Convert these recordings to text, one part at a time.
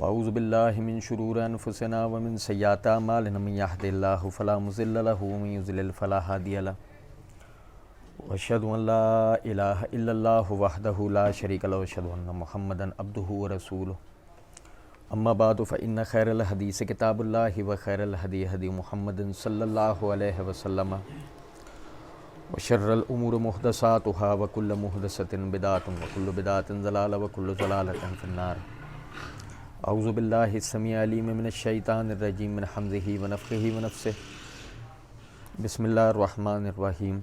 فاعوذ باللہ من شرور انفسنا ومن سیئات اعمالنا من یہد اللہ فلا مضل له ومن یضلل فلا ہادی له واشهد ان لا الہ الا اللہ وحدہ لا شریک له واشهد ان محمدا عبدہ ورسولہ اما بعد فان خیر الحدیث کتاب اللہ وخیر الہدی ہدی محمد صلی اللہ علیہ وسلم وشر الامور محدثاتها وکل محدثۃ بدعۃ وکل بدعۃ ضلالہ وکل ضلالۃ فی النار۔ اعوذ باللہ السمیع العلیم من الشیطان الرجیم من حمزہ ونفخہ ونفثہ۔ بسم اللہ الرحمن الرحیم۔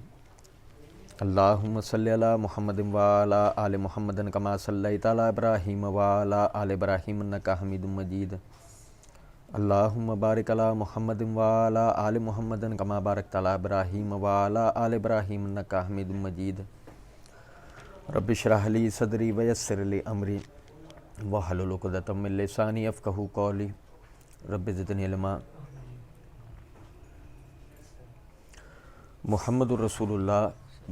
اللہم صلی علی محمد وعلی آل محمد کما صلیت علی ابراہیم وعلی آل ابراہیم انک حمید مجید۔ اللہم بارک علی محمد وعلی آل محمد کما بارکت علی ابراہیم وعلی آل ابراہیم انک حمید مجید۔ رب اشرح لی صدری ویسر لی امری واحلل عقدۃ من لسانی یفقہوا قولی رب زدنی علما۔ محمد الرسول اللہ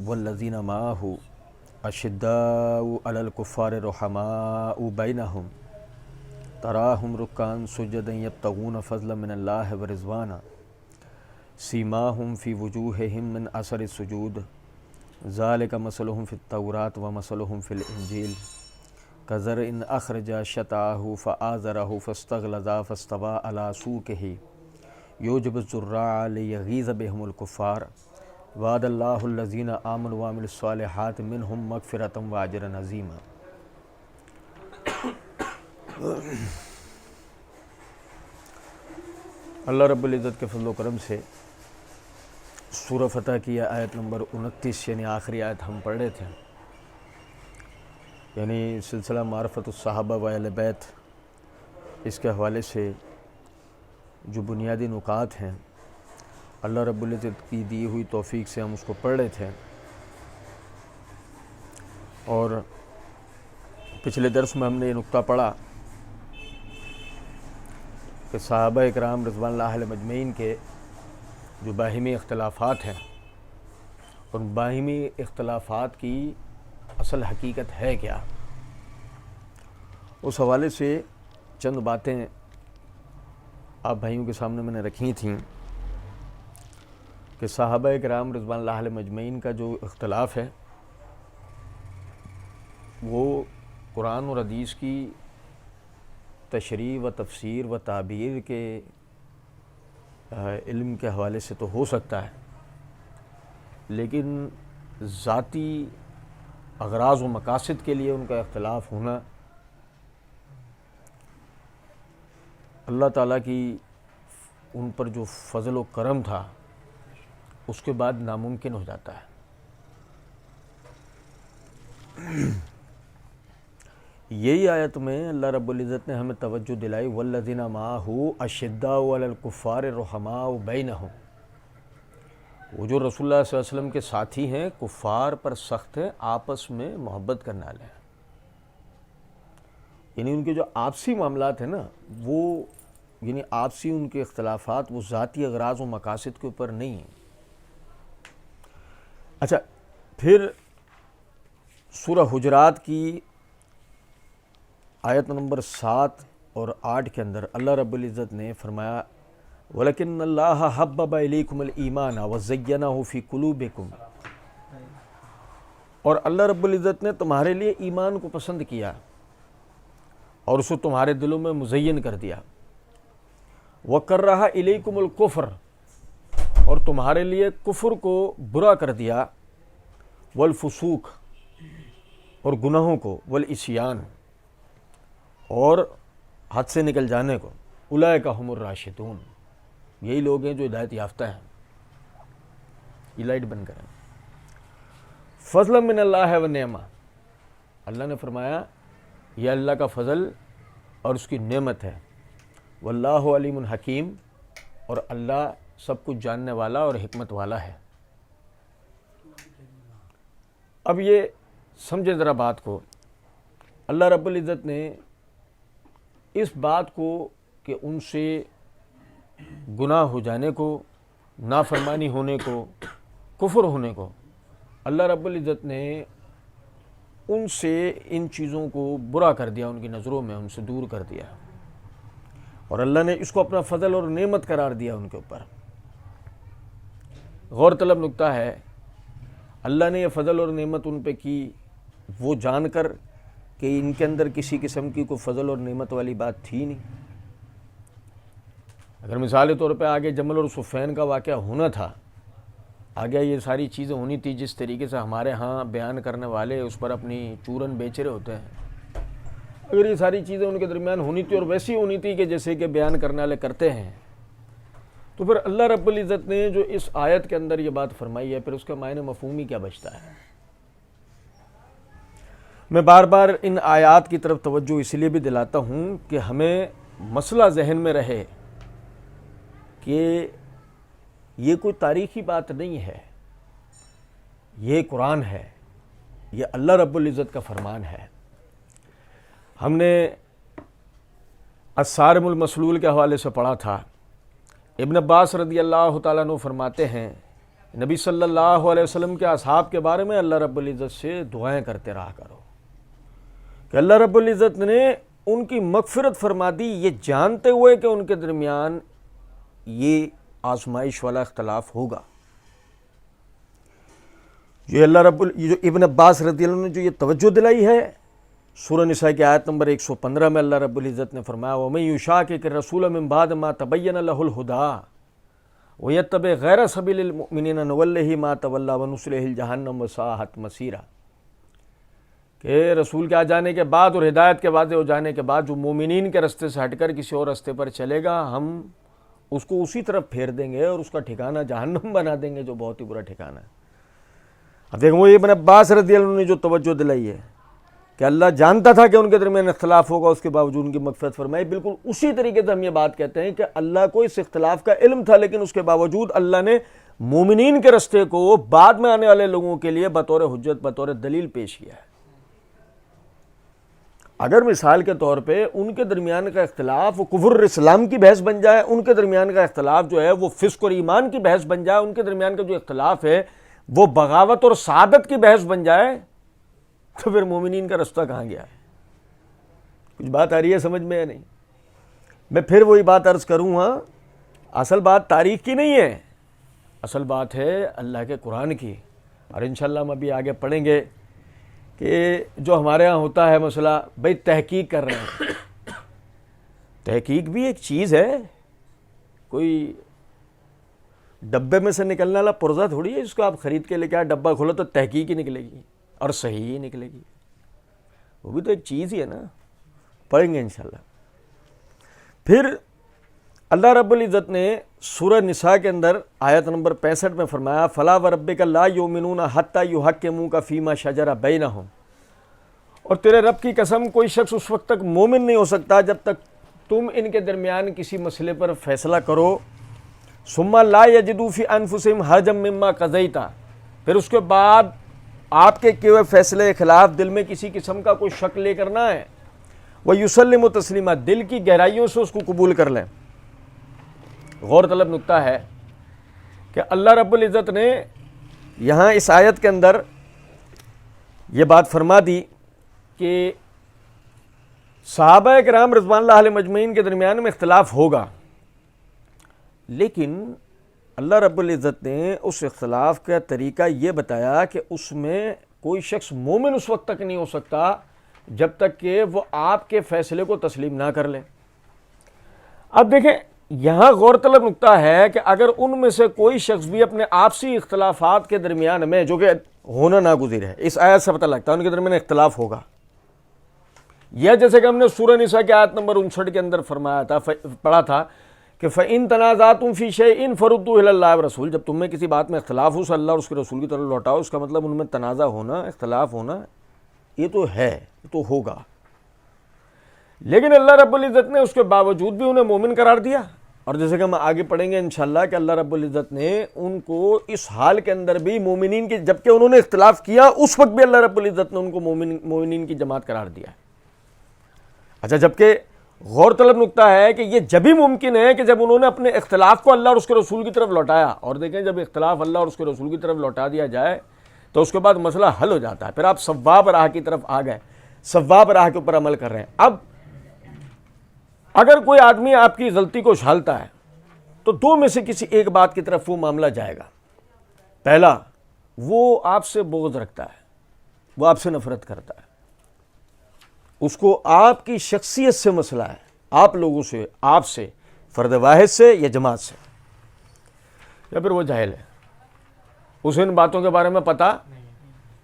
والذین معہ اشداء علی الکفار رحماء بینہم تراہم رکعا سجدا یبتغون فضلا من اللہ ورضوانا سیماہم فی وجوہہم من اثر السجود ذالک مثلہم فی التوراۃ ومثلہم فی الانجیل کزرع اخرج شطأہ فآزرہ فاستغلظ فاستوى علی سوقہ یعجب الزراع لیغیظ بہم الکفار وعد اللہ الذین آمنوا وعملوا الصالحات منہم مغفرۃ واجرا عظیما۔ اللہ رب العزت کے فضل و کرم سے سورہ فتح کی آیت نمبر 29 یعنی آخری آیت ہم پڑھ رہے تھے، یعنی سلسلہ معرفت الصحابہ و اہل بیت، اس کے حوالے سے جو بنیادی نکات ہیں اللہ رب العزت کی دی ہوئی توفیق سے ہم اس کو پڑھ رہے تھے، اور پچھلے درس میں ہم نے یہ نکتہ پڑھا کہ صحابہ اکرام رضوان اللہ علیہم اجمعین کے جو باہمی اختلافات ہیں، ان باہمی اختلافات کی اصل حقیقت ہے کیا، اس حوالے سے چند باتیں آپ بھائیوں کے سامنے میں نے رکھی تھیں کہ صحابہ کرام رضوان اللہ علیہم اجمعین کا جو اختلاف ہے وہ قرآن اور حدیث کی تشریح و تفسیر و تعبیر کے علم کے حوالے سے تو ہو سکتا ہے، لیکن ذاتی اغراض و مقاصد کے لیے ان کا اختلاف ہونا اللہ تعالیٰ کی ان پر جو فضل و کرم تھا اس کے بعد ناممکن ہو جاتا ہے۔ یہی آیت میں اللہ رب العزت نے ہمیں توجہ دلائی والذین معہ اشداء علی الکفار رحماء بینہم، وہ جو رسول اللہ صلی اللہ علیہ وسلم کے ساتھی ہیں، کفار پر سخت ہیں، آپس میں محبت کرنے والے ہیں، یعنی ان کے جو آپسی معاملات ہیں نا وہ یعنی آپسی ان کے اختلافات وہ ذاتی اغراض و مقاصد کے اوپر نہیں ہیں۔ اچھا، پھر سورہ حجرات کی آیت نمبر 7 اور 8 کے اندر اللہ رب العزت نے فرمایا وَلَكِنَّ اللَّهَ حَبَّبَ إِلَيْكُمُ الْإِيمَانَ وَزَيَّنَهُ فِي قُلُوبِكُمْ، اور اللہ رب العزت نے تمہارے لیے ایمان کو پسند کیا اور اسے تمہارے دلوں میں مزین کر دیا، وَكَرَّهَ إِلَيْكُمُ الْكُفْرَ، اور تمہارے لیے کفر کو برا کر دیا، والفسوق، اور گناہوں کو، والعصیان، اور حد سے نکل جانے کو، اولئک ھم الراشدون، یہی لوگ ہیں جو ہدایت یافتہ ہیں۔ یہ لائٹ بند کریں۔ فضلا من اللہ و نعمہ، اللہ نے فرمایا یہ اللہ کا فضل اور اس کی نعمت ہے، واللہ علیم حکیم، اور اللہ سب کچھ جاننے والا اور حکمت والا ہے۔ اب یہ سمجھیں ذرا بات کو، اللہ رب العزت نے اس بات کو کہ ان سے گناہ ہو جانے کو، نافرمانی ہونے کو، کفر ہونے کو، اللہ رب العزت نے ان سے ان چیزوں کو برا کر دیا، ان کی نظروں میں ان سے دور کر دیا۔ اور اللہ نے اس کو اپنا فضل اور نعمت قرار دیا ان کے اوپر۔ غور طلب نکتہ ہے، اللہ نے یہ فضل اور نعمت ان پہ کی وہ جان کر کہ ان کے اندر کسی قسم کی کوئی فضل اور نعمت والی بات تھی نہیں۔ اگر مثال طور پہ آگے جمل اور صفین کا واقعہ ہونا تھا، آگے یہ ساری چیزیں ہونی تھی جس طریقے سے ہمارے ہاں بیان کرنے والے اس پر اپنی چورن بیچ رہے ہوتے ہیں، اگر یہ ساری چیزیں ان کے درمیان ہونی تھی اور ویسی ہونی تھی کہ جیسے کہ بیان کرنے والے کرتے ہیں، تو پھر اللہ رب العزت نے جو اس آیت کے اندر یہ بات فرمائی ہے، پھر اس کا معنی مفہوم ہی کیا بچتا ہے؟ میں بار بار ان آیات کی طرف توجہ اس لیے بھی دلاتا ہوں کہ ہمیں مسئلہ ذہن میں رہے کہ یہ کوئی تاریخی بات نہیں ہے، یہ قرآن ہے، یہ اللہ رب العزت کا فرمان ہے۔ ہم نے الصارم المسلول کے حوالے سے پڑھا تھا، ابن عباس رضی اللہ تعالیٰ عنہ فرماتے ہیں نبی صلی اللہ علیہ وسلم کے اصحاب کے بارے میں اللہ رب العزت سے دعائیں کرتے رہا کرو کہ اللہ رب العزت نے ان کی مغفرت فرما دی، یہ جانتے ہوئے کہ ان کے درمیان یہ آزمائش والا اختلاف ہوگا۔ جو ابن عباس رضی اللہ عنہ نے جو یہ توجہ دلائی ہے، سورہ نساء کی آیت نمبر 115 میں اللہ رب العزت نے فرمایا وَمَن يُشَاقِقِ الرَّسُولَ مِن بَعْدِ مَا تَبَيَّنَ لَهُ الْهُدَىٰ وَيَتَّبِعْ غَيْرَ سَبِيلِ الْمُؤْمِنِينَ نُوَلِّهِ مَا تَوَلَّىٰ وَنُصْلِهِ جَهَنَّمَ وَسَاءَتْ مَصِيرًا، کہ رسول کے آ جانے کے بعد اور ہدایت کے واضح ہو جانے کے بعد جو مومنین کے رستے سے ہٹ کر کسی اور رستے پر چلے گا، ہم اس کو اسی طرف پھیر دیں گے اور اس کا ٹھکانہ جہنم بنا دیں گے، جو بہت ہی برا ٹھکانہ ہے۔ اب دیکھو ابن عباس رضی اللہ عنہ نے جو توجہ دلائی ہے کہ اللہ جانتا تھا کہ ان کے درمیان اختلاف ہوگا، اس کے باوجود ان کی مغفرت فرمائی، بالکل اسی طریقے سے ہم یہ بات کہتے ہیں کہ اللہ کو اس اختلاف کا علم تھا، لیکن اس کے باوجود اللہ نے مومنین کے رستے کو بعد میں آنے والے لوگوں کے لیے بطور حجت، بطور دلیل پیش کیا ہے۔ اگر مثال کے طور پہ ان کے درمیان کا اختلاف وہ کفر اور اسلام کی بحث بن جائے، ان کے درمیان کا اختلاف جو ہے وہ فسق اور ایمان کی بحث بن جائے، ان کے درمیان کا جو اختلاف ہے وہ بغاوت اور سعادت کی بحث بن جائے، تو پھر مومنین کا رستہ کہاں گیا ہے؟ کچھ بات آ رہی ہے سمجھ میں یا نہیں؟ میں پھر وہی بات عرض کروں گا، اصل بات تاریخ کی نہیں ہے، اصل بات ہے اللہ کے قرآن کی۔ اور انشاءاللہ ہم ابھی آگے پڑھیں گے کہ جو ہمارے ہاں ہوتا ہے مسئلہ، بھئی تحقیق کر رہے ہیں، تحقیق بھی ایک چیز ہے، کوئی ڈبے میں سے نکلنے والا پرزہ تھوڑی ہے جس کو آپ خرید کے لے کے آئے، ڈبہ کھولو تو تحقیق ہی نکلے گی اور صحیح ہی نکلے گی، وہ بھی تو ایک چیز ہی ہے نا۔ پڑھیں گے انشاءاللہ۔ پھر اللہ رب العزت نے سورہ نساء کے اندر آیت نمبر 65 میں فرمایا فَلَا وَرَبِّكَ لَا يُؤْمِنُونَ حَتَّى يُحَكِّمُوكَ فِي مَا شَجَرَ بَيْنَهُمْ، اور تیرے رب کی قسم کوئی شخص اس وقت تک مومن نہیں ہو سکتا جب تک تم ان کے درمیان کسی مسئلے پر فیصلہ کرو، ثُمَّ لَا يَجِدُوا فِي أَنفُسِهِمْ حَرَجًا مِّمَّا قَضَيْتَ، پھر اس کے بعد آپ کے کیے ہوئے فیصلے کے خلاف دل میں کسی قسم کا کوئی شک لے کرنا ہے، وَيُسَلِّمُ تَسْلِيمًا، دل کی گہرائیوں سے اس کو قبول کر لیں۔ غور طلب نکتہ ہے کہ اللہ رب العزت نے یہاں اس آیت کے اندر یہ بات فرما دی کہ صحابہ کرام رضوان اللہ علیہم اجمعین کے درمیان میں اختلاف ہوگا، لیکن اللہ رب العزت نے اس اختلاف کا طریقہ یہ بتایا کہ اس میں کوئی شخص مومن اس وقت تک نہیں ہو سکتا جب تک کہ وہ آپ کے فیصلے کو تسلیم نہ کر لے۔ اب دیکھیں یہاں غور طلب نکتہ ہے کہ اگر ان میں سے کوئی شخص بھی اپنے آپسی اختلافات کے درمیان میں، جو کہ ہونا ناگزیر ہے، اس آیت سے پتہ لگتا ہے ان کے درمیان اختلاف ہوگا، یا جیسے کہ ہم نے سورہ نساء کی آیت نمبر 59 کے اندر فرمایا تھا، پڑھا تھا کہ فَإِن تَنَازَعْتُمْ فِي شَيْءٍ فَرُدُّوهُ إِلَى اللَّهِ وَرَسُولِهِ، جب تم میں کسی بات میں اختلاف ہو، اللہ اور اس کے رسول کی طرف لوٹاؤ۔ اس کا مطلب ان میں تنازع ہونا، اختلاف ہونا، یہ تو ہے، یہ تو ہوگا، لیکن اللہ رب العزت نے اس کے باوجود بھی انہیں مومن قرار دیا۔ اور جیسے کہ ہم آگے پڑھیں گے انشاءاللہ کہ اللہ رب العزت نے ان کو اس حال کے اندر بھی مومنین کی، جبکہ انہوں نے اختلاف کیا اس وقت بھی اللہ رب العزت نے ان کو مومنین کی جماعت قرار دیا۔ اچھا، جبکہ غور طلب نکتہ ہے کہ یہ جب ہی ممکن ہے کہ جب انہوں نے اپنے اختلاف کو اللہ اور اس کے رسول کی طرف لوٹایا۔ اور دیکھیں جب اختلاف اللہ اور اس کے رسول کی طرف لوٹا دیا جائے تو اس کے بعد مسئلہ حل ہو جاتا ہے، پھر آپ صواب راہ کی طرف آ گئے، صواب راہ کے اوپر عمل کر رہے ہیں۔ اب اگر کوئی آدمی آپ کی غلطی کو اچھالتا ہے تو دو میں سے کسی ایک بات کی طرف وہ معاملہ جائے گا. پہلا، وہ آپ سے بغض رکھتا ہے، وہ آپ سے نفرت کرتا ہے، اس کو آپ کی شخصیت سے مسئلہ ہے، آپ لوگوں سے، آپ سے، فرد واحد سے یا جماعت سے، یا پھر وہ جاہل ہے، اسے ان باتوں کے بارے میں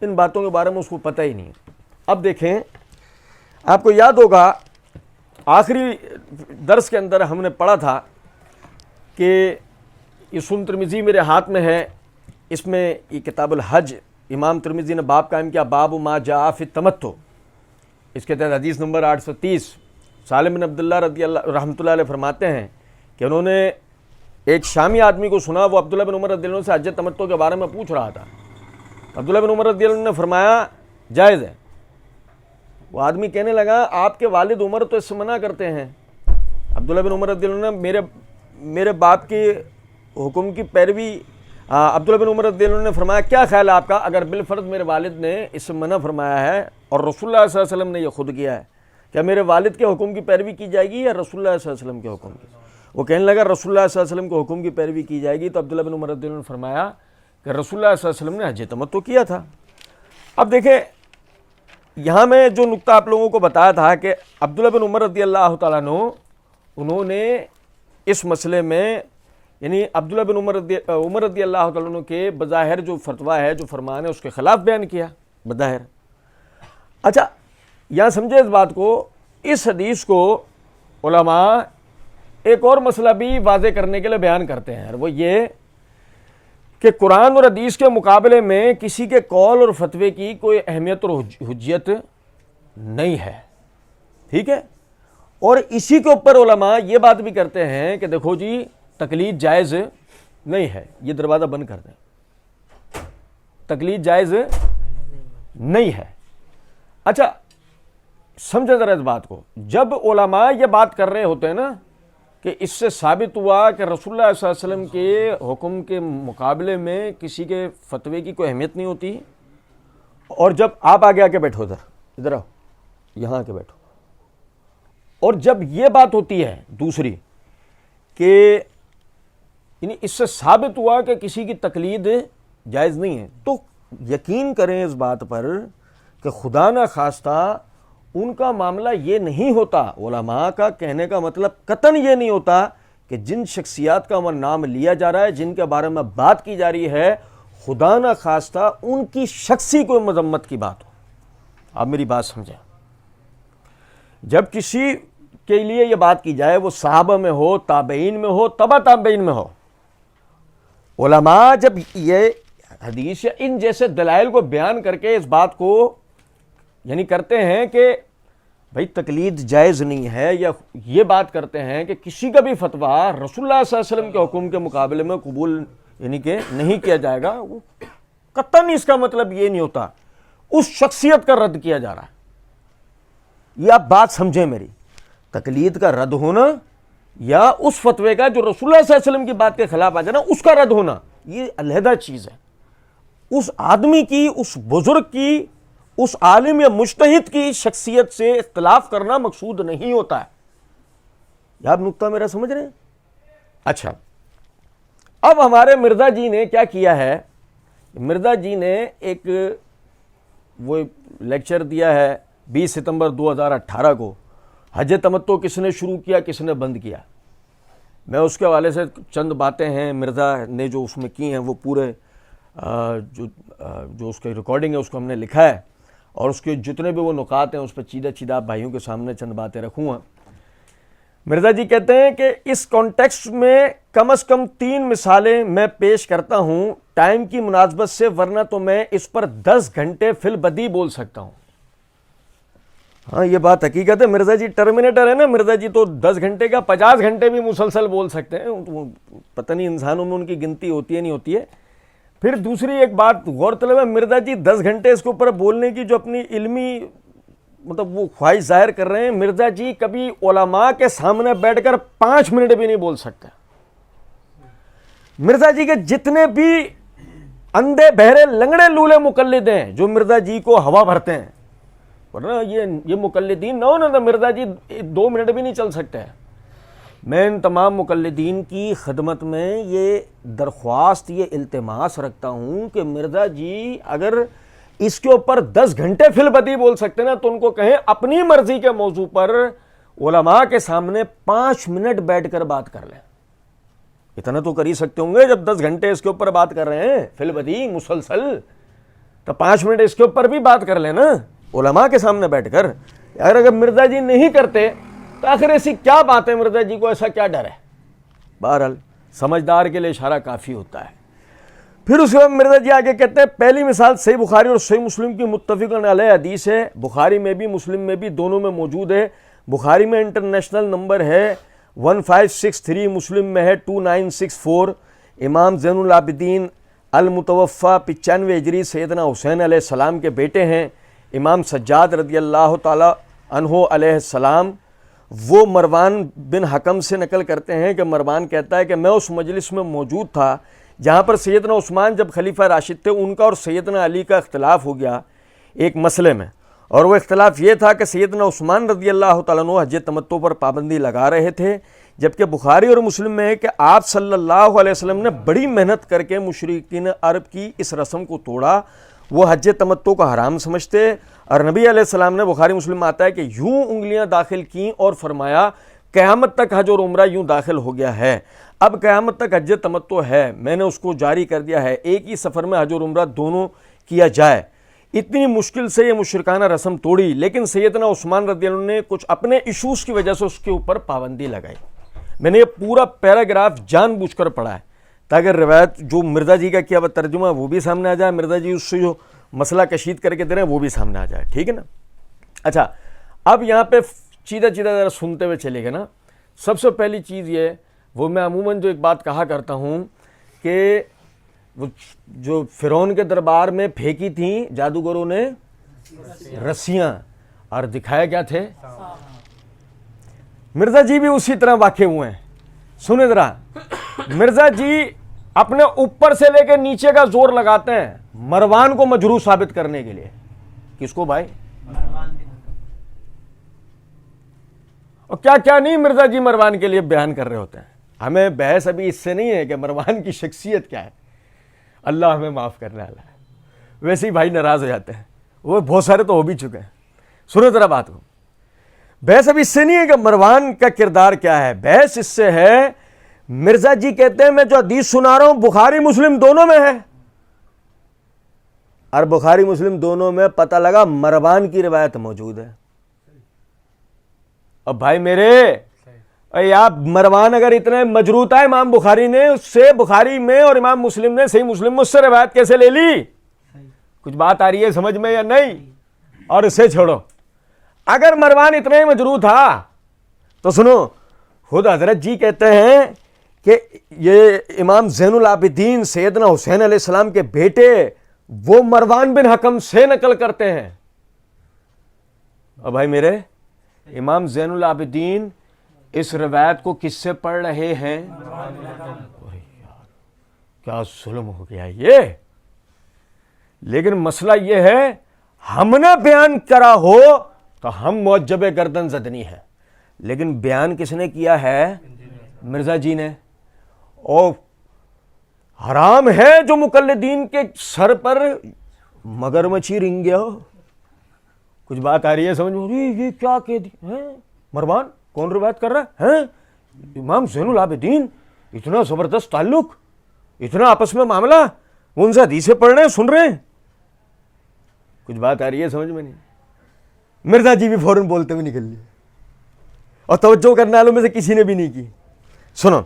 ان باتوں کے بارے میں اس کو پتہ ہی نہیں. اب دیکھیں، آپ کو یاد ہوگا آخری درس کے اندر ہم نے پڑھا تھا کہ یہ سنن ترمذی میرے ہاتھ میں ہے، اس میں یہ کتاب الحج امام ترمذی نے باب قائم کیا، باب ما جاء فی التمتع. اس کے تحت حدیث نمبر 830 سالم بن عبداللہ رضی اللہ رحمۃ اللہ علیہ فرماتے ہیں کہ انہوں نے ایک شامی آدمی کو سنا، وہ عبداللہ بن عمر رضی اللہ عنہ سے حج تمتع کے بارے میں پوچھ رہا تھا. عبداللہ بن عمر رضی اللہ عنہ نے فرمایا جائز ہے. وہ آدمی کہنے لگا آپ کے والد عمر تو اس سے منع کرتے ہیں. عبداللہ بن عمر رضی اللہ عنہ نے میرے باپ کے حکم کی پیروی، عبداللہ بن عمر رضی اللہ عنہ نے فرمایا کیا خیال ہے آپ کا اگر بالفرض میرے والد نے اس سے منع فرمایا ہے اور رسول اللہ صلی اللہ علیہ وسلم نے یہ خود کیا ہے، کیا میرے والد کے حکم کی پیروی کی جائے گی یا رسول اللہ صلی اللہ علیہ وسلم کے حکم کی؟ وہ کہنے لگا رسول اللہ صلی اللہ علیہ وسلم کے حکم کی پیروی کی جائے گی. تو عبداللہ بن عمر رضی اللہ عنہ نے فرمایا کہ رسول اللہ صلی اللہ علیہ وسلم نے حج تمتع کیا تھا. اب دیکھیں، یہاں میں جو نقطہ آپ لوگوں کو بتایا تھا کہ عبداللہ بن عمر رضی اللہ تعالیٰ عنہ انہوں نے اس مسئلے میں، یعنی عبداللہ بن عمر رضی اللہ تعالیٰ عنہ کے بظاہر جو فتویٰ ہے، جو فرمان ہے، اس کے خلاف بیان کیا بظاہر. اچھا، یہاں سمجھے اس بات کو، اس حدیث کو علماء ایک اور مسئلہ بھی واضح کرنے کے لیے بیان کرتے ہیں، اور وہ یہ کہ قرآن اور حدیث کے مقابلے میں کسی کے قول اور فتوے کی کوئی اہمیت اور حجیت نہیں ہے. ٹھیک ہے، اور اسی کے اوپر علماء یہ بات بھی کرتے ہیں کہ دیکھو جی تقلید جائز نہیں ہے. یہ دروازہ بند کر دیں، تقلید جائز نہیں ہے. اچھا سمجھے ذرا اس بات کو، جب علماء یہ بات کر رہے ہوتے ہیں نا کہ اس سے ثابت ہوا کہ رسول اللہ صلی اللہ علیہ وسلم کے حکم کے مقابلے میں کسی کے فتوے کی کوئی اہمیت نہیں ہوتی، اور جب آپ آگے آ کے بیٹھو، ادھر آؤ، یہاں آ کے بیٹھو، اور جب یہ بات ہوتی ہے دوسری کہ یعنی اس سے ثابت ہوا کہ کسی کی تقلید جائز نہیں ہے، تو یقین کریں اس بات پر کہ خدا نہ خواستہ ان کا معاملہ یہ نہیں ہوتا. علماء کا کہنے کا مطلب قطعاً یہ نہیں ہوتا کہ جن شخصیات کا نام لیا جا رہا ہے، جن کے بارے میں بات کی جا رہی ہے، خدا نہ خواستہ ان کی شخصی کوئی مذمت کی بات ہو. آپ میری بات سمجھیں، جب کسی کے لیے یہ بات کی جائے، وہ صحابہ میں ہو، تابعین میں ہو، تبع تابعین میں ہو، علماء جب یہ حدیث یا ان جیسے دلائل کو بیان کر کے اس بات کو یعنی کرتے ہیں کہ بھائی تقلید جائز نہیں ہے، یا یہ بات کرتے ہیں کہ کسی کا بھی فتویٰ رسول اللہ صلی اللہ علیہ وسلم کے حکم کے مقابلے میں قبول یعنی کہ نہیں کیا جائے گا، قطعاً اس کا مطلب یہ نہیں ہوتا اس شخصیت کا رد کیا جا رہا ہے. یہ آپ بات سمجھیں میری، تقلید کا رد ہونا یا اس فتوے کا جو رسول اللہ صلی اللہ علیہ وسلم کی بات کے خلاف آ جانا، اس کا رد ہونا، یہ علیحدہ چیز ہے. اس آدمی کی، اس بزرگ کی، اس عالم یا مجتہد کی شخصیت سے اختلاف کرنا مقصود نہیں ہوتا ہے. یہ آپ نقطہ میرا سمجھ رہے ہیں؟ اچھا، اب ہمارے مرزا جی نے کیا کیا ہے، مرزا جی نے ایک وہ لیکچر دیا ہے 20 ستمبر 2018 کو، حج تمتع کس نے شروع کیا، کس نے بند کیا. میں اس کے حوالے سے چند باتیں ہیں مرزا نے جو اس میں کی ہیں، وہ پورے جو اس کی ریکارڈنگ ہے اس کو ہم نے لکھا ہے، اور اس کے جتنے بھی وہ نکات ہیں اس پہ چیدہ آپ بھائیوں کے سامنے چند باتیں رکھوں گا. مرزا جی کہتے ہیں کہ اس کانٹیکسٹ میں کم از کم 3 مثالیں میں پیش کرتا ہوں ٹائم کی مناسبت سے، ورنہ تو میں اس پر 10 گھنٹے فی البدی بول سکتا ہوں. ہاں یہ بات حقیقت ہے، مرزا جی ٹرمینیٹر ہے نا، مرزا جی تو 10 گھنٹے کا 50 گھنٹے بھی مسلسل بول سکتے ہیں. پتہ نہیں انسانوں میں ان کی گنتی ہوتی ہے نہیں ہوتی ہے. پھر دوسری ایک بات غور طلب ہے، مرزا جی 10 گھنٹے اس کے اوپر بولنے کی جو اپنی علمی مطلب وہ خواہش ظاہر کر رہے ہیں، مرزا جی کبھی علماء کے سامنے بیٹھ کر 5 منٹ بھی نہیں بول سکتے. مرزا جی کے جتنے بھی اندھے بہرے لنگڑے لولے مقلد ہیں جو مرزا جی کو ہوا بھرتے ہیں، ورنہ یہ مقلدین نہ ہونا تو مرزا جی 2 منٹ بھی نہیں چل سکتے ہیں. میں ان تمام مقلدین کی خدمت میں یہ درخواست، یہ التماس رکھتا ہوں کہ مرزا جی اگر اس کے اوپر 10 گھنٹے فی البدی بول سکتے نا تو ان کو کہیں اپنی مرضی کے موضوع پر علماء کے سامنے 5 منٹ بیٹھ کر بات کر لیں. اتنا تو کر ہی سکتے ہوں گے، جب 10 گھنٹے اس کے اوپر بات کر رہے ہیں فی البدی مسلسل، تو 5 منٹ اس کے اوپر بھی بات کر لیں نا علماء کے سامنے بیٹھ کر. اگر مرزا جی نہیں کرتے تو آخر ایسی کیا بات ہے، مرزا جی کو ایسا کیا ڈر ہے؟ بہرحال سمجھدار کے لیے اشارہ کافی ہوتا ہے. پھر اس کے بعد مرزا جی آگے کہتے ہیں پہلی مثال صحیح بخاری اور صحیح مسلم کی متفقن علیہ حدیث ہے. بخاری میں بھی مسلم میں بھی دونوں میں موجود ہے. بخاری میں انٹرنیشنل نمبر ہے 1563، مسلم میں ہے 2964. امام زین العابدین المتوفا 95 ہجری سیدنا حسین علیہ السلام کے بیٹے ہیں. امام سجاد رضی اللہ تعالی عنہ علیہ السلام وہ مروان بن حکم سے نقل کرتے ہیں کہ مروان کہتا ہے کہ میں اس مجلس میں موجود تھا جہاں پر سیدنا عثمان جب خلیفہ راشد تھے، ان کا اور سیدنا علی کا اختلاف ہو گیا ایک مسئلے میں، اور وہ اختلاف یہ تھا کہ سیدنا عثمان رضی اللہ تعالیٰ عنہ حج تمتع پر پابندی لگا رہے تھے، جبکہ بخاری اور مسلم میں ہے کہ آپ صلی اللہ علیہ وسلم نے بڑی محنت کر کے مشرکین عرب کی اس رسم کو توڑا. وہ حج تمتع کو حرام سمجھتے، اور نبی علیہ السلام نے، بخاری مسلم میں آتا ہے کہ یوں انگلیاں داخل کیں اور فرمایا قیامت تک حج اور عمرہ یوں داخل ہو گیا ہے. اب قیامت تک حج تمتع ہے، میں نے اس کو جاری کر دیا ہے، ایک ہی سفر میں حج اور عمرہ دونوں کیا جائے. اتنی مشکل سے یہ مشرکانہ رسم توڑی، لیکن سیدنا عثمان رضی اللہ عنہ نے کچھ اپنے ایشوز کی وجہ سے اس کے اوپر پابندی لگائی. میں نے یہ پورا پیراگراف جان بوجھ کر پڑھا ہے تاکہ روایت جو مرزا جی کا کیا ہوا ترجمہ وہ بھی سامنے آ جائے، مرزا جی اس سے جو مسئلہ کشید کر کے دے رہے ہیں وہ بھی سامنے آ جائے. ٹھیک ہے نا؟ اچھا، اب یہاں پہ چیدہ ذرا سنتے ہوئے چلے گا نا. سب سے پہلی چیز یہ، وہ میں عموماً جو ایک بات کہا کرتا ہوں کہ وہ جو فرعون کے دربار میں پھینکی تھیں جادوگروں نے رسیاں، اور دکھایا کیا تھے؟ مرزا جی بھی اسی طرح واقع ہوئے ہیں. سنیں ذرا، مرزا جی اپنے اوپر سے لے کے نیچے کا زور لگاتے ہیں مروان کو مجروح ثابت کرنے کے لیے. کس کو بھائی؟ اور کیا کیا نہیں مرزا جی مروان کے لیے بیان کر رہے ہوتے ہیں. ہمیں بحث ابھی اس سے نہیں ہے کہ مروان کی شخصیت کیا ہے، اللہ ہمیں معاف کرنے والا ہے. ویسے ہی بھائی ناراض ہو جاتے ہیں، وہ بہت سارے تو ہو بھی چکے ہیں. سنو ذرا بات کو، بحث ابھی اس سے نہیں ہے کہ مروان کا کردار کیا ہے، بحث اس سے ہے مرزا جی کہتے ہیں میں جو حدیث سنا رہا ہوں بخاری مسلم دونوں میں ہے، اور بخاری مسلم دونوں میں پتہ لگا مروان کی روایت موجود ہے. اب بھائی میرے آپ مروان اگر اتنے مجروح تھا امام بخاری نے، اس سے بخاری میں اور امام مسلم نے صحیح مسلم میں اس سے روایت کیسے لے لی؟ کچھ بات آ رہی ہے سمجھ میں یا نہیں؟ اور اسے چھوڑو، اگر مروان اتنا ہی مجروح تھا تو سنو، خود حضرت جی کہتے ہیں کہ یہ امام زین العابدین سیدنا حسین علیہ السلام کے بیٹے وہ مروان بن حکم سے نقل کرتے ہیں. اور بھائی میرے امام زین العابدین اس روایت کو کس سے پڑھ رہے ہیں؟ کیا ظلم ہو گیا یہ. لیکن مسئلہ یہ ہے ہم نے بیان کرا ہو تو ہم معجب گردن زدنی ہے، لیکن بیان کس نے کیا ہے؟ مرزا جی نے. اور حرام ہے جو مقلدین کے سر پر مگرمچھی رنگ گیا ہو. کچھ بات آ رہی ہے سمجھ میں؟ یہ کیا کہہ دی مروان؟ کون روایت کر رہا ہے؟ امام زین العابدین، اتنا زبردست تعلق، اتنا آپس میں معاملہ، وہ ان سے حدیثیں پڑھ رہے ہیں، سن رہے ہیں. کچھ بات آ رہی ہے سمجھ میں نہیں؟ مرزا جی بھی فوراً بولتے ہوئے نکل لیے، اور توجہ کرنے والوں میں سے کسی نے بھی نہیں کی. سنو،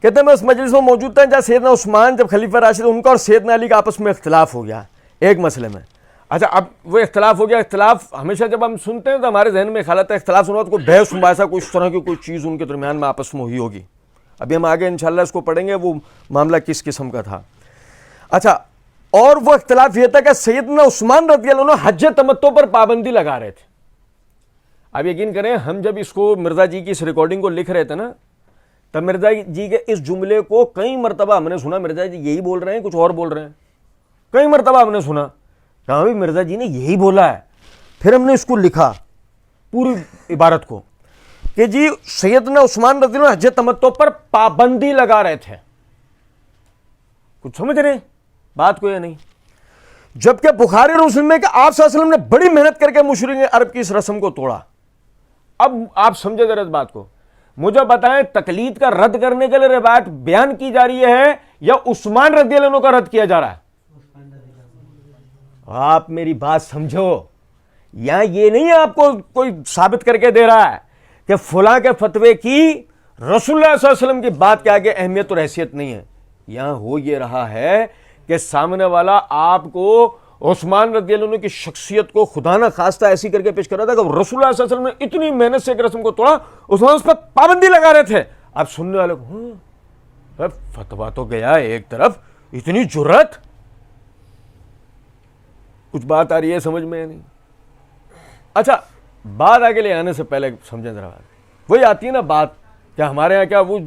کہتے ہیں میں اس مجلس میں موجود تھا جہاں سیدنا عثمان جب خلیفہ راشد، ان کا اور سیدنا علی کا آپس میں اختلاف ہو گیا ایک مسئلے میں. اچھا، اب وہ اختلاف ہو گیا. اختلاف ہمیشہ جب ہم سنتے ہیں تو ہمارے ذہن میں خیال آتا ہے اختلاف سنا تو کوئی بحث مباحثہ کوئی اس طرح کی کوئی چیز ان کے درمیان میں آپس میں ہوئی ہوگی. ابھی ہم آگے انشاءاللہ اس کو پڑھیں گے وہ معاملہ کس قسم کا تھا. اچھا، اور وہ اختلاف یہ تھا کہ سیدنا عثمان رضی اللہ عنہ حج تمتع پر پابندی لگا رہے تھے. اب یقین کریں ہم جب اس کو مرزا جی کی اس ریکارڈنگ کو لکھ رہے تھے نا، تب مرزا جی کے اس جملے کو کئی مرتبہ ہم نے سنا مرزا جی یہی بول رہے ہیں کچھ اور بول رہے ہیں. کئی مرتبہ ہم نے سنا کہاں بھی مرزا جی نے یہی بولا ہے. پھر ہم نے اس کو لکھا پوری عبارت کو کہ جی سیدنا عثمان رضی اللہ عنہ حج تمتع پر پابندی لگا رہے تھے. کچھ سمجھ رہے ہیں بات کو یا نہیں؟ جبکہ بخاری اور مسلم میں کہ آپ صلی اللہ علیہ وسلم نے بڑی محنت کر کے مشرک عرب کی اس رسم کو توڑا. اب آپ سمجھے ذرا اس بات کو، مجھے بتائیں تقلید کا رد کرنے کے لیے روایت بیان کی جا رہی ہے یا عثمان رضی اللہ عنہ کا رد کیا جا رہا ہے؟ آپ میری بات سمجھو، یہاں یہ نہیں آپ کو کوئی ثابت کر کے دے رہا ہے کہ فلاں کے فتوے کی رسول اللہ صلی اللہ علیہ وسلم کی بات کے آگے اہمیت اور حیثیت نہیں ہے. یہاں ہو یہ رہا ہے کہ سامنے والا آپ کو عثمان رضی اللہ عنہ کی شخصیت کو خدا نہ خواستہ ایسی کر کے پیش کر رہا تھا کہ رسول اللہ صلی اللہ علیہ وسلم نے اتنی محنت سے ایک رسم کو توڑا، عثمان اس پر پابندی لگا رہے تھے. آپ سننے والے کو فتوا تو گیا ایک طرف، اتنی جرأت. کچھ بات آ رہی ہے سمجھ میں نہیں؟ اچھا بات آگے لے آنے سے پہلے سمجھیں ذرا بات، وہی آتی ہے نا بات کہ ہمارے یہاں کیا وہ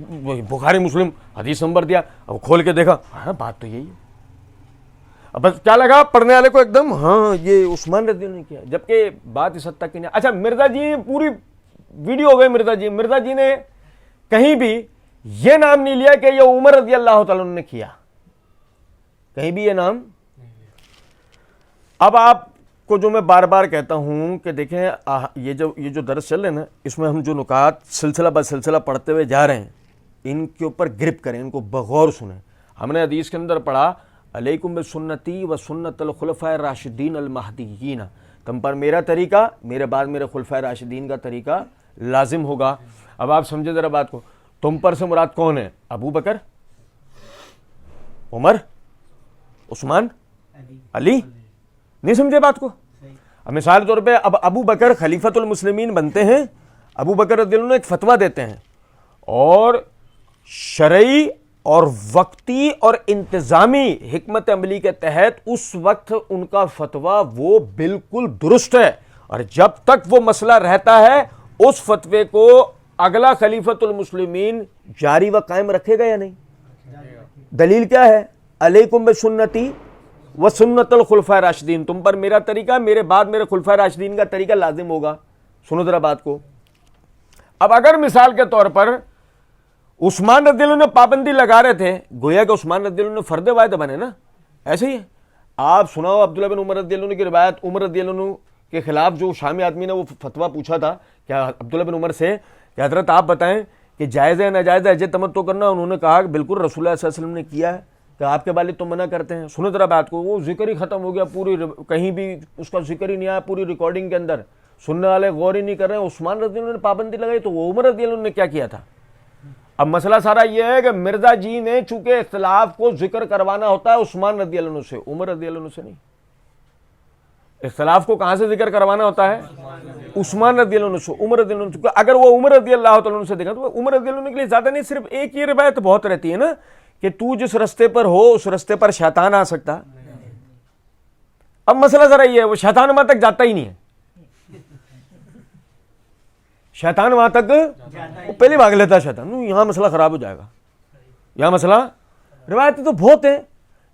بخاری مسلم حدیث نمبر دیا، اب کھول کے دیکھا، ہاں بات تو یہی ہے. اب بس کیا لگا پڑھنے والے کو ایک دم، ہاں یہ عثمان رضی اللہ عنہ نے کیا، جبکہ بات اس حد تک نہیں. اچھا مرزا جی پوری ویڈیو ہو گئی، مرزا جی نے کہیں بھی یہ نام نہیں لیا کہ یہ عمر رضی اللہ تعالیٰ عنہ نے کیا، کہیں بھی یہ نام. اب آپ کو جو میں بار بار کہتا ہوں کہ دیکھیں یہ جو درس چل رہے ہیں نا، اس میں ہم جو نکات سلسلہ بہ سلسلہ پڑھتے ہوئے جا رہے ہیں، ان کے اوپر گرپ کریں، ان کو بغور سنیں. ہم نے حدیث کے اندر پڑھا علیکم بسنتی و سنت الخلفاء الراشدین المہدیین، تم پر میرا طریقہ، میرے بعد میرے خلفاء راشدین کا طریقہ لازم ہوگا. اب آپ سمجھے ذرا بات کو، تم پر سے مراد کون ہے؟ ابو بکر، عمر، عثمان، علی. نہیں سمجھے بات کو؟ اب مثال کے طور پہ اب ابو بکر خلیفۃ المسلمین بنتے ہیں، ابو بکر رضی اللہ عنہ ایک فتویٰ دیتے ہیں، اور شرعی اور وقتی اور انتظامی حکمت عملی کے تحت اس وقت ان کا فتویٰ وہ بالکل درست ہے، اور جب تک وہ مسئلہ رہتا ہے اس فتوے کو اگلا خلیفۃ المسلمین جاری و قائم رکھے گا یا نہیں؟ دلیل کیا ہے؟ علیکم بسنتی و سنت الخلفاء راشدین، تم پر میرا طریقہ، میرے بعد میرے خلفاء راشدین کا طریقہ لازم ہوگا. سنو ذرا بات کو. اب اگر مثال کے طور پر عثمان رضی اللہ عنہ پابندی لگا رہے تھے، گویا کہ عثمان رضی اللہ عنہ فرد واحد بنے نا، ایسے ہی ہے. آپ سناؤ عبداللہ بن عمر رضی اللہ عنہ کی روایت، عمر رضی اللہ عنہ کے خلاف جو شامی آدمی نے وہ فتویٰ پوچھا تھا کیا عبداللہ بن عمر سے کہ حضرت آپ بتائیں کہ جائز ہے ناجائز ہے حج تمتع کرنا؟ انہوں نے کہا کہ بالکل رسول اللہ صلی اللہ علیہ وسلم نے کیا ہے، کہ آپ کے والد تو منع کرتے ہیں. سنو ذرا بات کو، وہ ذکر ہی ختم ہو گیا، پوری کہیں بھی اس کا ذکر ہی نہیں آیا پوری ریکارڈنگ کے اندر، سننے والے غور ہی نہیں کر رہے ہیں. عثمان رضی اللہ عنہ نے پابندی لگائی تو وہ عمر رضی اللہ عنہ نے کیا کیا تھا؟ اب مسئلہ سارا یہ ہے کہ مرزا جی نے چونکہ اختلاف کو ذکر کروانا ہوتا ہے عثمان رضی اللہ عنہ سے، عمر رضی اللہ عنہ سے نہیں. اختلاف کو کہاں سے ذکر کروانا ہوتا ہے؟ عثمان رضی اللہ عنہ سے، عمر رضی اللہ عنہ سے. اگر وہ عمر رضی اللہ تعالیٰ عنہ سے دیکھا تو عمر رضی اللہ عنہ کے لیے زیادہ نہیں، صرف ایک یہ روایت بہت رہتی ہے نا کہ تو جس رستے پر ہو اس رستے پر شیطان آ سکتا. اب مسئلہ ذرا یہ ہے، وہ شیطان وہاں تک جاتا ہی نہیں ہے، شیطان وہاں تک وہ پہلے بھاگ لیتا ہے شیطان. یہاں مسئلہ خراب ہو جائے گا، یہاں مسئلہ، روایتیں تو بہت ہیں.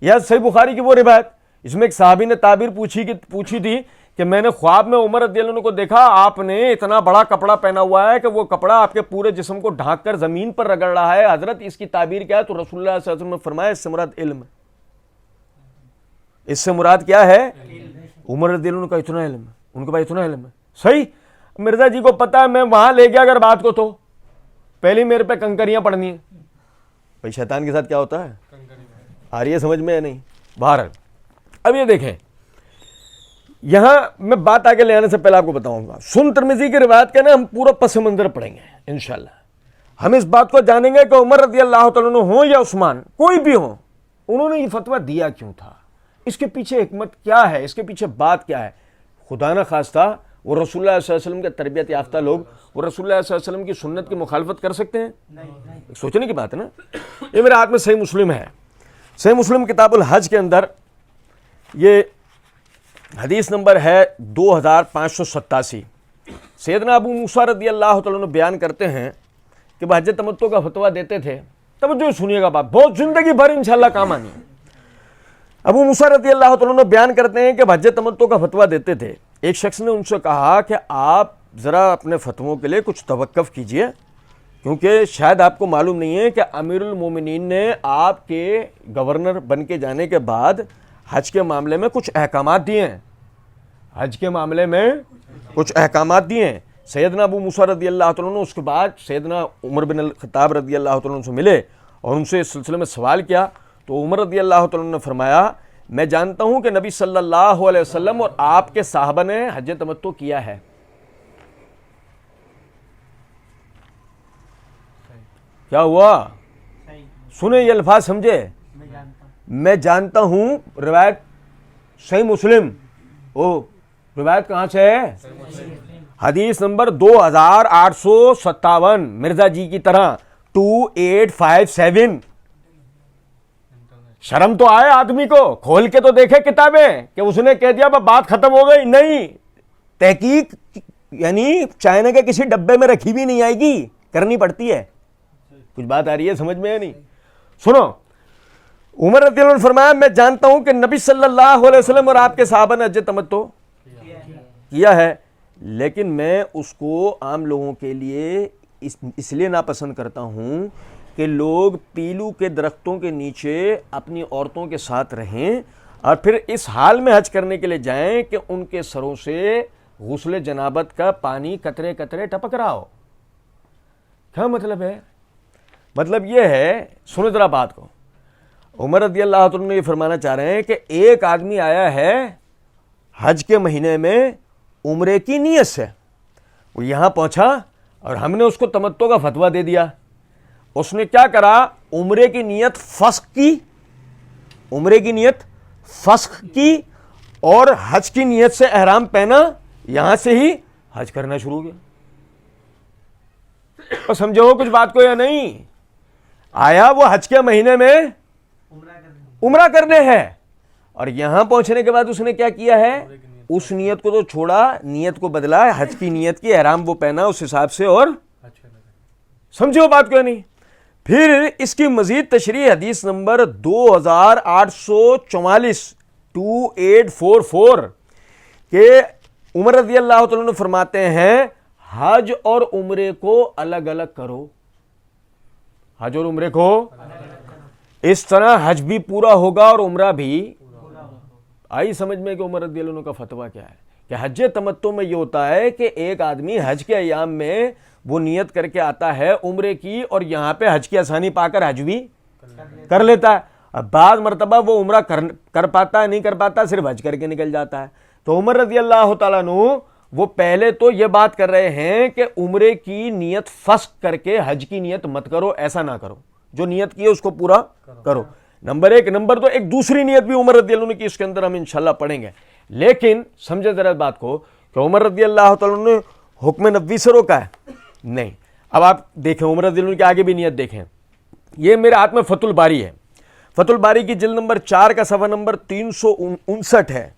یا صحیح بخاری کی وہ روایت، اس میں ایک صحابی نے تعبیر پوچھی تھی کہ میں نے خواب میں عمر رضی اللہ عنہ کو دیکھا، آپ نے اتنا بڑا کپڑا پہنا ہوا ہے کہ وہ کپڑا آپ کے پورے جسم کو ڈھانک کر زمین پر رگڑ رہا ہے، حضرت اس کی تعبیر کیا ہے؟ تو رسول اللہ صلی اللہ علیہ وسلم نے فرمایا اس سے مراد علم ہے. اس سے مراد کیا ہے؟ عمر رضی اللہ عنہ کا اتنا علم ہے، ان کے پاس اتنا علم ہے. صحیح مرزا جی کو پتا ہے میں وہاں لے گیا اگر بات کو تو پہلی میرے پہ کنکریاں پڑنی ہیں. بھائی شیطان کے ساتھ کیا ہوتا ہے؟ آ رہی ہے سمجھ میں یا نہیں؟ باہر. اب یہ دیکھیں، یہاں میں بات آگے لے آنے سے پہلے آپ کو بتاؤں گا، سن ترمذی کی روایت کا نا ہم پورا پس منظر پڑھیں گے انشاءاللہ. ہم اس بات کو جانیں گے کہ عمر رضی اللہ تعالیٰ عنہ ہوں یا عثمان، کوئی بھی ہوں، انہوں نے یہ فتویٰ دیا کیوں تھا؟ اس کے پیچھے حکمت کیا ہے؟ اس کے پیچھے بات کیا ہے؟ خدا نہ خواستہ وہ رسول اللہ صلی اللہ علیہ وسلم کے تربیت یافتہ لوگ وہ رسول اللہ صلی اللہ علیہ وسلم کی سنت کی مخالفت کر سکتے ہیں؟ ایک سوچنے کی بات ہے نا. یہ میرے ہاتھ میں صحیح مسلم ہے، صحیح مسلم کتاب الحج کے اندر یہ حدیث نمبر ہے 2587. سیدنا ابو موسیٰ رضی اللہ تعالیٰ عنہ بیان کرتے ہیں کہ وہ حج تمتع کا فتویٰ دیتے تھے. توجہ سنیے گا، بات بہت زندگی بھر انشاءاللہ کام آنی ہے. ابو موسیٰ رضی اللہ تعالیٰ عنہ بیان کرتے ہیں کہ حج تمتع کا فتویٰ دیتے تھے. ایک شخص نے ان سے کہا کہ آپ ذرا اپنے فتووں کے لیے کچھ توقف کیجئے، کیونکہ شاید آپ کو معلوم نہیں ہے کہ امیر المومنین نے آپ کے گورنر بن کے جانے کے بعد حج کے معاملے میں کچھ احکامات دیے ہیں، حج کے معاملے میں کچھ احکامات دیے ہیں۔ سیدنا ابو موسیٰ رضی اللہ تعالیٰ عنہ اس کے بعد سیدنا عمر بن الخطاب رضی اللہ تعالیٰ عنہ سے ملے اور ان سے اس سلسلے میں سوال کیا، تو عمر رضی اللہ تعالیٰ عنہ نے فرمایا میں جانتا ہوں کہ نبی صلی اللہ علیہ وسلم اور آپ کے صحابہ نے حج تمتع کیا ہے۔ کیا ہوا؟ سنیں یہ الفاظ سمجھے، میں جانتا ہوں، روایت صحیح مسلم، روایت کہاں سے ہے؟ حدیث نمبر 2857، مرزا جی کی طرح 2857۔ شرم تو آئے آدمی کو، کھول کے تو دیکھے کتابیں کہ اس نے کہہ دیا بات ختم ہو گئی، نہیں، تحقیق یعنی چائنا کے کسی ڈبے میں رکھی بھی نہیں آئے گی، کرنی پڑتی ہے۔ کچھ بات آ رہی ہے سمجھ میں یا نہیں؟ سنو، عمر رضی اللہ عنہ نے فرمایا میں جانتا ہوں کہ نبی صلی اللہ علیہ وسلم اور آپ کے صحابہ نے حج تمتع کیا ہے، لیکن میں اس کو عام لوگوں کے لیے اس لیے ناپسند کرتا ہوں کہ لوگ پیلو کے درختوں کے نیچے اپنی عورتوں کے ساتھ رہیں اور پھر اس حال میں حج کرنے کے لیے جائیں کہ ان کے سروں سے غسل جنابت کا پانی قطرے قطرے ٹپک رہا ہو۔ کیا مطلب ہے؟ مطلب یہ ہے، سنو ذرا بات کو، عمر رضی اللہ عنہ نے یہ فرمانا چاہ رہے ہیں کہ ایک آدمی آیا ہے حج کے مہینے میں عمرے کی نیت سے، وہ یہاں پہنچا اور ہم نے اس کو تمتع کا فتویٰ دے دیا۔ اس نے کیا کرا؟ عمرے کی نیت فسخ کی، عمرے کی نیت فسخ کی اور حج کی نیت سے احرام پہنا، یہاں سے ہی حج کرنا شروع کیا۔ اور سمجھو کچھ بات کو یا نہیں؟ آیا وہ حج کے مہینے میں عمرہ کرنے ہے اور یہاں پہنچنے کے بعد اس نے کیا کیا ہے؟ اس نیت کو تو چھوڑا، نیت کو بدلا، حج کی نیت کی، احرام وہ پہنا اس حساب سے، اور سمجھو بات کو نہیں۔ پھر اس کی مزید تشریح حدیث نمبر 2844 2844 کہ عمر رضی اللہ تعالیٰ عنہ فرماتے ہیں حج اور عمرے کو الگ الگ کرو، حج اور عمرے کو اس طرح حج بھی پورا ہوگا اور عمرہ بھی۔ آئی سمجھ میں کہ عمر رضی اللہ عنہ کا فتویٰ کیا ہے کہ حج تمتع میں یہ ہوتا ہے کہ ایک آدمی حج کے ایام میں وہ نیت کر کے آتا ہے عمرے کی اور یہاں پہ حج کی آسانی پا کر حج بھی کر لیتا ہے۔ اب بعض مرتبہ وہ عمرہ کر پاتا ہے، نہیں کر پاتا، صرف حج کر کے نکل جاتا ہے۔ تو عمر رضی اللہ تعالیٰ عنہ وہ پہلے تو یہ بات کر رہے ہیں کہ عمرے کی نیت فسخ کر کے حج کی نیت مت کرو، ایسا نہ کرو، جو نیت کی ہے اس کو پورا کرو، نمبر ایک۔ نمبر دو، ایک دوسری نیت بھی عمر رضی اللہ عنہ کی، اس کے اندر ہم انشاءاللہ پڑھیں گے، لیکن سمجھے ذرا بات کو کہ عمر رضی اللہ تعالیٰ عنہ نے حکم نبوی سے روکا ہے؟ نہیں۔ اب آپ دیکھیں عمر رضی اللہ عنہ کی آگے بھی نیت دیکھیں، یہ میرے ہاتھ میں فتح الباری ہے، فتح الباری کی جلد نمبر 4 کا صفحہ نمبر 359 ہے۔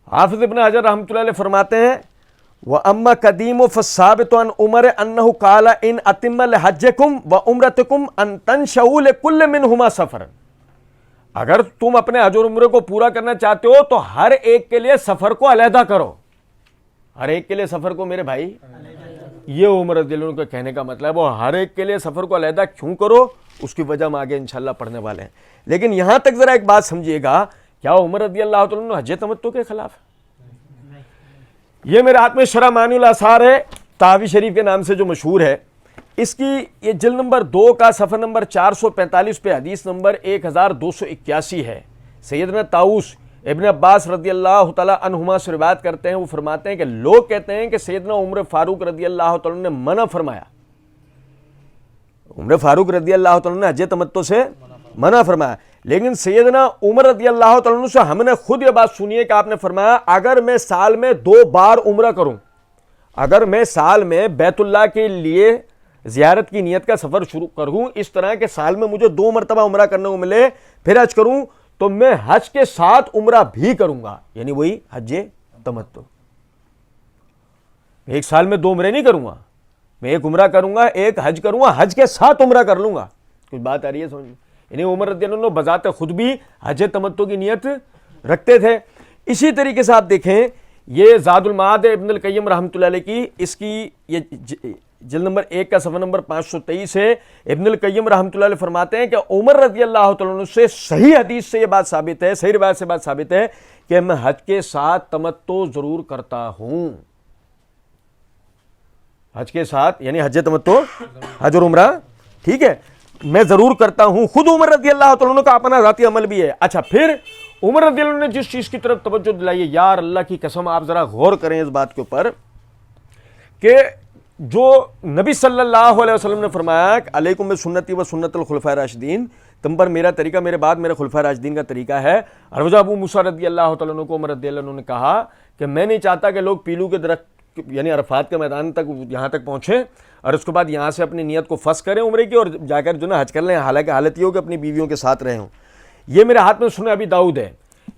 حافظ ابن حجر رحمۃ اللہ علیہ فرماتے ہیں وَأَمَّا قَدِيمُ فَالثَّابِتُ عَنْ عُمَرَ أَنَّهُ قَالَ إِنْ أَتِمَّ لِحَجِّكُمْ وَعُمْرَتِكُمْ أَنْ تَنْشَؤُوا لِكُلِّ مِنْهُمَا سَفَرًا، اگر تم اپنے حج اور عمرے کو پورا کرنا چاہتے ہو تو ہر ایک کے لیے سفر کو علیحدہ کرو، ہر ایک کے لیے سفر کو میرے بھائی، یہ عمر رضی اللہ عنہ کے کہنے کا مطلب ہے، وہ ہر ایک کے لیے سفر کو علیحدہ کیوں کرو، اس کی وجہ ہم آگے انشاءاللہ پڑھنے والے ہیں۔ لیکن یہاں تک ذرا ایک بات سمجھیے گا، کیا عمر رضی اللہ تعالیٰ عنہ حج تمتع کے خلاف ہے؟ یہ میرے ہاتھ میں شرح معنی الاثار ہے، طحاوی شریف کے نام سے جو مشہور ہے، اس کی یہ جلد نمبر 2 کا صفحہ نمبر 445 پہ حدیث نمبر 1281 ہے۔ سیدنا طاؤس ابن عباس رضی اللہ تعالیٰ عنہما سے روایت کرتے ہیں، وہ فرماتے ہیں کہ لوگ کہتے ہیں کہ سیدنا عمر فاروق رضی اللہ تعالیٰ نے منع فرمایا، عمر فاروق رضی اللہ تعالیٰ نے حج تمتع سے منع فرمایا، لیکن سیدنا عمر رضی اللہ تعالیٰ عنہ سے ہم نے خود یہ بات سنی ہے کہ آپ نے فرمایا اگر میں سال میں 2 بار عمرہ کروں، اگر میں سال میں بیت اللہ کے لیے زیارت کی نیت کا سفر شروع کروں، اس طرح کہ سال میں مجھے 2 مرتبہ عمرہ کرنے کو ملے پھر حج کروں، تو میں حج کے ساتھ عمرہ بھی کروں گا، یعنی وہی حج تمتع۔ ایک سال میں 2 عمرے نہیں کروں گا، میں ایک عمرہ کروں گا، ایک حج کروں گا، حج کے ساتھ عمرہ کر لوں گا۔ کچھ بات آ رہی ہے سمجھ میں؟ یعنی عمر رضی اللہ عنہ بذات خود بھی حج تمتع کی نیت رکھتے تھے۔ اسی طریقے سے آپ دیکھیں یہ زاد المعاد ابن القیم رحمۃ اللہ علیہ کی، اس کی یہ جلد نمبر 1 کا صفحہ نمبر 523 ہے. ابن القیم رحمۃ اللہ علیہ فرماتے ہیں کہ عمر رضی اللہ تعالیٰ عنہ سے صحیح حدیث سے یہ بات ثابت ہے، صحیح روایت سے بات ثابت ہے کہ میں حج کے ساتھ تمتع ضرور کرتا ہوں. حج کے ساتھ یعنی حج تمتع، حج اور عمرہ، ٹھیک ہے، میں ضرور کرتا ہوں. خود عمر رضی اللہ تعالیٰ عنہ کا اپنا ذاتی عمل بھی ہے. اچھا، پھر عمر رضی اللہ عنہ نے جس چیز کی طرف توجہ دلائی ہے، یار اللہ کی قسم آپ ذرا غور کریں اس بات کے اوپر کہ جو نبی صلی اللہ علیہ وسلم نے فرمایا کہ علیکم بسنتی و سنت الخلفاء الراشدین، تم پر میرا طریقہ، میرے بعد میرے خلفاء راشدین کا طریقہ ہے. اور جب ابو موسیٰ رضی اللہ تعالیٰ عنہ کو عمر رضی اللہ عنہ نے کہا کہ میں نہیں چاہتا کہ لوگ پیلو کے درخت یعنی عرفات کے میدان تک یہاں تک پہنچیں اور اس کے بعد یہاں سے اپنی نیت کو فس کریں عمرے کی اور جا کر جو نا حج کر لیں، حالانکہ حالت یہ ہو کہ اپنی بیویوں کے ساتھ رہے ہوں. یہ میرے ہاتھ میں سنن ابی داؤد ہے،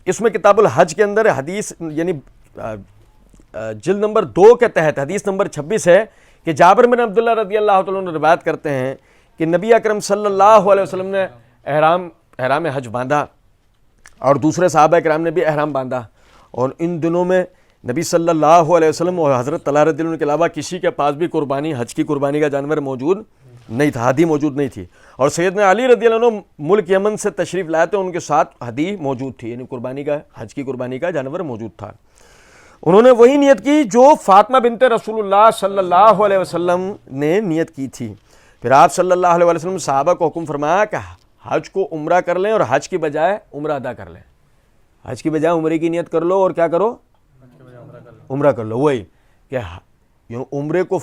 اس میں کتاب الحج کے اندر حدیث یعنی جلد نمبر 2 کے تحت حدیث نمبر 26 ہے کہ جابر بن عبداللہ رضی اللہ تعالیٰ عنہ روایت کرتے ہیں کہ نبی اکرم صلی اللہ علیہ وسلم نے احرام حج باندھا اور دوسرے صحابہ کرام نے بھی احرام باندھا، اور ان دنوں میں نبی صلی اللہ علیہ وسلم اور حضرت طلحہ رضی اللہ عنہ کے علاوہ کسی کے پاس بھی قربانی، حج کی قربانی کا جانور موجود نہیں تھا، ہدی موجود نہیں تھی. اور سیدنا علی رضی اللہ عنہ ملک یمن سے تشریف لائے تھے، ان کے ساتھ ہدی موجود تھی، یعنی قربانی کا، حج کی قربانی کا جانور موجود تھا. انہوں نے وہی نیت کی جو فاطمہ بنت رسول اللہ صلی اللہ علیہ وسلم نے نیت کی تھی. پھر آپ صلی اللہ علیہ وسلم صحابہ کو حکم فرمایا کہ حج کو عمرہ کر لیں اور حج کی بجائے عمرہ ادا کر لیں. حج کی بجائے عمرے کی نیت کر لو اور کیا کرو، عمرہ کر لو. وہی کہ عمرے کو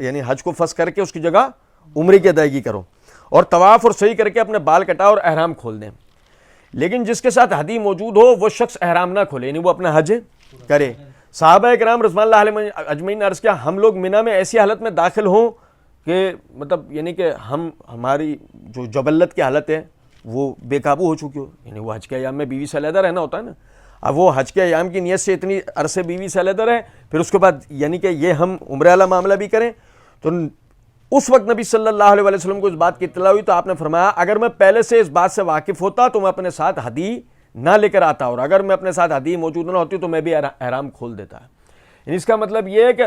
یعنی حج کو فس کر کے اس کی جگہ عمرے کی ادائیگی کرو اور طواف اور سعی کر کے اپنے بال کٹاؤ اور احرام کھول دیں. لیکن جس کے ساتھ ہدی موجود ہو وہ شخص احرام نہ کھولے، یعنی وہ اپنا حج کرے. صحابہ کرام رضوان اللہ علیہم اجمعین نے عرض کیا، ہم لوگ منی میں ایسی حالت میں داخل ہوں کہ مطلب یعنی کہ ہماری جو جبلت کی حالت ہے وہ بے قابو ہو چکی ہو، یعنی وہ حج کے ایام میں بیوی سے علیحدہ رہنا ہوتا ہے نا. اب وہ حج کے ایام کی نیت سے اتنی عرصے بیوی سے علیحدہ رہے، پھر اس کے بعد یعنی کہ یہ ہم عمرے والا معاملہ بھی کریں. تو اس وقت نبی صلی اللہ علیہ وسلم کو اس بات کی اطلاع ہوئی تو آپ نے فرمایا اگر میں پہلے سے اس بات سے واقف ہوتا تو میں اپنے ساتھ ہدی نہ لے کر آتا، اور اگر میں اپنے ساتھ ہدی موجود نہ ہوتی تو میں بھی احرام کھول دیتا. یعنی اس کا مطلب یہ ہے کہ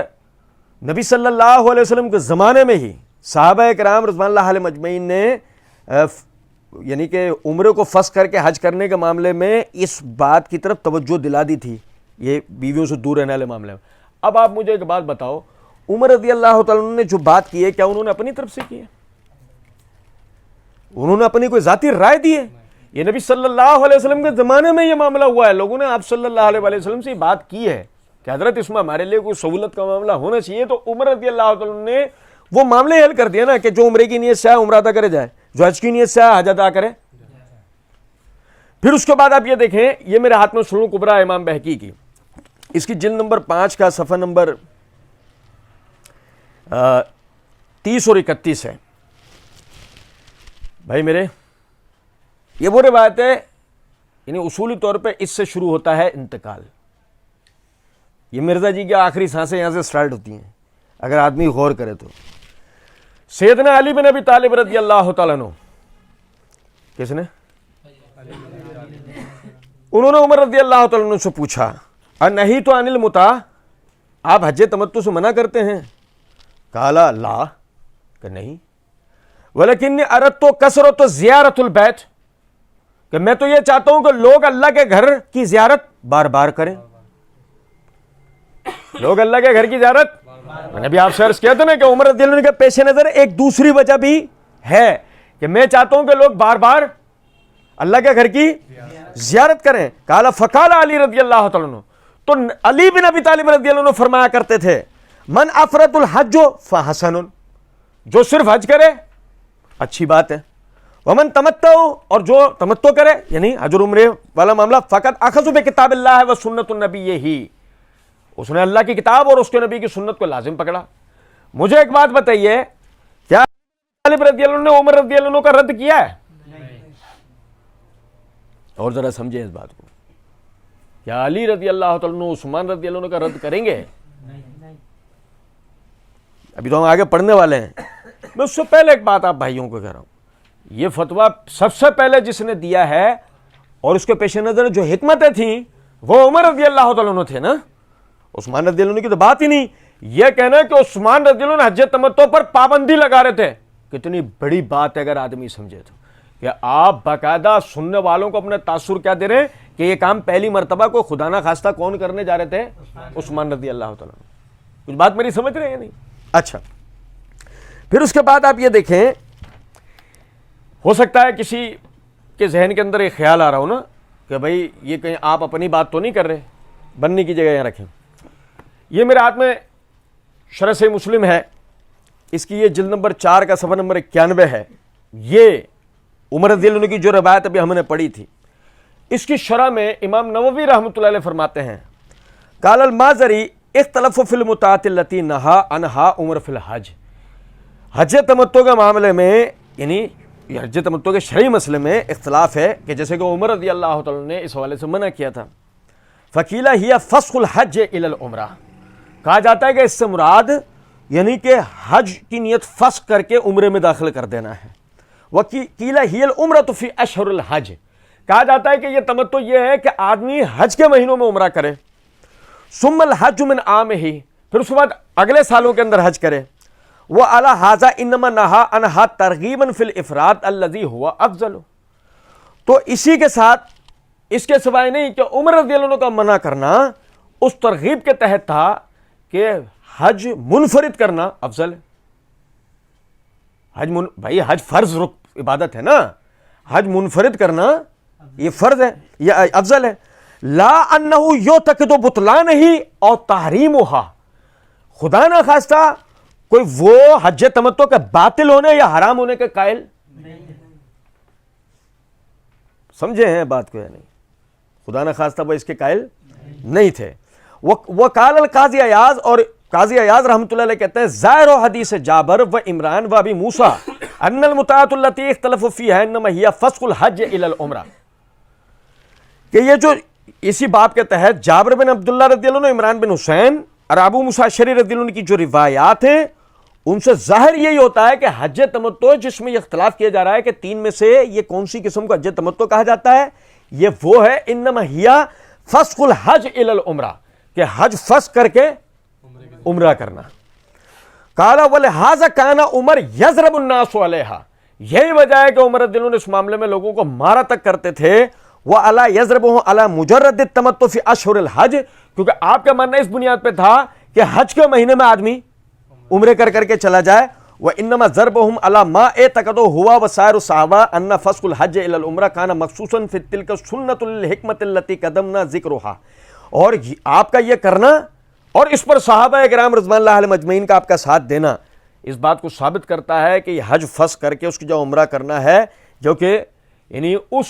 نبی صلی اللہ علیہ وسلم کے زمانے میں ہی صحابہ کرام رضوان اللہ علیہم اجمعین نے یعنی کہ عمرے کو فس کر کے حج کرنے کے معاملے میں اس بات کی طرف توجہ دلا دی تھی، یہ بیویوں سے دور رہنے والے معاملے میں. اب آپ مجھے ایک بات بتاؤ، عمر رضی اللہ تعالیٰ عنہ نے جو بات کی ہے کیا انہوں نے اپنی طرف سے کی ہے؟ انہوں نے اپنی کوئی ذاتی رائے دی ہے؟ یہ نبی صلی اللہ علیہ وسلم کے زمانے میں یہ معاملہ ہوا ہے، لوگوں نے آپ صلی اللہ علیہ وسلم سے بات کی ہے کہ حضرت اس میں ہمارے لیے کوئی سہولت کا معاملہ ہونا چاہیے. تو عمر رضی اللہ تعالیٰ عنہ نے وہ معاملے حل کر دیا نا کہ جو عمرے کی نیت سے عمرہ ادا کرے جائے، جو حج کی نیت سے حج ادا کرے. پھر اس کے بعد آپ یہ دیکھیں، یہ میرے ہاتھ میں سنن کبریٰ امام بہقی کی، اس کی جلد نمبر 5 کا صفحہ نمبر 30 اور 31 ہے. بھائی میرے، یہ وہ روایت ہے، یعنی اصولی طور پہ اس سے شروع ہوتا ہے انتقال. یہ مرزا جی کی آخری سانسیں یہاں سے سٹارٹ ہوتی ہیں اگر آدمی غور کرے تو. سیدنا علی بن ابی طالب رضی اللہ تعالیٰ عنہ، کس نے؟ انہوں نے عمر رضی اللہ تعالیٰ عنہ سے پوچھا انہی تو عن المتع، آپ حج تمتع سے منع کرتے ہیں؟ قالا لا، کہ نہیں، ولکنی اردت کثرۃ زیارت البیت، کہ میں تو یہ چاہتا ہوں کہ لوگ اللہ کے گھر کی زیارت بار بار کریں. لوگ اللہ کے گھر کی زیارت، میں نے بھی آپ سے عرض کیا تھا نا کہ عمر رضی اللہ عنہ کے پیش نظر ایک دوسری وجہ بھی ہے کہ میں چاہتا ہوں کہ لوگ بار بار اللہ کے گھر کی زیارت کریں. قال فقال علی رضی اللہ تعالیٰ عنہ، تو علی بن ابی طالب رضی اللہ عنہ فرمایا کرتے تھے من افرد الحج فحسن، جو صرف حج کرے اچھی بات ہے، ومن تمتع، اور جو تمتع کرے یعنی حج اور عمرے والا معاملہ، فقط اخذ بکتاب اللہ و سنت النبی، ہی اس نے اللہ کی کتاب اور اس کے نبی کی سنت کو لازم پکڑا. مجھے ایک بات بتائیے، کیا طالب رضی اللہ عنہ نے عمر رضی اللہ عنہ کا رد کیا ہے؟ اور ذرا سمجھیں اس بات کو، کیا علی رضی اللہ تعالیٰ عنہ عثمان رضی اللہ عنہ کا رد کریں گے؟ ابھی تو ہم آگے پڑھنے والے ہیں. میں اس سے پہلے ایک بات آپ بھائیوں کو کہہ رہا ہوں، یہ فتویٰ سب سے پہلے جس نے دیا ہے اور اس کے پیش نظر جو حکمتیں تھیں وہ عمر رضی اللہ تعالیٰ عنہ تھے نا. عثمان رضی اللہ عنہ کی تو بات ہی نہیں. یہ کہنا ہے کہ عثمان رضی اللہ عنہ حج تمتع پر پابندی لگا رہے تھے. کتنی بڑی بات ہے اگر آدمی سمجھے تو, کہ آپ باقاعدہ سننے والوں کو اپنے تاثر کیا دے رہے ہیں کہ یہ کام پہلی مرتبہ کو خدا نہ خواستہ کون کرنے جا رہے تھے؟ عثمان رضی اللہ تعالیٰ. کچھ بات میری سمجھ رہے ہیں نہیں؟ اچھا, پھر اس کے بعد آپ یہ دیکھیں, ہو سکتا ہے کسی کے ذہن کے اندر ایک خیال آ رہا ہو نا کہ بھائی یہ کہیں آپ اپنی بات تو نہیں کر رہے, بننے کی جگہ یہاں رکھیں. یہ میرے ہاتھ میں شرح صحیح مسلم ہے, اس کی یہ جلد نمبر 4 کا صفحہ نمبر 91 ہے. یہ عمر رضی اللہ عنہ کی جو روایت ابھی ہم نے پڑھی تھی, اس کی شرح میں امام نووی رحمۃ اللہ علیہ فرماتے ہیں, قال المازری اختلف فی المتعۃ التی نہا عنہا عمر فی الحج. حج تمتع کے معاملے میں, یعنی حج تمتع کے شرعی مسئلے میں اختلاف ہے کہ جیسے کہ عمر رضی اللہ تعالیٰ نے اس حوالے سے منع کیا تھا. فقیلہ ہی فسخ الحج الی العمرہ, کہا جاتا ہے کہ اس سے مراد یعنی کہ حج کی نیت فسخ کر کے عمرے میں داخل کر دینا ہے. وقیلہ ہی العمرۃ فی اشہر الحج, کہا جاتا ہے کہ یہ تمتع یہ ہے کہ آدمی حج کے مہینوں میں عمرہ کرے. ثم الحج من عامہ, پھر اس کے بعد اگلے سالوں کے اندر حج کرے. وعلی ھذا انما نہا عنہا ترغیبا فی الافراد الذی ھوا افضل. تو اسی کے ساتھ اس کے سوائے نہیں کہ عمر رضی اللہ عنہ کا منع کرنا اس ترغیب کے تحت تھا کہ حج منفرد کرنا افضل ہے. بھائی حج فرض عبادت ہے نا, حج منفرد کرنا یہ فرض ہے, یہ افضل ہے. لا انہ یعتقد بطلانہ اور تحریمھا, خدا نہ خواستہ کوئی وہ حج تمتع کے باطل ہونے یا حرام ہونے کے قائل سمجھے ہیں بات کو یا نہیں؟ خدا نہ خواستہ وہ اس کے قائل نہیں تھے. وقال القاضی ایاز, اور قاضی ایاز رحمۃ اللہ علیہ کہتے ہیں, ظاہر حدیث جابر و عمران و ابی موسیٰ ان المتعۃ التی اختلفوا فیہا انما ہی فسخ الحج الی العمرہ, کہ یہ جو اسی باب کے تحت جابر بن عبداللہ رضی اللہ عنہ, عمران بن حسین اور ابو موسیٰ اشعری رضی اللہ عنہ کی جو روایات ہیں ان سے ظاہر یہی ہوتا ہے کہ حج تمتع جس میں یہ اختلاف کیا جا رہا ہے کہ 3 میں سے یہ کون سی قسم کو حج تمتع کہا جاتا ہے, یہ وہ ہے انما ہی فسخ الحج الی العمرہ, کہ حج فسخ کر کے عمرہ کرنا. قال ولہذا کان عمر یضرب الناس علیہا, یہی وجہ ہے کہ عمر رضی اللہ عنہ اس معاملے میں لوگوں کو مارا تک کرتے تھے. وعلی یضربہ علی مجرد التمتع فی اشہر الحج, کیونکہ آپ کا ماننا اس بنیاد پہ تھا کہ حج کے مہینے میں آدمی عمرے کر کے چلا جائے. وانما ضربهم على ما اعتقدوا هو وسائر الصحابہ ان فسخ الحج الى العمرہ كان مخصوصا في تلك السنة الحکمۃ التي قدمنا ذکرها, اور آپ کا یہ کرنا اور اس پر صحابہ کرام رضوان اللہ علیہم اجمعین کا آپ کا ساتھ دینا اس بات کو ثابت کرتا ہے کہ یہ حج فسخ کر کے اس کی جو عمرہ کرنا ہے, جو کہ یعنی اس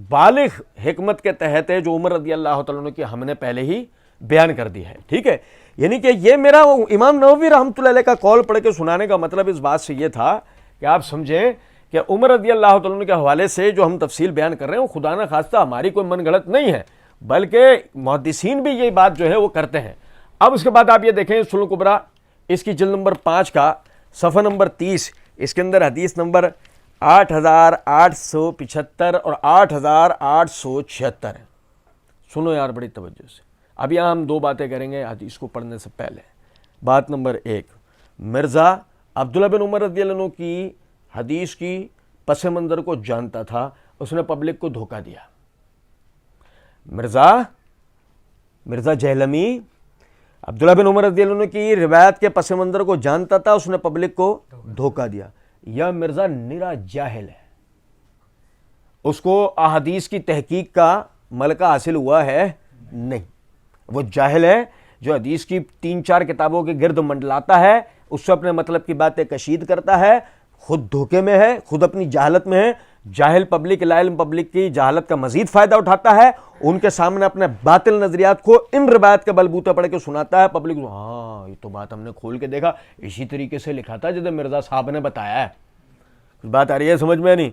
بالغ حکمت کے تحت ہے جو عمر رضی اللہ تعالیٰ عنہ کی ہم نے پہلے ہی بیان کر دی ہے. ٹھیک ہے, یعنی کہ یہ میرا امام نووی رحمۃ اللہ علیہ کا قول پڑھ کے سنانے کا مطلب اس بات سے یہ تھا کہ آپ سمجھیں کہ عمر رضی اللہ تعالیٰ عنہ کے حوالے سے جو ہم تفصیل بیان کر رہے ہیں وہ خدا نہ خواستہ ہماری کوئی من گھڑت نہیں ہے, بلکہ محدثین بھی یہی بات جو ہے وہ کرتے ہیں. اب اس کے بعد آپ یہ دیکھیں سنن کبریٰ, اس کی جلد نمبر 5 کا صفحہ نمبر 30, اس کے اندر حدیث نمبر 8875 اور 8876. سنو یار بڑی توجہ سے, اب یہاں ہم 2 باتیں کریں گے حدیث کو پڑھنے سے پہلے. بات نمبر 1, مرزا عبداللہ بن عمر رضی اللہ عنہ کی حدیث کی پس منظر کو جانتا تھا, اس نے پبلک کو دھوکہ دیا. مرزا جہلمی عبداللہ بن عمر رضی اللہ عنہ کی روایت کے پس منظر کو جانتا تھا, اس نے پبلک کو دھوکہ دیا. یا مرزا نرا جاہل ہے, اس کو احادیث کی تحقیق کا ملکہ حاصل ہوا ہے نہیں, وہ جاہل ہے جو حدیث کی 3-4 کتابوں کے گرد منڈلاتا ہے, اس سے اپنے مطلب کی باتیں کشید کرتا ہے, خود دھوکے میں ہے, خود اپنی جہالت میں ہے. جاہل پبلک, لا علم پبلک کی جہالت کا مزید فائدہ اٹھاتا ہے, ان کے سامنے اپنے باطل نظریات کو ان روایت کے بلبوتے پڑھ کے سناتا ہے. پبلک ہاں یہ تو بات ہم نے کھول کے دیکھا, اسی طریقے سے لکھا تھا جیسے مرزا صاحب نے بتایا ہے. بات آ رہی ہے سمجھ میں نہیں؟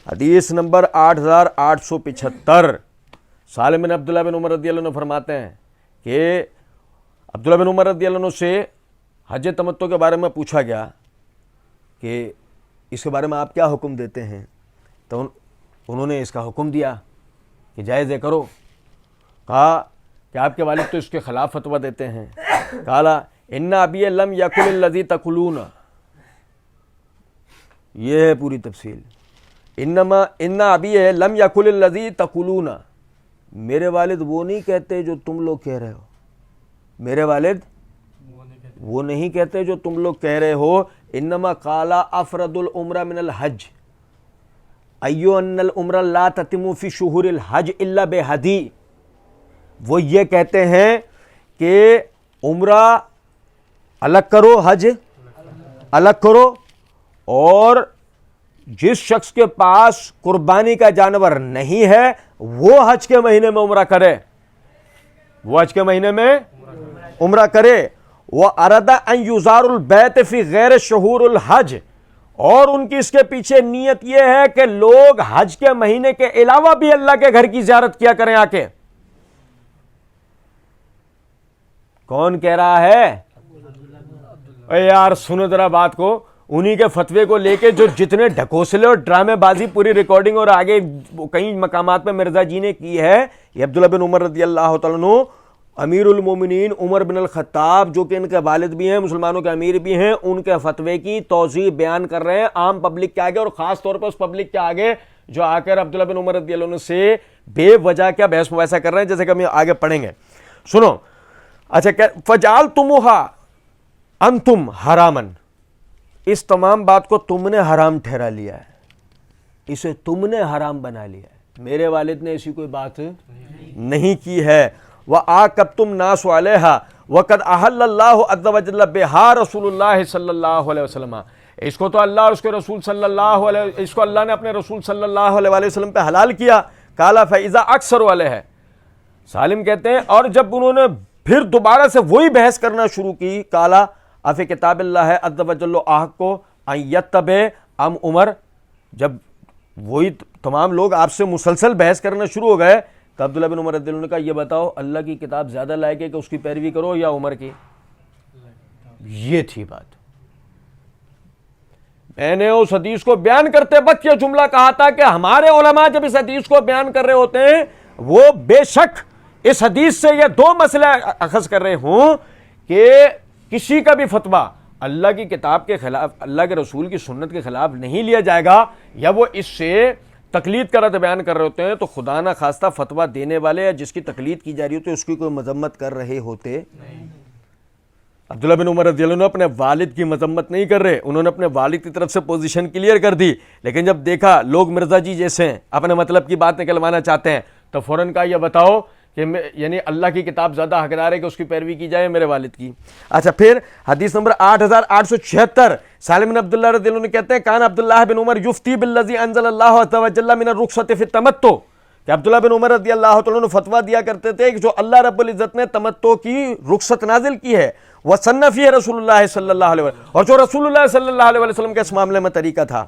حدیث نمبر 8875. سالم بن عبداللہ بن عمر رضی اللہ عنہ فرماتے ہیں کہ عبداللہ بن عمر رضی اللہ عنہ سے حج تمتع کے بارے میں پوچھا گیا کہ اس کے بارے میں آپ کیا حکم دیتے ہیں, تو انہوں نے اس کا حکم دیا کہ جائز کرو. کہا کہ آپ کے والد تو اس کے خلاف فتویٰ دیتے ہیں. کالا ان ابی لم یکل الذی تقولون، یہ ہے پوری تفصیل. ان ابی لم یکل الذی تقولون، میرے والد وہ نہیں کہتے جو تم لوگ کہہ رہے ہو. میرے والد وہ نہیں کہتے جو تم لوگ کہہ رہے ہو. انما قال افرد العمرہ من الحج ایو ان العمرہ لا تتم فی شہور الحج الا بہدی. وہ یہ کہتے ہیں کہ عمرہ الگ کرو، حج الگ کرو، اور جس شخص کے پاس قربانی کا جانور نہیں ہے وہ حج کے مہینے میں عمرہ کرے، وہ حج کے مہینے میں عمرہ کرے. وَأَرَدَ أَن يُزَارُ الْبَيْتَ فِي غَيْرِ شُهُورِ الْحَجِّ، اور ان کی اس کے پیچھے نیت یہ ہے کہ لوگ حج کے مہینے کے علاوہ بھی اللہ کے گھر کی زیارت کیا کریں آ کے. کون کہہ رہا ہے؟ اے یار سنو ذرا بات کو. انہی کے فتوے کو لے کے جو جتنے ڈھکوسلے اور ڈرامے بازی پوری ریکارڈنگ اور آگے کئی مقامات پہ مرزا جی نے کی ہے، یہ عبداللہ بن عمر رضی اللہ تعالیٰ عنہ، امیر المومنین عمر بن الخطاب جو کہ ان کے والد بھی ہیں، مسلمانوں کے امیر بھی ہیں، ان کے فتوے کی توضیح بیان کر رہے ہیں عام پبلک کے آگے، اور خاص طور پر اس پبلک کے آگے جو آ کر عبداللہ بن عمر رضی اللہ عنہ سے بے وجہ کیا بحث مباحثہ کر رہے ہیں، جیسے کہ ہم آگے پڑھیں گے. سنو. اچھا، فَجَعَلْتُمُوهَا أَنْتُمْ حَرَامًا، اس تمام بات کو تم نے حرام ٹھہرا لیا ہے، اسے تم نے حرام بنا لیا ہے. میرے والد نے ایسی کوئی بات نہیں کی ہے. وَعَاقَبْتُمْ نَاسُ عَلَيْهَا وَقَدْ أَحَلَّ اللَّهُ عَزَّ وَجَلَّ بِهَا رسول اللہ صلی اللہ علیہ وسلم. اس کو تو اللہ اور اس کے رسول صلی اللہ علیہ، اس کو اللہ نے اپنے رسول صلی اللہ علیہ وسلم پہ حلال کیا. قَالَ فَإِذَا أَكْثَرُ عَلَيْهَا، سالم کہتے ہیں اور جب انہوں نے پھر دوبارہ سے وہی بحث کرنا شروع کی، قَالَ افی کتاب اللہ عز وجل احق ان یتبع ام عمر، جب وہی تمام لوگ آپ سے مسلسل بحث کرنا شروع ہو گئے تو عبداللہ بن عمر رضی اللہ عنہ نے کہا یہ بتاؤ اللہ کی کتاب زیادہ لائق ہے کہ اس کی پیروی کرو یا عمر کی؟ یہ تھی بات. میں نے اس حدیث کو بیان کرتے وقت یہ جملہ کہا تھا کہ ہمارے علماء جب اس حدیث کو بیان کر رہے ہوتے ہیں وہ بے شک اس حدیث سے یہ دو مسئلے اخذ کر رہے ہوں کہ کسی کا بھی فتویٰ اللہ کی کتاب کے خلاف، اللہ کے رسول کی سنت کے خلاف نہیں لیا جائے گا، یا وہ اس سے تقلید کا رد بیان کر رہے ہوتے ہیں تو خدا نہ خواستہ فتویٰ دینے والے یا جس کی تقلید کی جا رہی ہوتی ہے اس کی کوئی مذمت کر رہے ہوتے نہیں. عبداللہ بن عمر رضی اللہ عنہ اپنے والد کی مذمت نہیں کر رہے، انہوں نے اپنے والد کی طرف سے پوزیشن کلیئر کر دی، لیکن جب دیکھا لوگ مرزا جی جیسے ہیں اپنے مطلب کی بات نکلوانا چاہتے ہیں تو فوراً کہا یہ بتاؤ کہ یعنی اللہ کی کتاب زیادہ حقدار ہے کہ اس کی پیروی کی جائے میرے والد کی. اچھا پھر حدیث نمبر 8876 سالم بن عبداللہ رضی اللہ عنہ کہتے ہیں کان عبداللہ بن عمر یفتی بالذی انزل اللہ عز وجل من الرخصۃ فی التمتع، کہ عبداللہ بن عمر رضی اللہ تعالیٰ عنہ فتویٰ دیا کرتے تھے کہ جو اللہ رب العزت نے تمتع کی رخصت نازل کی ہے، وسن فیہ رسول اللہ صلی اللہ علیہ وسلم، اور جو رسول اللہ صلی اللہ علیہ وسلم کے اس معاملے میں طریقہ تھا.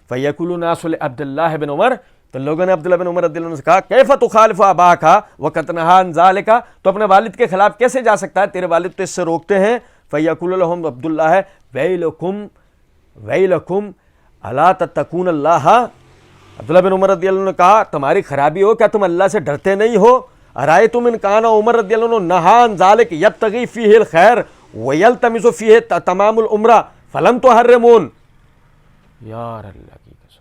فیقول الناس لعبداللہ بن عمر، تو لوگوں نے عبداللہ بن عمر رضی اللہ عنہ سے کہا کیف تخالف اباک وقد نہی عن ذلک، تو اپنے والد کے خلاف کیسے جا سکتا ہے، تیرے والد تو اس سے روکتے ہیں. فیقول لهم عبداللہ ویلکم ویلکم الا تتقون اللہ، عبداللہ بن عمر رضی اللہ عنہ نے کہا تمہاری خرابی ہو، کیا تم اللہ سے ڈرتے نہیں ہو؟ ارائیتم ان کان عمر رضی اللہ عنہ نہی عن ذلک یبتغی فیہ الخیر ویلتمس فیہ تمام العمرہ فلم تحرمون. یار اللہ کی قسم،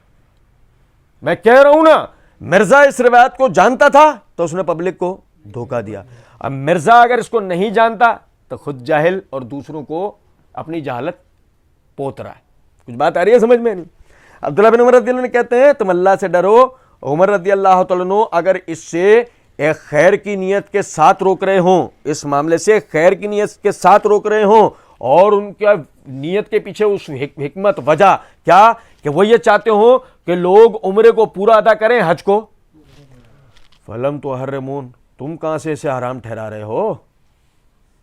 میں کہہ رہا ہوں نا، مرزا اس روایت کو جانتا تھا تو اس نے پبلک کو دھوکہ دیا. اب مرزا اگر اس کو نہیں جانتا تو خود جاہل اور دوسروں کو اپنی جہالت پوت رہا ہے. کچھ بات آ رہی ہے سمجھ میں نہیں؟ عبداللہ بن عمر رضی اللہ عنہ کہتے ہیں تم اللہ سے ڈرو. عمر رضی اللہ تعالیٰ عنہ اگر اس سے ایک خیر کی نیت کے ساتھ روک رہے ہوں، اس معاملے سے خیر کی نیت کے ساتھ روک رہے ہوں، اور ان کا نیت کے پیچھے اس حکمت وجہ کیا کہ وہ یہ چاہتے ہوں کہ لوگ عمرے کو پورا ادا کریں حج کو، فلم تحرمون، تم کہاں سے اسے حرام ٹھہرا رہے ہو؟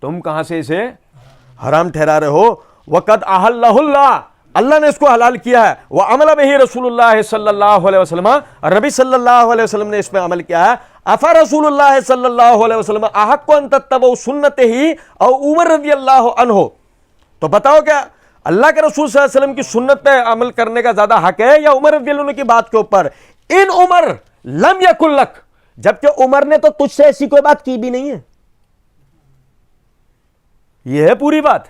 تم کہاں سے اسے حرام ٹھہرا رہے ہو؟ وقد احلہ اللہ، اللہ نے اس کو حلال کیا ہے. وعمل بہ رسول اللہ صلی اللہ علیہ وسلم، اور نبی صلی اللہ علیہ وسلم نے اس پہ عمل کیا ہے. افا رسول اللہ صلی اللہ علیہ وسلم احق ان تتبعوا سنتہ او عمر رضی اللہ عنہ، تو بتاؤ کیا اللہ کے رسول صلی اللہ علیہ وسلم کی سنت پہ عمل کرنے کا زیادہ حق ہے یا عمر رضی اللہ عنہ کی بات کے اوپر؟ ان عمر لم یکن لک، جبکہ عمر نے تو تجھ سے ایسی کوئی بات کی بھی نہیں ہے. یہ ہے پوری بات.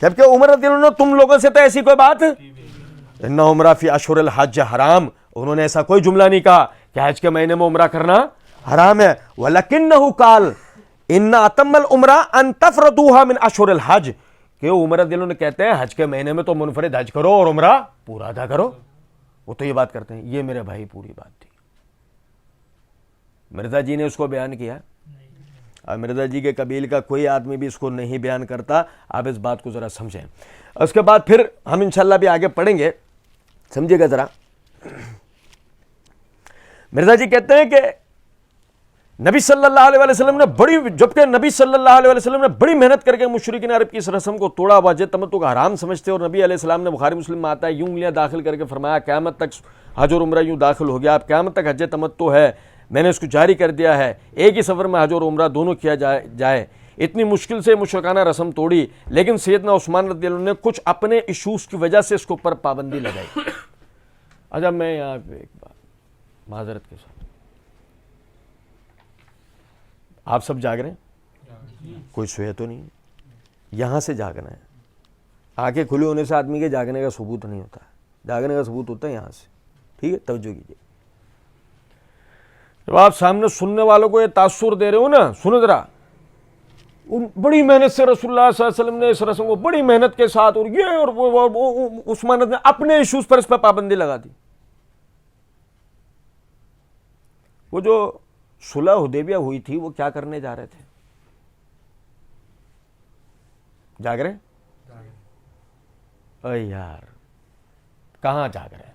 جبکہ عمر رضی اللہ عنہ نے تم لوگوں سے تو ایسی کوئی بات ان عمرہ فی اشہر الحج حرام, انہوں نے ایسا کوئی جملہ نہیں کہا کہ حج کے مہینے میں عمرہ کرنا حرام ہے. وَلَكِنَّهُ قَالَ إِنَّ أَتَمَّ الْعُمْرَةَ أَن تَفْرَضُوهَا مِنْ أَشْهُرِ الْحَجِّ, کہ عمر رضی اللہ عنہ کہتے ہیں حج کے مہینے میں تو منفرد حج کرو اور عمرہ پورا ادا کرو. وہ تو یہ بات کرتے ہیں. یہ میرے بھائی پوری بات تھی. مرزا جی نے اس کو بیان کیا, اور مرزا جی کے قبیل کا کوئی آدمی بھی اس کو نہیں بیان کرتا. آپ اس بات کو ذرا سمجھیں. اس کے بعد پھر ہم انشاءاللہ بھی آگے پڑھیں گے, سمجھے گا ذرا. مرزا جی کہتے ہیں کہ نبی صلی اللہ علیہ وسلم نے جبکہ نبی صلی اللہ علیہ وسلم نے بڑی محنت کر کے مشرکین عرب کی اس رسم کو توڑا. واجب تمتع کو حرام سمجھتے, اور نبی علیہ السلام نے بخاری مسلم میں آتا ہے یوں انگلیاں داخل کر کے فرمایا قیامت تک حج اور عمرہ یوں داخل ہو گیا. اب قیامت تک حج تمتع ہے, میں نے اس کو جاری کر دیا ہے, ایک ہی سفر میں حج اور عمرہ دونوں کیا جائے. اتنی مشکل سے مشرکانہ رسم توڑی, لیکن سیدنا عثمان رضی اللہ عنہ نے کچھ اپنے ایشوز کی وجہ سے اس کے اوپر پابندی لگائی. اچھا میں یہاں پہ ایک بات معذرت کے ساتھ, آپ سب جاگ رہے ہیں؟ کوئی سوئے تو نہیں؟ یہاں سے جاگنا ہے. آنکھیں کھلی ہونے سے آدمی کے جاگنے کا ثبوت نہیں ہوتا ہے, جاگنے کا ثبوت ہوتا ہے یہاں سے. ٹھیک ہے, توجہ کیجیے. جب آپ سامنے سننے والوں کو یہ تاثر دے رہے ہو نا, سنو ذرا, بڑی محنت سے رسول اللہ صلی اللہ علیہ وسلم نے اس رسم کو بڑی محنت کے ساتھ, اور یہ اور وہ عثمان نے اپنے ایشوز پر اس پر پابندی لگا دی. وہ جو صلح حدیبیہ ہوئی تھی وہ کیا کرنے جا رہے تھے؟ جاگ رہے ہیں؟ اے یار کہاں جاگ رہے ہیں؟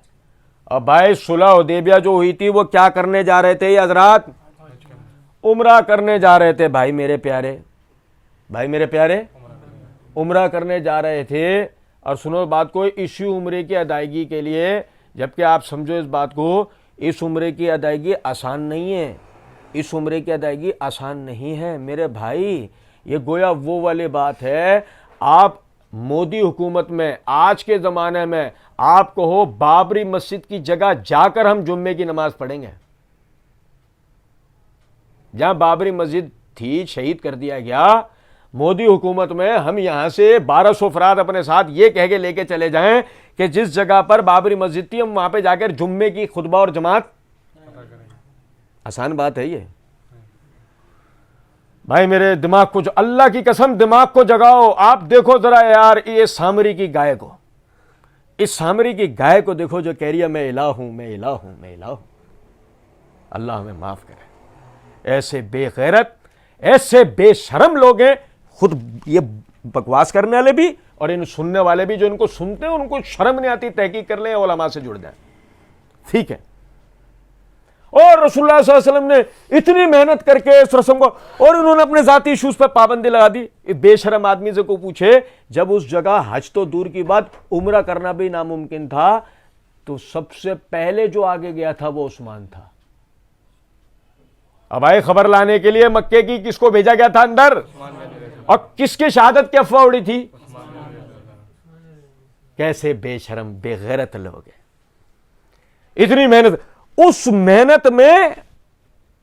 اور بھائی صلح حدیبیہ جو ہوئی تھی وہ کیا کرنے جا رہے تھے یہ حضرات؟ عمرہ کرنے جا رہے تھے. بھائی میرے پیارے عمرہ کرنے جا رہے تھے. اور سنو بات کو, اسی عمرے کی ادائیگی کے لیے, جبکہ آپ سمجھو اس بات کو, اس عمرے کی ادائیگی آسان نہیں ہے. اس عمرے کی ادائیگی آسان نہیں ہے میرے بھائی. یہ گویا وہ والی بات ہے, آپ مودی حکومت میں آج کے زمانے میں آپ کو ہو بابری مسجد کی جگہ جا کر ہم جمعے کی نماز پڑھیں گے. جہاں بابری مسجد تھی شہید کر دیا گیا, مودی حکومت میں ہم یہاں سے 1200 افراد اپنے ساتھ یہ کہہ کے لے کے چلے جائیں کہ جس جگہ پر بابری مسجد تھی ہم وہاں پہ جا کر جمعے کی خطبہ اور جماعت. آسان بات ہے یہ؟ بھائی میرے دماغ کو, جو اللہ کی قسم دماغ کو جگاؤ. آپ دیکھو ذرا یار یہ سامری کی گائے کو, اس سامری کی گائے کو دیکھو جو کہہ رہی ہے میں الہ ہوں, میں الہ ہوں, میں الہ ہوں. اللہ ہمیں معاف کرے. ایسے بے غیرت, ایسے بے شرم لوگ ہیں, خود یہ بکواس کرنے والے بھی اور ان سننے والے بھی, جو ان کو سنتے ہیں ان کو شرم نہیں آتی. تحقیق کر لیں, علماء سے جڑ جائیں. ٹھیک ہے. اور رسول اللہ صلی اللہ علیہ وسلم نے اتنی محنت کر کے اس رسم کو, اور انہوں نے اپنے ذاتی ایشوز پر پابندی لگا دی. بے شرم آدمی سے کو پوچھے, جب اس جگہ حج تو دور کی بات عمرہ کرنا بھی ناممکن تھا, تو سب سے پہلے جو آگے گیا تھا وہ عثمان تھا. اب آئے خبر لانے کے لیے مکے کی, کس کو بھیجا گیا تھا اندر, اور کس کی شہادت کی افواہ اڑی تھی؟ کیسے بے شرم بے غیرت لوگ ہیں. اتنی محنت, اس محنت میں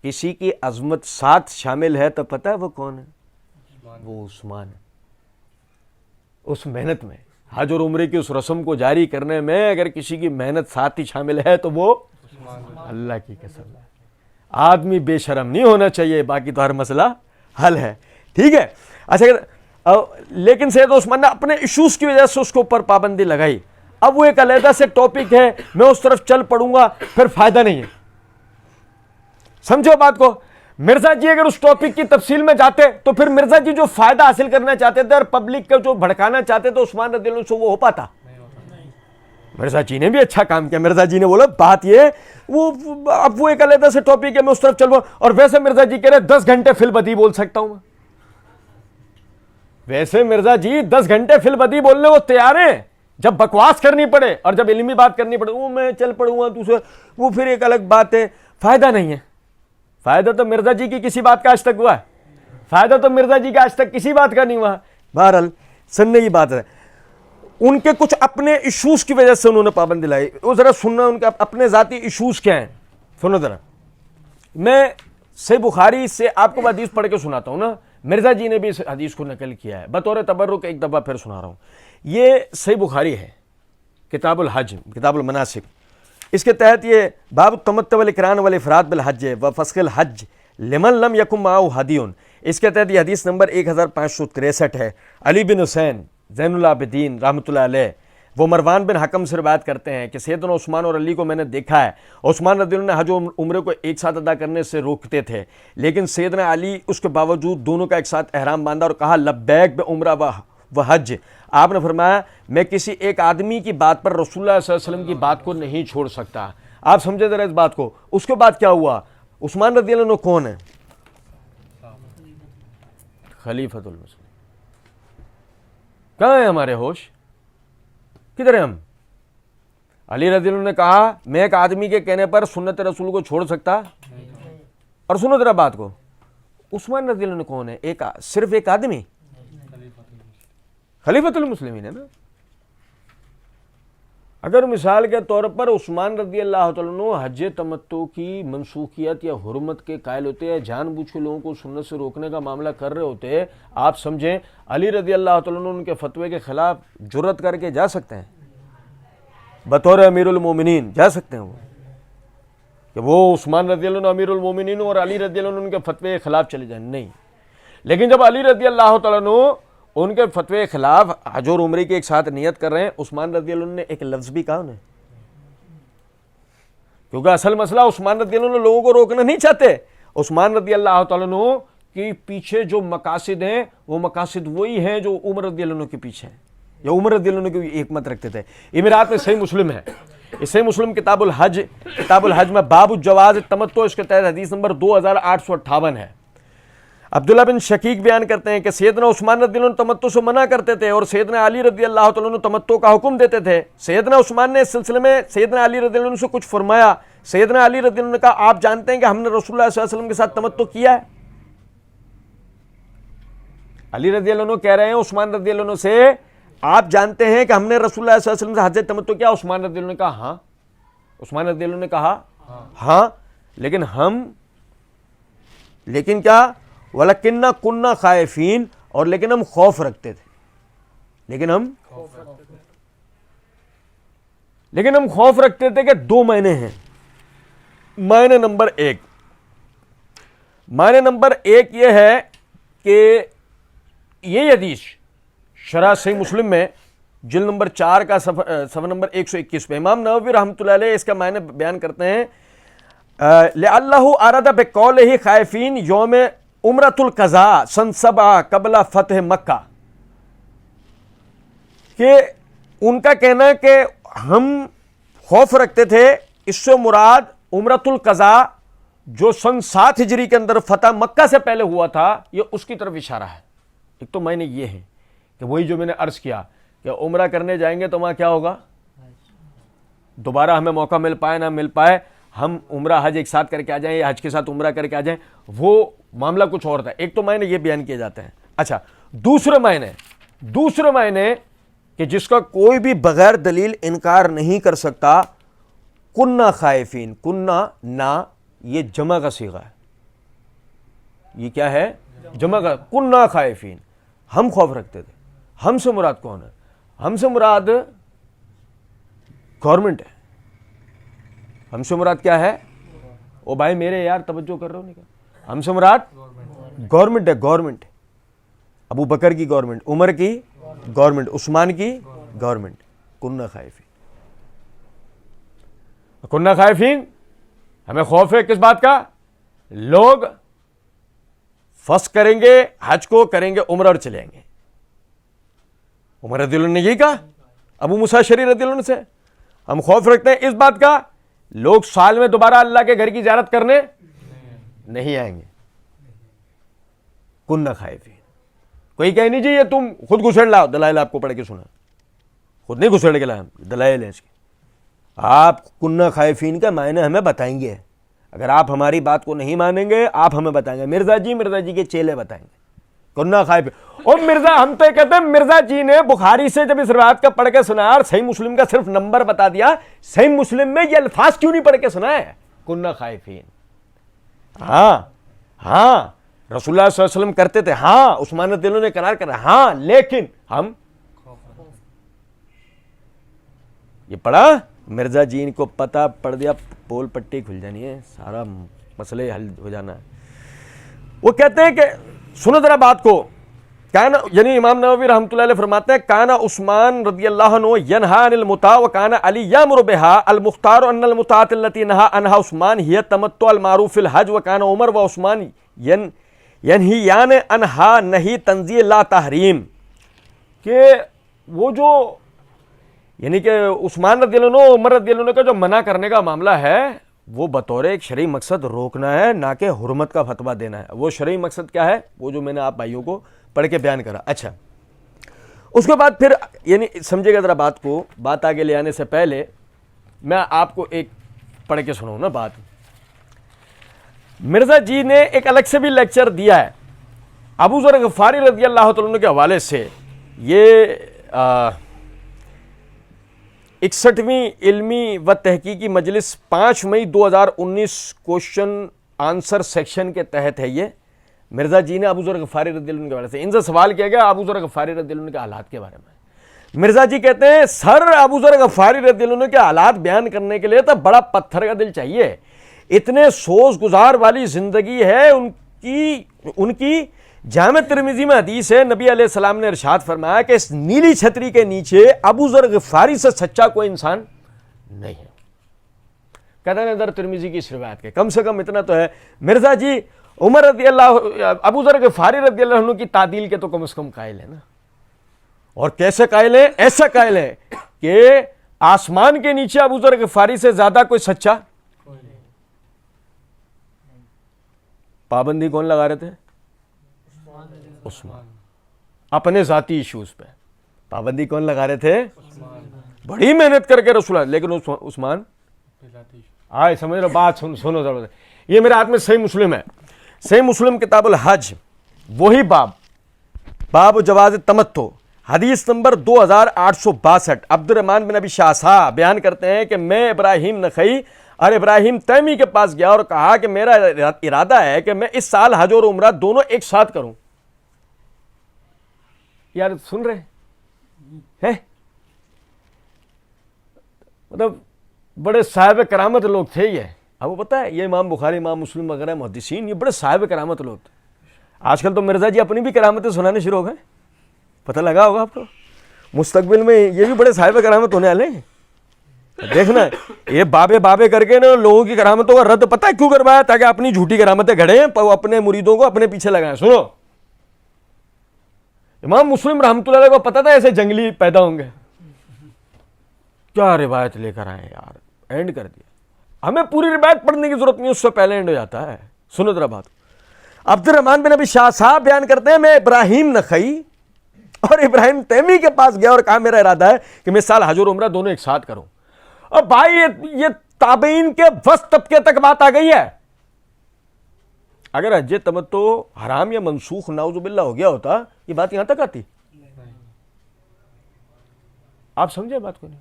کسی کی عظمت ساتھ شامل ہے تو پتہ ہے وہ کون ہے؟ وہ عثمان ہے. اس محنت میں, حج اور عمرے کی اس رسم کو جاری کرنے میں اگر کسی کی محنت ساتھ ہی شامل ہے تو وہ اللہ کی قسم ہے. آدمی بے شرم نہیں ہونا چاہیے, باقی تو ہر مسئلہ حل ہے. ٹھیک ہے. اچھا, لیکن سید عثمان نے اپنے ایشوز کی وجہ سے اس کے اوپر پابندی لگائی. اب وہ ایک علیحدہ سے ٹاپک ہے, میں اس طرف چل پڑوں گا پھر فائدہ نہیں ہے. سمجھو بات کو. مرزا جی اگر اس ٹاپک کی تفصیل میں جاتے تو پھر مرزا جی جو فائدہ حاصل کرنا چاہتے تھے اور پبلک کو جو بھڑکانا چاہتے تھے عثمان رضی اللہ عنہ سے, وہ ہو پاتا؟ مرزا جی نے بھی اچھا کام کیا. مرزا جی نے بولا بات یہ, وہ اب وہ ایک علیحدہ سے ٹاپک ہے, میں اس طرف چل رہا ہوں. اور ویسے مرزا جی کہہ رہے 10 گھنٹے فی البدی بول سکتا ہوں میں. ویسے مرزا جی 10 گھنٹے فی البدی بولنے کو تیار ہیں, جب بکواس کرنی پڑے اور جب علمی بات کرنی پڑے وہ میں چل پڑوں گا دوسرے, وہ پھر ایک الگ بات ہے. فائدہ نہیں ہے. فائدہ تو مرزا جی کی کسی بات کا آج تک ہوا ہے؟ فائدہ تو مرزا جی کا آج تک کسی بات کا نہیں ہوا. بہرحال سننے کی بات ہے, ان کے کچھ اپنے ایشوز کی وجہ سے انہوں نے پابندی لائی. وہ ذرا سننا ان کے اپنے ذاتی ایشوز کیا ہیں, سنو ذرا. میں صحیح بخاری سے آپ کو میں حدیث پڑھ کے سناتا ہوں نا, مرزا جی نے بھی اس حدیث کو نقل کیا ہے بطور تبرک, ایک دفعہ پھر سنا رہا ہوں. یہ صحیح بخاری ہے, کتاب الحج, کتاب المناسک. اس کے تحت یہ باب التمتع والاقران والافراد بالحج و فسخ الحج لمن لم یکن معه ہدی, اس کے تحت یہ حدیث نمبر 1563 ہے. علی بن حسین زین العابدین رحمۃ اللہ علیہ وہ مروان بن حکم سے روایت کرتے ہیں کہ سیدنا عثمان اور علی کو میں نے دیکھا ہے. عثمان رضی اللہ عنہ حج و عمرے کو ایک ساتھ ادا کرنے سے روکتے تھے, لیکن سیدنا علی اس کے باوجود دونوں کا ایک ساتھ احرام باندھا اور کہا لبیک بعمرہ و حج. آپ نے فرمایا میں کسی ایک آدمی کی بات پر رسول اللہ صلی اللہ علیہ وسلم کی بات کو نہیں چھوڑ سکتا. آپ سمجھے ذرا اس بات کو. اس کے بعد کیا ہوا؟ عثمان رضی اللہ عنہ کون ہے؟ خلیفۃ المسلمین. کہاں ہیں ہمارے ہوش؟ کدھر ہیں ہم؟ علی رضی اللہ عنہ نے کہا میں ایک آدمی کے کہنے پر سنت رسول کو چھوڑ سکتا؟ اور سنو ذرا بات کو, عثمان رضی اللہ عنہ کون ہے؟ صرف ایک آدمی, خلیفۃ المسلمین ہے نا. اگر مثال کے طور پر عثمان رضی اللہ تعالیٰ عنہ حج تمتع کی منسوخیت یا حرمت کے قائل ہوتے ہیں, جان بوجھ کے لوگوں کو سنت سے روکنے کا معاملہ کر رہے ہوتے, آپ سمجھیں علی رضی اللہ تعالیٰ عنہ ان کے فتوے کے خلاف جرت کر کے جا سکتے ہیں؟ بطور امیر المومنین جا سکتے ہیں وہ کہ وہ عثمان رضی اللہ عنہ امیر المومنین اور علی رضی اللہ عنہ ان کے فتوے کے خلاف چلے جائیں؟ نہیں. لیکن جب علی رضی اللہ تعالیٰ عنہ ان کے فتوے کے خلاف حج اور عمرے کی ایک ساتھ نیت کر رہے ہیں, عثمان رضی اللہ عنہ نے ایک لفظ بھی کہا انہیں, کیونکہ اصل مسئلہ عثمان رضی اللہ عنہ لوگوں کو روکنا نہیں چاہتے. عثمان رضی اللہ تعالیٰ عنہ کے پیچھے جو مقاصد ہیں وہ مقاصد وہی ہیں جو عمر رضی اللہ عنہ کے پیچھے ہیں, یا عمر رضی اللہ عنہ کی حکمت رکھتے تھے. امارات میں صحیح مسلم ہے, صحیح مسلم کتاب الحج میں باب الجواز تمتع, اس کے تحت حدیث نمبر 2858 ہے. عبداللہ بن شقیق بیان کرتے ہیں کہ سیدنا عثمان رضی اللہ عنہ تمتع سے منع کرتے تھے اور سیدنا علی رضی اللہ تعالیٰ عنہ تمتع کا حکم دیتے تھے. سیدنا عثمان نے اس سلسلے میں سیدنا علی رضی اللہ عنہ سے کچھ فرمایا. سیدنا علی رضی اللہ عنہ نے کہا آپ جانتے ہیں کہ ہم نے رسول اللہ صلی اللہ علیہ وسلم کے ساتھ تمتع کیا ہے؟ علی رضی اللہ عنہ کہہ رہے ہیں عثمان رضی اللہ عنہ سے آپ جانتے ہیں کہ ہم نے رسول اللہ صلی اللہ علیہ وسلم سے حج تمتع کیا؟ عثمان رضی اللہ عنہ نے کہا ہاں. عثمان رضی اللہ عنہ نے کہا ہاں, لیکن کیا؟ وَلَكِنَّا كُنَّا خَائِفِينَ, اور لیکن ہم خوف رکھتے تھے. لیکن ہم خوف رکھتے تھے کہ دو معنی ہیں. معنی نمبر ایک یہ ہے کہ یہ حدیث شرح صحیح مسلم میں جلد نمبر 4 کا صفحہ نمبر 121 پہ امام نووی رحمۃ اللہ علیہ اس کا معنی بیان کرتے ہیں لَعَلَّهُ أَرَادَ بِقَوْلِهِ خَائِفِينَ یوم عمرۃ القضاء سن 7 قبل فتح مکہ, کہ ان کا کہنا ہے کہ ہم خوف رکھتے تھے, اس سے مراد عمرۃ القضاء جو سن 7 ہجری کے اندر فتح مکہ سے پہلے ہوا تھا, یہ اس کی طرف اشارہ ہے. ایک تو معنی یہ ہے کہ وہی جو میں نے عرض کیا کہ عمرہ کرنے جائیں گے تو وہاں کیا ہوگا, دوبارہ ہمیں موقع مل پائے نہ مل پائے, ہم عمرہ حج ایک ساتھ کر کے آ جائیں یا حج کے ساتھ عمرہ کر کے آ جائیں, وہ معاملہ کچھ اور تھا. ایک تو معنی یہ بیان کیے جاتے ہیں. اچھا, دوسرے معنی کہ جس کا کوئی بھی بغیر دلیل انکار نہیں کر سکتا, کننا خائفین, کننا نا یہ جمع کا صیغہ ہے. یہ کیا ہے؟ جمع کا. کننا خائفین, ہم خوف رکھتے تھے. ہم سے مراد کون ہے؟ ہم سے مراد گورنمنٹ ہے. ہم سے مراد کیا ہے؟ او بھائی میرے یار توجہ کر رہے ہو نہیں کیا؟ ہم سے مراد گورنمنٹ ہے. گورنمنٹ ابو بکر کی گورنمنٹ, عمر کی گورنمنٹ, عثمان کی گورنمنٹ. کننا خائفین, ہمیں خوف ہے کس بات کا؟ لوگ فسق کریں گے, حج کو کریں گے, عمرہ اور چلیں گے. عمر رضی اللہ عنہ نے یہی کہا ابو موسیٰ اشعری رضی اللہ عنہ سے, ہم خوف رکھتے ہیں اس بات کا لوگ سال میں دوبارہ اللہ کے گھر کی زیارت کرنے نہیں آئیں گے. کننا خائفین. کوئی کہہ نہیں جی یہ تم خود گھسڑ لاؤ, دلائل آپ کو پڑھ کے سنا, خود نہیں گھسڑ کے لائے, دلائل ہیں اس کے. آپ کننا خائفین کا معنی ہمیں بتائیں گے. اگر آپ ہماری بات کو نہیں مانیں گے آپ ہمیں بتائیں گے. مرزا جی کے چیلے بتائیں گے کننا خائفین. اور مرزا ہم تو کہتے ہیں مرزا جی نے بخاری سے جب اس روایت کا پڑھ کے سنا اور صحیح مسلم کا صرف نمبر بتا دیا, صحیح مسلم میں یہ الفاظ کیوں نہیں پڑھ کے سنا ہے کننا خائفین؟ ہاں ہاں رسول اللہ صلی اللہ علیہ وسلم کرتے تھے, ہاں عثمان رضی اللہ عنہ نے قرار کرا, ہاں لیکن ہم یہ پڑھا مرزا جی ان کو پتہ پڑ دیا, پول پٹی کھل جانی ہے, سارا مسئلے حل ہو جانا ہے. وہ کہتے ہیں کہ سنو ذرا بات کو, کانا یعنی امام نووی رحمۃ اللہ علیہ فرماتے ہیں کانا عثمان رضی اللہ عنہ ینہا عن المتاع وکانا علی یامر بہا المختار ان المتاعۃ التي نہا عنہا عثمان ہی تمتع المعروف فی الحج وکانا عمر و عثمان ینہیان عنہا نہی تنزیہ لا تحریم. کہ وہ جو یعنی کہ عثمان رضی اللہ عنہ عمر رضی اللہ عنہ کا جو منع کرنے کا معاملہ ہے وہ بطور ایک شرعی مقصد روکنا ہے, نہ کہ حرمت کا فتویٰ دینا ہے. وہ شرعی مقصد کیا ہے, وہ جو میں نے آپ بھائیوں کو پڑھ کے بیان کرا. اچھا اس کے بعد پھر یعنی سمجھے گا ذرا بات کو, بات آگے لے آنے سے پہلے میں آپ کو ایک پڑھ کے سناؤں نا بات. مرزا جی نے ایک الگ سے بھی لیکچر دیا ہے ابو ذر غفاری رضی اللہ تعالیٰ عنہ کے حوالے سے. یہ 61ویں علمی و تحقیقی مجلس 5 مئی 2019 کوشچن آنسر سیکشن کے تحت ہے. یہ مرزا جی نے ابو ذر غفاری رضی اللہ عنہ کے حوالے سے ان سے سوال کیا گیا ابو ذر غفاری رضی اللہ عنہ کے حالات کے بارے میں. مرزا جی کہتے ہیں سر ابو ذر غفاری رضی اللہ عنہ کے حالات بیان کرنے کے لیے تو بڑا پتھر کا دل چاہیے, اتنے سوز گزار والی زندگی ہے ان کی. جامع ترمذی میں حدیث ہے, نبی علیہ السلام نے ارشاد فرمایا کہ اس نیلی چھتری کے نیچے ابو ذر غفاری سے سچا کوئی انسان نہیں ہے. کہتے ہیں ادھر ترمذی کی اس روایت کے کم سے کم اتنا تو ہے. مرزا جی عمر رضی اللہ ابو ذر غفاری رضی اللہ عنہ کی تعدیل کے تو کم از کم قائل ہے نا. اور کیسے قائل ہیں, ایسا قائل ہے کہ آسمان کے نیچے ابو ذر غفاری سے زیادہ کوئی سچا. پابندی کون لگا رہے تھے, عثمان. اپنے ذاتی ایشوز پہ پابندی کون لگا رہے تھے, بڑی محنت کر کے رسول اللہ. لیکن عثمان آئے سمجھ رہے بات سنو ضرورت. یہ میرے ہاتھ میں صحیح مسلم ہے, صحیح مسلم کتاب الحج, وہی باب جواز تمتع, حدیث نمبر 2862. عبد الرحمن بن ابی شاہصا بیان کرتے ہیں کہ میں ابراہیم نخعی اور ابراہیم تیمی کے پاس گیا اور کہا کہ میرا ارادہ ہے کہ میں اس سال حج اور عمرہ دونوں ایک ساتھ کروں. یار سن رہے ہیں, مطلب بڑے صاحب کرامت لوگ تھے یہ. اب وہ پتہ ہے یہ امام بخاری امام مسلم وغیرہ محدثین یہ بڑے صاحب کرامت لوگ تھے. آج کل تو مرزا جی اپنی بھی کرامتیں سنانے شروع ہو گئے, پتہ لگا ہوگا آپ کو. مستقبل میں یہ بھی بڑے صاحب کرامت ہونے والے ہیں. دیکھنا یہ بابے کر کے نا لوگوں کی کرامتوں کا رد پتہ ہے کیوں کروایا, تاکہ اپنی جھوٹی کرامتیں گھڑیں, اپنے مریدوں کو اپنے پیچھے لگائیں. سنو امام مسلم رحمۃ اللہ علیہ کو پتہ تھا ایسے جنگلی پیدا ہوں گے, کیا روایت لے کر آئے یار, اینڈ کر دیا. ہمیں پوری روایت پڑھنے کی ضرورت نہیں, اس سے پہلے اینڈ ہو جاتا ہے. سنو ذرا بات. عبد الرحمن بن ابی شاہ صاحب بیان کرتے ہیں میں ابراہیم نخعی اور ابراہیم تیمی کے پاس گیا اور کہا میرا ارادہ ہے کہ میں سال حج اور عمرہ دونوں ایک ساتھ کروں. اور بھائی یہ تابعین کے وسط طبقے تک بات آ گئی ہے. اگر حج تمتع حرام یا منسوخ نعوذ باللہ ہو گیا ہوتا یہ بات یہاں تک آتی. آپ سمجھے بات کو نہیں.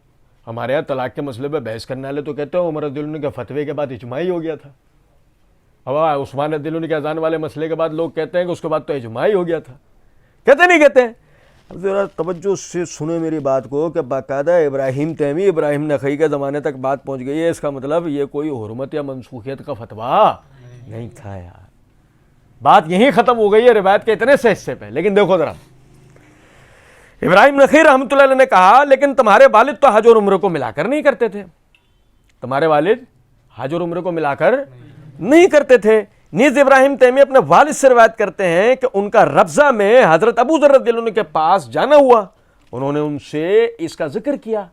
ہمارے یہاں طلاق کے مسئلے پہ بحث کرنے والے تو کہتے ہیں عمر رضی اللہ عنہ کے فتوے کے بعد اجماع ہی ہو گیا تھا. اب عثمان رضی اللہ عنہ کے اذان والے مسئلے کے بعد لوگ کہتے ہیں کہ اس کے بعد تو اجماع ہی ہو گیا تھا. کہتے نہیں کہتے. اب ذرا توجہ سے سنیں میری بات کو کہ باقاعدہ ابراہیم تیمی ابراہیم نخعی کے زمانے تک بات پہنچ گئی ہے. اس کا مطلب یہ کوئی حرمت یا منسوخیت کا فتویٰ نہیں تھا یار. بات یہیں ختم ہو گئی ہے روایت کے اتنے سے حصے پہ. لیکن دیکھو ذرا, ابراہیم نخعی رحمۃ اللہ علیہ نے کہا لیکن تمہارے والد تو حج اور عمرے کو ملا کر نہیں کرتے تھے. تمہارے والد حج اور عمرے کو ملا کر نہیں کرتے تھے. نیز ابراہیم تیمی اپنے والد سے روایت کرتے ہیں کہ ان کا ربضہ میں حضرت ابو ذر رضی اللہ عنہ کے پاس جانا ہوا. انہوں نے ان سے اس کا ذکر کیا,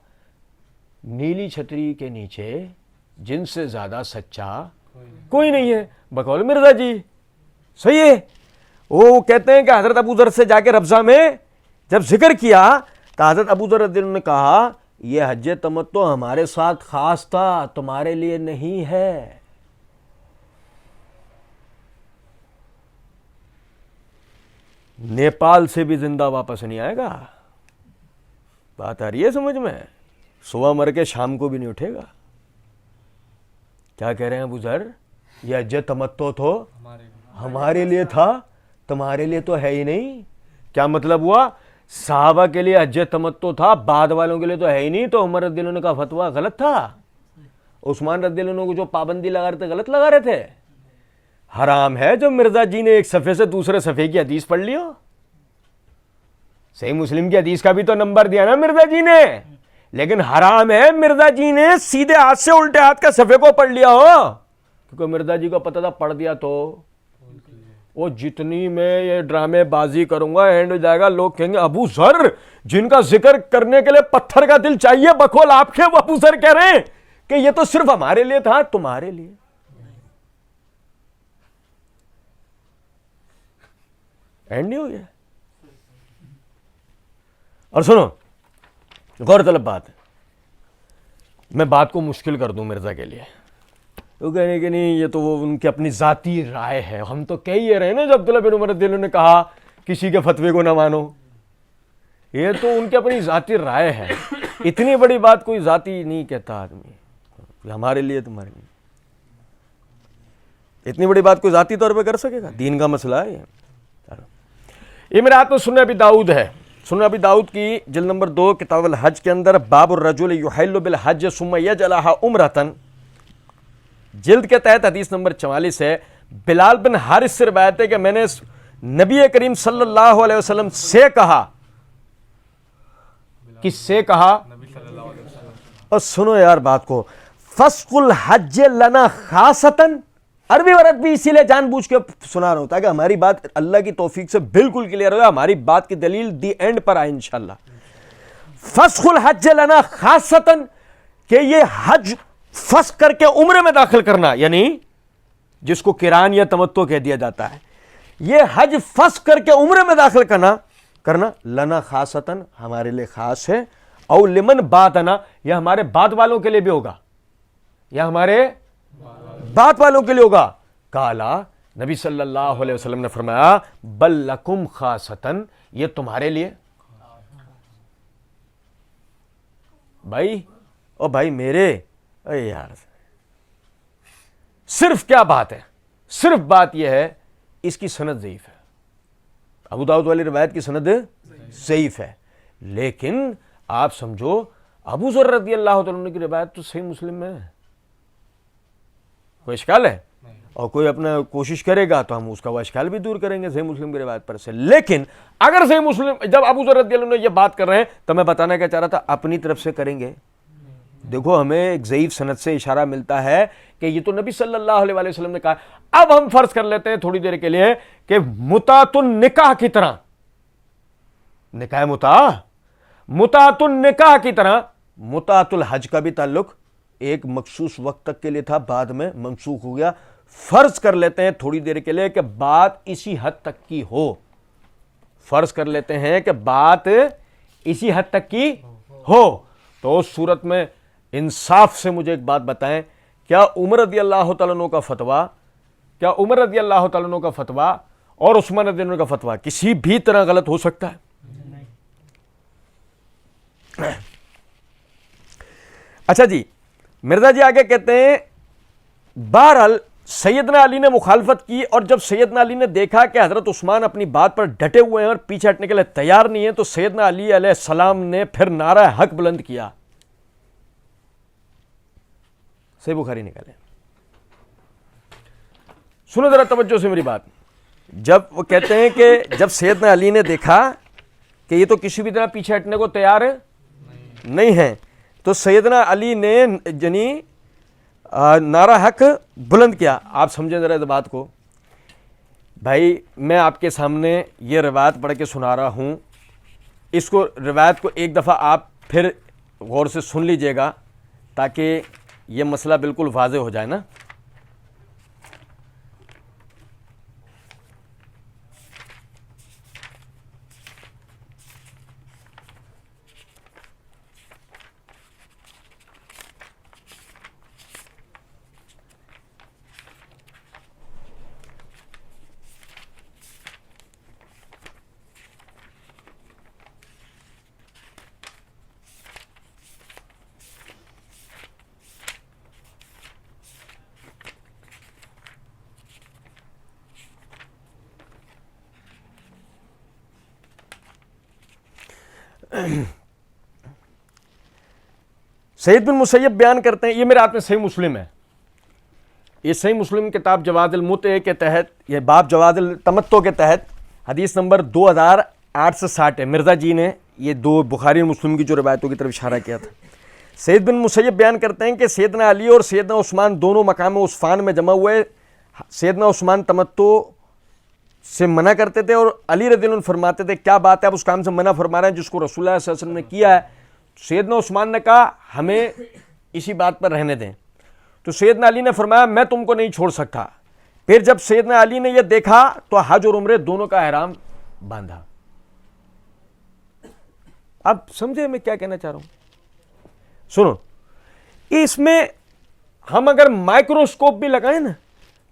نیلی چھتری کے نیچے جن سے زیادہ سچا کوئی نہیں ہے. بقول مرزا جی صحیح ہے. وہ کہتے ہیں کہ حضرت ابو ذر سے جا کے ربضہ میں جب ذکر کیا تو حضرت ابو ذر رضی اللہ عنہ نے کہا یہ حج تمتع ہمارے ساتھ خاص تھا, تمہارے لیے نہیں ہے. نیپال سے بھی زندہ واپس نہیں آئے گا. بات آ رہی ہے سمجھ میں. صبح مر کے شام کو بھی نہیں اٹھے گا. کیا کہہ رہے ہیں ابو ذر, یہ حج تمتع تو ہمارے لیے تھا تمہارے لیے تو ہے ہی نہیں. کیا مطلب ہوا؟ صحابہ کے لیے حج تمتع تھا, بعد والوں کے لیے تو ہے ہی نہیں. تو عمر رضی اللہ عنہ کا فتویٰ غلط تھا, عثمان رضی اللہ عنہ کو جو پابندی لگا رہے تھے غلط لگا رہے تھے. حرام ہے جو مرزا جی نے ایک صفحے سے دوسرے صفحے کی حدیث پڑھ لی ہو. صحیح مسلم کی حدیث کا بھی تو نمبر دیا نا مرزا جی نے, لیکن حرام ہے مرزا جی نے سیدھے ہاتھ سے الٹے ہاتھ کا صفحے کو پڑھ لیا ہو, کیونکہ مرزا جی کو پتا تھا پڑھ دیا تو وہ جتنی میں یہ ڈرامے بازی کروں گا اینڈ ہو جائے گا, لوگ کہیں گے ابو ذر جن کا ذکر کرنے کے لیے پتھر کا دل چاہیے بقول آپ کے, وہ ابو ذر کہہ رہے ہیں کہ یہ تو صرف ہمارے لیے تھا, تمہارے لیے. اینڈ نہیں ہو گیا. اور سنو غور طلب بات ہے, میں بات کو مشکل کر دوں مرزا کے لیے, تو کہنے کہ نہیں یہ تو وہ ان کی اپنی ذاتی رائے ہے. ہم تو کہہ یہ رہے نا جو عبداللہ بن عمر رضی اللہ عنہ نے کہا کسی کے فتوے کو نہ مانو, یہ تو ان کی اپنی ذاتی رائے ہے. اتنی بڑی بات کوئی ذاتی نہیں کہتا آدمی, ہمارے لیے تمہارے لیے. اتنی بڑی بات کوئی ذاتی طور پہ کر سکے گا؟ دین کا مسئلہ ہے یہ. میرے ہاتھ میں سنن ابی داؤد ہے, سنن ابی داؤد کی جلد نمبر 2 کتاب الحج کے اندر باب الرجل یحل بالحج ثم یجعلها عمرۃ, جلد کے تحت حدیث نمبر 44 ہے. بلال بن حارث سے روایت ہے کہ میں نے نبی کریم صلی اللہ علیہ وسلم سے کہا, کس سے کہا؟ اور سنو یار بات کو, فسق الحج لنا خاصتاً, عربی ورد بھی اسی لیے جان بوجھ کے سنا رہا ہوں تاکہ ہماری بات اللہ کی توفیق سے بالکل کلیئر ہو, ہماری بات کی دلیل دی اینڈ پر آئے انشاءاللہ. فسخ الحج لنا خاصتاً کہ یہ حج فسخ کر کے عمرے میں داخل کرنا, یعنی جس کو قران یا تمتع کہہ دیا جاتا ہے, یہ حج فسخ کر کے عمرے میں داخل کرنا لنا خاصتاً ہمارے لیے خاص ہے, او لمن بعدنا یا ہمارے بعد والوں کے لیے بھی ہوگا, یا ہمارے بعد والوں کے لیے ہوگا. کالا نبی صلی اللہ علیہ وسلم نے فرمایا بل لکم خاصتاً, یہ تمہارے لیے. بھائی او بھائی میرے, اے یار صرف کیا بات ہے, صرف بات یہ ہے اس کی سند ضعیف ہے. ابو داؤد والی روایت کی سند ضعیف ہے, لیکن آپ سمجھو ابو ذر رضی اللہ تعالیٰ عنہ کی روایت تو صحیح مسلم میں ہے. کوئی اشکال ہے؟ اور کوئی اپنا کوشش کرے گا تو ہم اس کا وہ اشکال بھی دور کریں گے صحیح مسلم کی روایت پر سے. لیکن اگر صحیح مسلم, جب ابو ذر رضی اللہ عنہ یہ بات کر رہے ہیں تو میں بتانا کیا چاہ رہا تھا, اپنی طرف سے کریں گے. دیکھو ہمیں ایک ضعیف سند سے اشارہ ملتا ہے کہ یہ تو نبی صلی اللہ علیہ وسلم نے کہا. اب ہم فرض کر لیتے ہیں تھوڑی دیر کے لیے کہ متعۃ النکاح کی طرح, نکاح متعۃ النکاح کی طرح متعۃ الحج کا بھی تعلق ایک مخصوص وقت تک کے لیے تھا, بعد میں منسوخ ہو گیا. فرض کر لیتے ہیں تھوڑی دیر کے لیے کہ بات اسی حد تک کی ہو, فرض کر لیتے ہیں کہ بات اسی حد تک کی ہو, تو اس صورت میں انصاف سے مجھے ایک بات بتائیں, کیا عمر رضی اللہ تعالیٰ عنہ کا فتویٰ, کیا عمر رضی اللہ تعالیٰ عنہ کا فتویٰ اور عثمان رضی اللہ عنہ کا فتویٰ کسی بھی طرح غلط ہو سکتا ہے؟ اچھا جی, مرزا جی آگے کہتے ہیں بہرحال سیدنا علی نے مخالفت کی, اور جب سیدنا علی نے دیکھا کہ حضرت عثمان اپنی بات پر ڈٹے ہوئے ہیں اور پیچھے ہٹنے کے لیے تیار نہیں ہیں, تو سیدنا علی علیہ السلام نے پھر نعرہ حق بلند کیا. صحیح بخاری نکالے, سنو ذرا توجہ سے میری بات. جب وہ کہتے ہیں کہ جب سیدنا علی نے دیکھا کہ یہ تو کسی بھی طرح پیچھے ہٹنے کو تیار نہیں ہے, تو سیدنا علی نے یعنی نعرہ حق بلند کیا. آپ سمجھیں ذرا اس بات کو. بھائی میں آپ کے سامنے یہ روایت پڑھ کے سنا رہا ہوں, اس کو روایت کو ایک دفعہ آپ پھر غور سے سن لیجئے گا تاکہ یہ مسئلہ بالکل واضح ہو جائے نا. سعید بن مسیب بیان کرتے ہیں, یہ میرے ہاتھ میں صحیح مسلم ہے, یہ صحیح مسلم کتاب جواز المتع کے تحت, یہ باب جواز التمتع کے تحت حدیث نمبر 2860 ہے. مرزا جی نے یہ دو بخاری اور مسلم کی جو روایتوں کی طرف اشارہ کیا تھا. سعید بن مسیب بیان کرتے ہیں کہ سیدنا علی اور سیدنا عثمان دونوں مقام عثفان میں جمع ہوئے. سیدنا عثمان تمتع سے منع کرتے تھے اور علی رضی اللہ عنہ فرماتے تھے کیا بات ہے آپ اس کام سے منع فرما رہے ہیں جس کو رسول اللہ صلی اللہ علیہ وسلم نے کیا ہے. سیدنا عثمان نے کہا ہمیں اسی بات پر رہنے دیں, تو سیدنا علی نے فرمایا میں تم کو نہیں چھوڑ سکتا. پھر جب سیدنا علی نے یہ دیکھا تو حج اور عمرے دونوں کا احرام باندھا. اب سمجھے میں کیا کہنا چاہ رہا ہوں؟ سنو, اس میں ہم اگر مائکروسکوپ بھی لگائیں نا,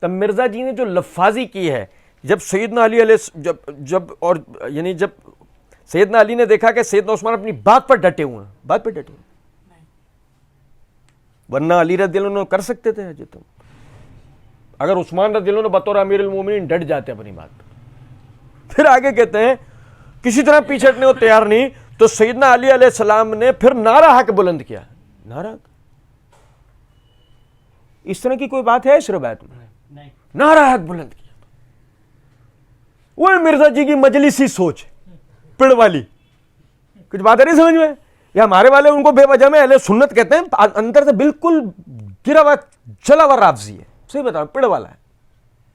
تب مرزا جی نے جو لفاظی کی ہے, جب سیدنا علی علیہ یعنی جب سیدنا علی نے دیکھا کہ سیدنا عثمان اپنی بات پر ڈٹے ہوئے ہیں, بات پر ڈٹے ہوئے, ورنہ علی رضی اللہ عنہ کر سکتے تھے جو تم, اگر عثمان رضی اللہ عنہ بطور امیر المومنین ڈٹ جاتے اپنی بات پر. پھر آگے کہتے ہیں کسی طرح پیچھے ہٹنے کو تیار نہیں, تو سیدنا علی علیہ السلام نے پھر نعرہ حق بلند کیا. نعرہ اس طرح کی کوئی بات ہے اس روایت میں؟ نعرہ حق بلند کیا. وہ مرزا جی کی مجلسی سوچ پڑ والی, کچھ بات ہے نہیں سمجھ میں. یا ہمارے والے ان کو بے وجہ میں اہل سنت کہتے ہیں, اندر سے بالکل گرا ہوا چلا ہوا رافضی ہے. صحیح بتا رہا ہوں, پڑ والا ہے,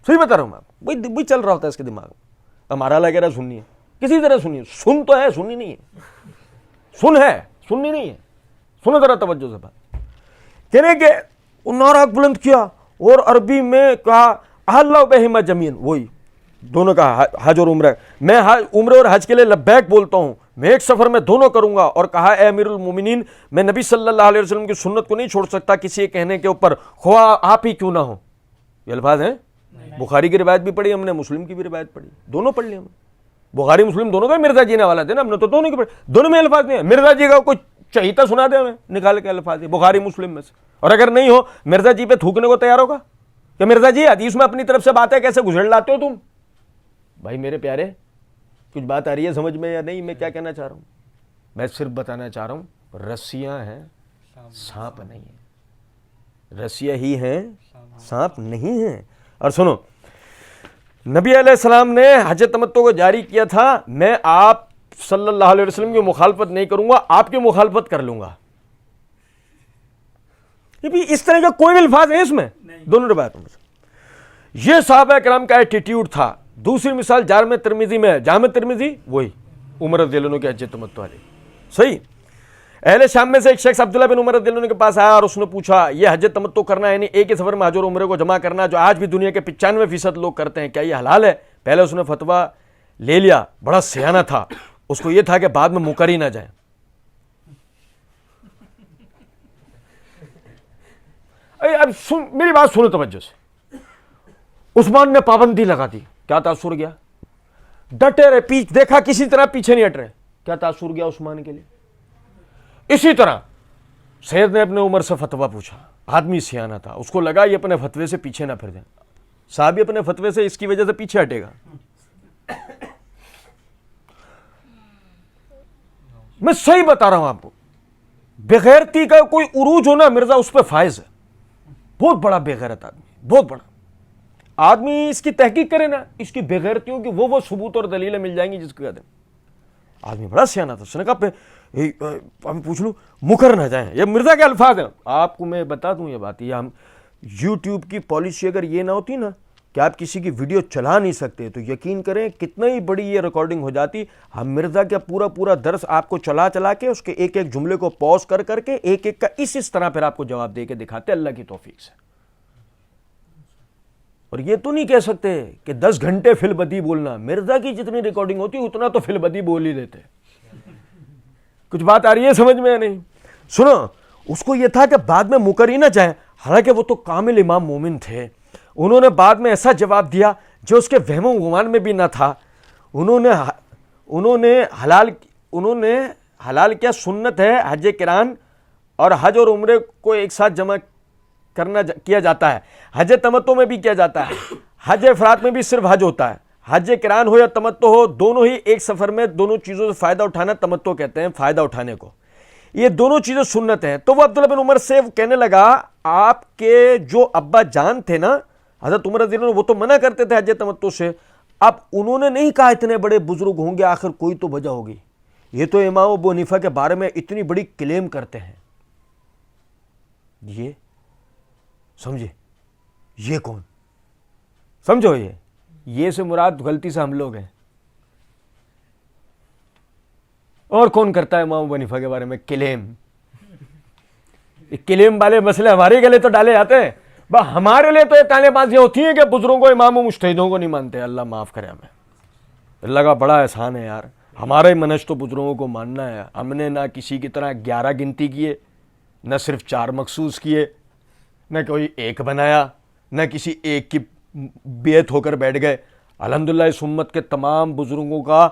صحیح بتا رہا ہوں میں, وہی چل رہا ہوتا ہے اس کے دماغ میں. ہمارا لگے رہا سننی ہے, کسی طرح سننی ہے, سن تو ہے سننی نہیں ہے, سن ہے سننی نہیں ہے. سنو ذرا توجہ سے بات. کہنے کہ نعرہ بلند کیا اور عربی میں کہا اللہ بہما جمین, وہی دونوں کا حج اور عمرہ, میں عمرے اور حج کے لیے لبیک بولتا ہوں, میں ایک سفر میں دونوں کروں گا. اور کہا اے امیر المومنین, میں نبی صلی اللہ علیہ وسلم کی سنت کو نہیں چھوڑ سکتا کسی کے کہنے کے اوپر, خواہ آپ ہی کیوں نہ ہو. یہ الفاظ ہیں, بخاری کی روایت بھی پڑھی ہم نے, مسلم کی بھی روایت پڑھی, دونوں پڑھ لی ہم نے. بخاری مسلم دونوں کا مرزا جی نے حوالہ دے نا, ہم نے تو دونوں کی پڑھی, دونوں میں الفاظ نہیں ہے. مرزا جی کا کوئی چہیتا سنا دے ہمیں نکال کے الفاظ بخاری مسلم میں سے, اور اگر نہیں ہو مرزا جی پہ تھوکنے کو تیار ہوگا کہ مرزا جی حدیث میں اپنی طرف سے باتیں کیسے گزر لاتے ہو تم. بھائی میرے پیارے, کچھ بات آ رہی ہے سمجھ میں یا نہیں؟ میں کیا کہنا چاہ رہا ہوں؟ میں صرف بتانا چاہ رہا ہوں رسیاں ہیں, سانپ نہیں ہیں. رسیاں ہی ہیں, سانپ نہیں ہیں. اور سنو, نبی علیہ السلام نے حج تمتع کو جاری کیا تھا, میں آپ صلی اللہ علیہ وسلم کی مخالفت نہیں کروں گا, آپ کی مخالفت کر لوں گا. یہ بھی اس طرح کا کوئی بھی الفاظ ہے اس میں دونوں روایتوں میں. یہ صحابہ کرام کا ایٹیٹیوڈ تھا. دوسری مثال جامع ترمذی میں, جامع ترمذی وہی عمر رضی اللہ عنہ کے حج تمتع والے. صحیح. اہل شام میں سے ایک شخص عبداللہ بن عمر رضی اللہ عنہ کے پاس آیا اور اس نے پوچھا یہ حج تمتع کرنا یعنی ایک ہی سفر میں حج اور عمرے کو جمع کرنا, جو آج بھی دنیا کے 95% لوگ کرتے ہیں, کیا یہ حلال ہے؟ پہلے اس نے فتویٰ لے لیا, بڑا سیانہ تھا, اس کو یہ تھا کہ بعد میں مکر ہی نہ جائیں. اب میری بات سنو توجہ سے. عثمان نے پابندی لگا دی, کیا تاثر گیا؟ ڈٹے رہے, دیکھا کسی طرح پیچھے نہیں ہٹ رہے, کیا تاثر گیا عثمان کے لیے؟ اسی طرح سید نے اپنے عمر سے فتویٰ پوچھا, آدمی سیانہ تھا, اس کو لگا یہ اپنے فتوے سے پیچھے نہ پھر جائیں. صحابی اپنے فتوے سے اس کی وجہ سے پیچھے ہٹے گا؟ میں صحیح بتا رہا ہوں آپ کو, بغیرتی کا کوئی عروج ہونا مرزا اس پہ فائز ہے. بہت بڑا بغیرت آدمی, بہت بڑا آدمی. اس کی تحقیق کرے نا, اس کی بغیرتیوں کی وہ ثبوت اور دلیلیں مل جائیں گی جس کو کہتے ہیں. آدمی بڑا سیانہ تھا, اس نے کہا پوچھ لوں مکر نہ جائیں. یہ مرزا کے الفاظ ہیں. آپ کو میں بتا دوں یہ بات, یہ ہم یوٹیوب کی پالیسی اگر یہ نہ ہوتی نا کہ آپ کسی کی ویڈیو چلا نہیں سکتے, تو یقین کریں کتنا ہی بڑی یہ ریکارڈنگ ہو جاتی. ہم مرزا کا پورا درس آپ کو چلا کے اس کے ایک ایک جملے کو پوز کر کے ایک ایک کا اس طرح پھر آپ کو جواب دے کے دکھاتے, اللہ کی توفیق سے. اور یہ تو نہیں کہہ سکتے کہ 10 گھنٹے فی البدی بولنا. مرزا کی جتنی ریکارڈنگ ہوتی اتنا تو فی البدی بول ہی دیتے. کچھ بات آ رہی ہے سمجھ میں یا نہیں؟ سنو, اس کو یہ تھا کہ بعد میں مکر ہی نہ جائیں, حالانکہ وہ تو کامل امام مومن تھے. انہوں نے بعد میں ایسا جواب دیا جو اس کے وہم و گمان میں بھی نہ تھا. انہوں نے حلال کیا سنت ہے حج قران, اور حج اور عمرے کو ایک ساتھ جمع کیا جاتا ہے. حج تمتع میں بھی کیا جاتا ہے, حج افراد میں بھی صرف حج ہوتا ہے, حج قران ہو یا تمتع ہو، دونوں ہی ایک سفر میں دونوں چیزوں سے فائدہ اٹھانا تمتع کہتے ہیں، فائدہ اٹھانے کو. یہ دونوں چیزیں سنت ہیں. تو وہ عبداللہ بن عمر سے کہنے لگا آپ کے جو ابا جان تھے نا حضرت عمر رضی اللہ عنہ، وہ تو منع کرتے تھے حج تمتع سے. اب انہوں نے نہیں کہا اتنے بڑے بزرگ ہوں گے، آخر کوئی تو وجہ ہوگی. یہ تو امام ابو حنیفہ کے بارے میں اتنی بڑی کلیم کرتے ہیں. یہ سمجھے یہ کون؟ سمجھو یہ سے مراد غلطی سے ہم لوگ ہیں. اور کون کرتا ہے امام ابو حنیفہ کے بارے میں کلیم؟ کلیم والے مسئلے ہمارے گلے تو ڈالے جاتے ہیں. ہمارے لیے تو یہ تانے بازیاں ہوتی ہیں کہ بزرگوں امام و مجتہدوں کو نہیں مانتے. اللہ معاف کرے ہمیں. اللہ کا بڑا احسان ہے یار. ہمارا ہی منہج تو بزرگوں کو ماننا ہے. ہم نے نہ کسی کی طرح 11 گنتی کیے، نہ صرف 4 مخصوص کیے، نہ کوئی ایک بنایا، نہ کسی ایک کی بیعت ہو کر بیٹھ گئے. الحمدللہ اس امت کے تمام بزرگوں کا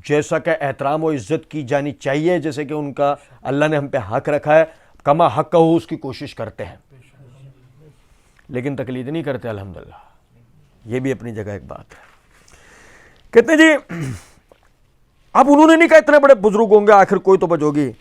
جیسا کہ احترام و عزت کی جانی چاہیے، جیسے کہ ان کا اللہ نے ہم پہ حق رکھا ہے، کما حق ہو اس کی کوشش کرتے ہیں، لیکن تقلید نہیں کرتے. الحمدللہ یہ بھی اپنی جگہ ایک بات ہے. کہتے ہیں جی اب انہوں نے نہیں کہا اتنے بڑے بزرگ ہوں گے، آخر کوئی تو وجہ ہوگی.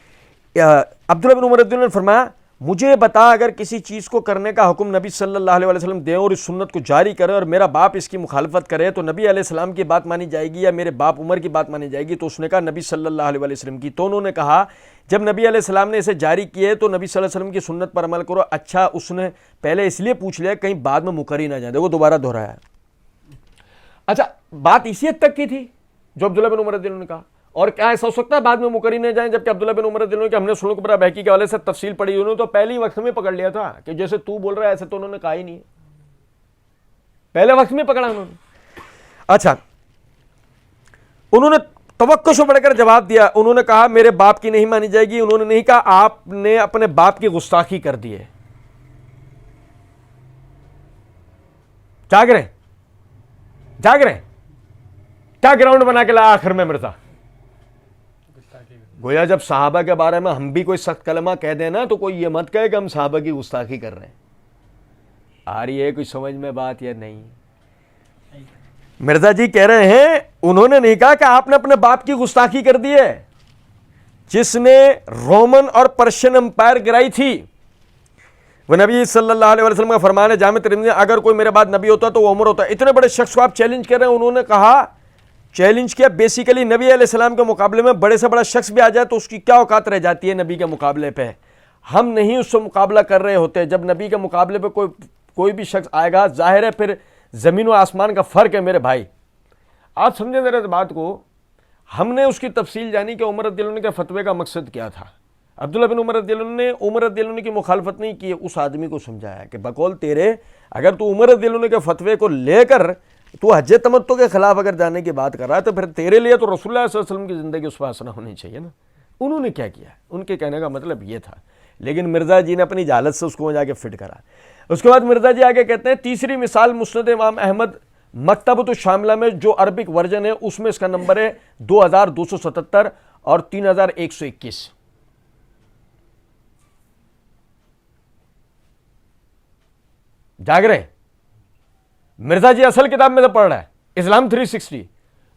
عبداللہ بن عمر رضی اللہ عنہ نے فرمایا مجھے بتا اگر کسی چیز کو کرنے کا حکم نبی صلی اللہ علیہ وسلم دیں اور اس سنت کو جاری کرے اور میرا باپ اس کی مخالفت کرے تو نبی علیہ السلام کی بات مانی جائے گی یا میرے باپ عمر کی بات مانی جائے گی؟ تو اس نے کہا نبی صلی اللہ علیہ وسلم کی. تو انہوں نے کہا جب نبی علیہ السلام نے اسے جاری کیے تو نبی صلی اللہ علیہ وسلم کی سنت پر عمل کرو. اچھا اس نے پہلے اس لیے پوچھ لیا کہیں بعد میں مکر ہی نہ جائیں. دیکھو دوبارہ دہرایا. اچھا بات اسی حد تک کی تھی جو عبداللہ بن عمر رضی اللہ عنہ نے کہا، اور کیا ایسا ہو سکتا ہے بعد میں مکر ہی نہ جائیں؟ جبکہ عبداللہ بن عمر رضی اللہ عنہ کہ ہم نے سنن کبریٰ بہقی کے حوالے سے تفصیل پڑھی، انہوں نے تو پہلے ہی وقت میں پکڑ لیا تھا کہ جیسے تو بول رہا ہے ایسے تو انہوں نے کہا ہی نہیں ہے، پہلے وقت میں پکڑا انہوں نے. اچھا انہوں نے توقع سے بڑھ کر جواب دیا. انہوں نے کہا میرے باپ کی نہیں مانی جائے گی. انہوں نے نہیں کہا آپ نے اپنے باپ کی گستاخی کر دی ہے. جاگ رہے کیا گراؤنڈ بنا کے لایا آخر میں مرزا؟ گویا جب صحابہ کے بارے میں ہم بھی کوئی سخت کلمہ کہہ دیں نا تو کوئی یہ مت کہے کہ ہم صحابہ کی گستاخی کر رہے ہیں. آ رہی ہے کوئی سمجھ میں بات یا نہیں؟ مرزا جی کہہ رہے ہیں انہوں نے نہیں کہا کہ آپ نے اپنے باپ کی گستاخی کر دی ہے. جس نے رومن اور پرشین امپائر گرائی تھی وہ نبی صلی اللہ علیہ وسلم کا فرمان ہے جامع ترمذی، اگر کوئی میرے بعد نبی ہوتا تو وہ عمر ہوتا. اتنے بڑے شخص کو آپ چیلنج کر رہے ہیں. انہوں نے کہا چیلنج کیا بیسیکلی نبی علیہ السلام کے مقابلے میں بڑے سے بڑا شخص بھی آ جائے تو اس کی کیا اوقات رہ جاتی ہے نبی کے مقابلے پہ؟ ہم نہیں اس سے مقابلہ کر رہے ہوتے. جب نبی کے مقابلے پہ کوئی بھی شخص آئے گا ظاہر ہے پھر زمین و آسمان کا فرق ہے میرے بھائی. آپ سمجھیں ذرا اس بات کو. ہم نے اس کی تفصیل جانی کہ عمر رضی اللہ عنہ کے فتوے کا مقصد کیا تھا. عبداللہ بن عمر رضی اللہ عنہ نے عمر رضی اللہ عنہ کی مخالفت نہیں کی، اس آدمی کو سمجھایا کہ بقول تیرے اگر تو عمر رضی اللہ عنہ کے فتوے کو لے کر تو حج تمتع کے خلاف اگر جانے کی بات کر رہا ہے تو پھر تیرے لیے تو رسول اللہ صلی اللہ علیہ وسلم کی زندگی اس پر اثر ہونی چاہیے نا. انہوں نے کیا کیا؟ ان کے کہنے کا مطلب یہ تھا، لیکن مرزا جی نے اپنی جہالت سے اس کو جا کے فٹ کرا. اس کے بعد مرزا جی آگے کہتے ہیں تیسری مثال مسند امام احمد مکتبۃ الشاملہ میں جو عربک ورژن ہے اس میں اس کا نمبر ہے 2277 اور 3121. جاگ رہے مرزا جی اصل کتاب میں سے پڑھ رہا ہے اسلام 360.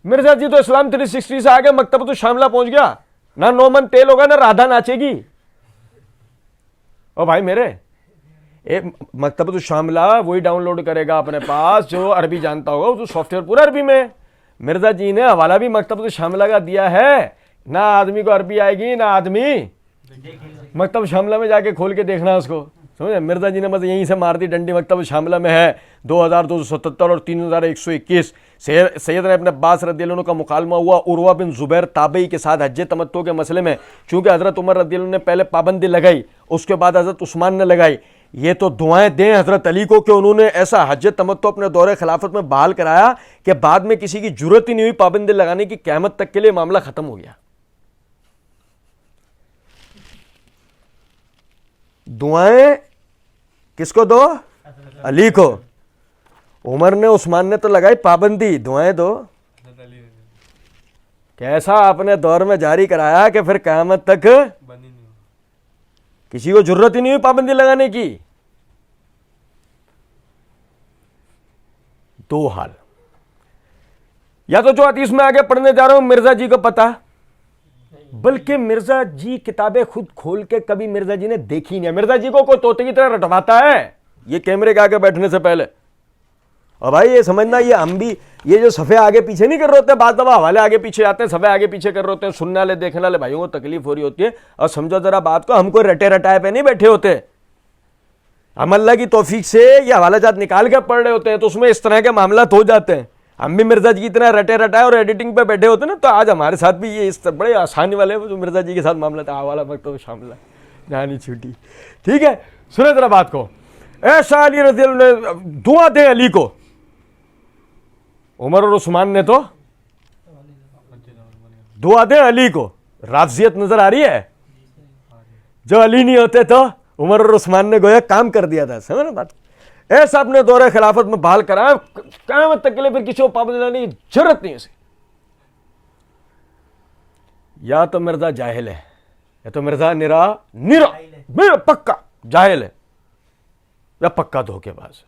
مرزا جی تو اسلام 360 سے آگے مکتبۃ الشاملہ پہنچ گیا. نہ نومن تیل ہوگا نہ رادھا ناچے گی. او بھائی میرے مکتبۃ الشاملہ وہی ڈاؤن لوڈ کرے گا اپنے پاس جو عربی جانتا ہوگا، تو سافٹ ویئر پورا عربی میں. مرزا جی نے حوالہ بھی مکتبۃ الشاملہ کا دیا ہے. نہ آدمی کو عربی آئے گی نہ آدمی مکتبۃ الشاملہ میں جا کے کھول کے دیکھنا اس کو. سمجھے مرزا جی نے بس یہیں سے مار دی ڈنڈی. مکتبۃ الشاملہ میں ہے 2277 اور 3121. سیدنا ابن عباس رضی اللہ عنہ کا مکالمہ ہوا عروہ بن زبیر تابعی کے ساتھ حج تمتع کے مسئلے میں. چونکہ حضرت عمر رضی اللہ عنہ نے پہلے پابندی لگائی، اس کے بعد حضرت عثمان نے لگائی. یہ تو دعائیں دیں حضرت علی کو کہ انہوں نے ایسا حج تمتع اپنے دور خلافت میں بحال کرایا کہ بعد میں کسی کی جرت ہی نہیں ہوئی پابندی لگانے کی. قیامت تک کے لیے معاملہ ختم ہو گیا. دعائیں کس کو دو؟ علی کو. عمر نے عثمان نے تو لگائی پابندی، دعائیں دو. کیسا اپنے دور میں جاری کرایا کہ پھر قیامت تک کسی کو ضرورت ہی نہیں ہوئی پابندی لگانے کی. دو حال. یا تو جو حدیث میں آگے پڑھنے جا رہا ہوں مرزا جی کو پتا، بلکہ مرزا جی کتابیں خود کھول کے کبھی مرزا جی نے دیکھی نہیں ہے. مرزا جی کو کوئی طوطے کی طرح رٹواتا ہے یہ کیمرے کے آگے بیٹھنے سے پہلے. اور بھائی یہ سمجھنا یہ ہم بھی یہ جو صفحے آگے پیچھے نہیں کر رہے ہوتے، بعض دفعہ حوالے آگے پیچھے آتے ہیں، صفحے آگے پیچھے کر رہے ہوتے ہیں، سننے والے دیکھنے والے بھائیوں کو تکلیف ہو رہی ہوتی ہے. اور سمجھو ذرا بات کو، ہم کوئی رٹے رٹائے پہ نہیں بیٹھے ہوتے، ہم اللہ کی توفیق سے یہ حوالہ جات نکال کے پڑھ رہے ہوتے ہیں، تو اس میں اس طرح کے معاملات ہو جاتے ہیں. ہم بھی مرزا جی کی طرح رٹے رٹائے اور ایڈیٹنگ پہ بیٹھے ہوتے ہیں نا، تو آج ہمارے ساتھ بھی یہ اس بڑے آسانی والے جو مرزا جی کے ساتھ معاملہ تھا، حوالہ مکتوب شامل ہے جانی چھوٹی. ٹھیک ہے، سنیں ذرا بات کو. ایسا علی رضی اللہ عنہ دعا دے علی کو. عمر اور عثمان نے تو دعا دے علی کو. رافضیت نظر آ رہی ہے؟ جو علی نہیں ہوتے تو عمر اور عثمان نے گویا کام کر دیا تھا. سمجھ نا بات؟ ایسا اپنے دور خلافت میں بحال کرا، قیامت تک کے لیے پھر کسی کو پابند لانے کی ضرورت نہیں. اسے یا تو مرزا جاہل ہے، یا تو مرزا نرا پکا جاہل ہے، یا پکا دھوکے باز.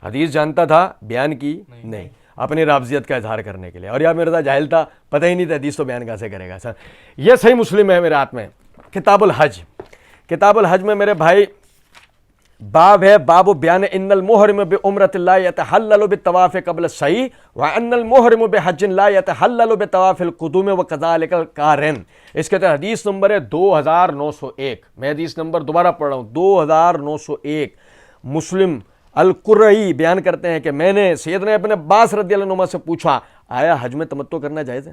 حدیث جانتا تھا، بیان کی نہیں، اپنی رافضیت کا اظہار کرنے کے لیے. اور یا مرزا جاہل تھا، پتہ ہی نہیں تھا حدیث تو بیان کیسے کرے گا. سر یہ صحیح مسلم ہے میرے ہاتھ میں، کتاب الحج. کتاب الحج میں میرے بھائی باب ہے، باب بیان ان المحرم بعمرۃ لا يتحلل بالطواف قبل السعی وان المحرم بحج لا يتحلل بطواف القدوم وكذلك القارن. اس کے تحت حدیث نمبر ہے 2901. میں حدیث نمبر دوبارہ پڑھ رہا ہوں، 2901. مسلم القرعی بیان کرتے ہیں کہ میں نے سیدنا ابن عباس رضی اللہ عنہ سے پوچھا، آیا حج میں تمتع کرنا جائز ہے؟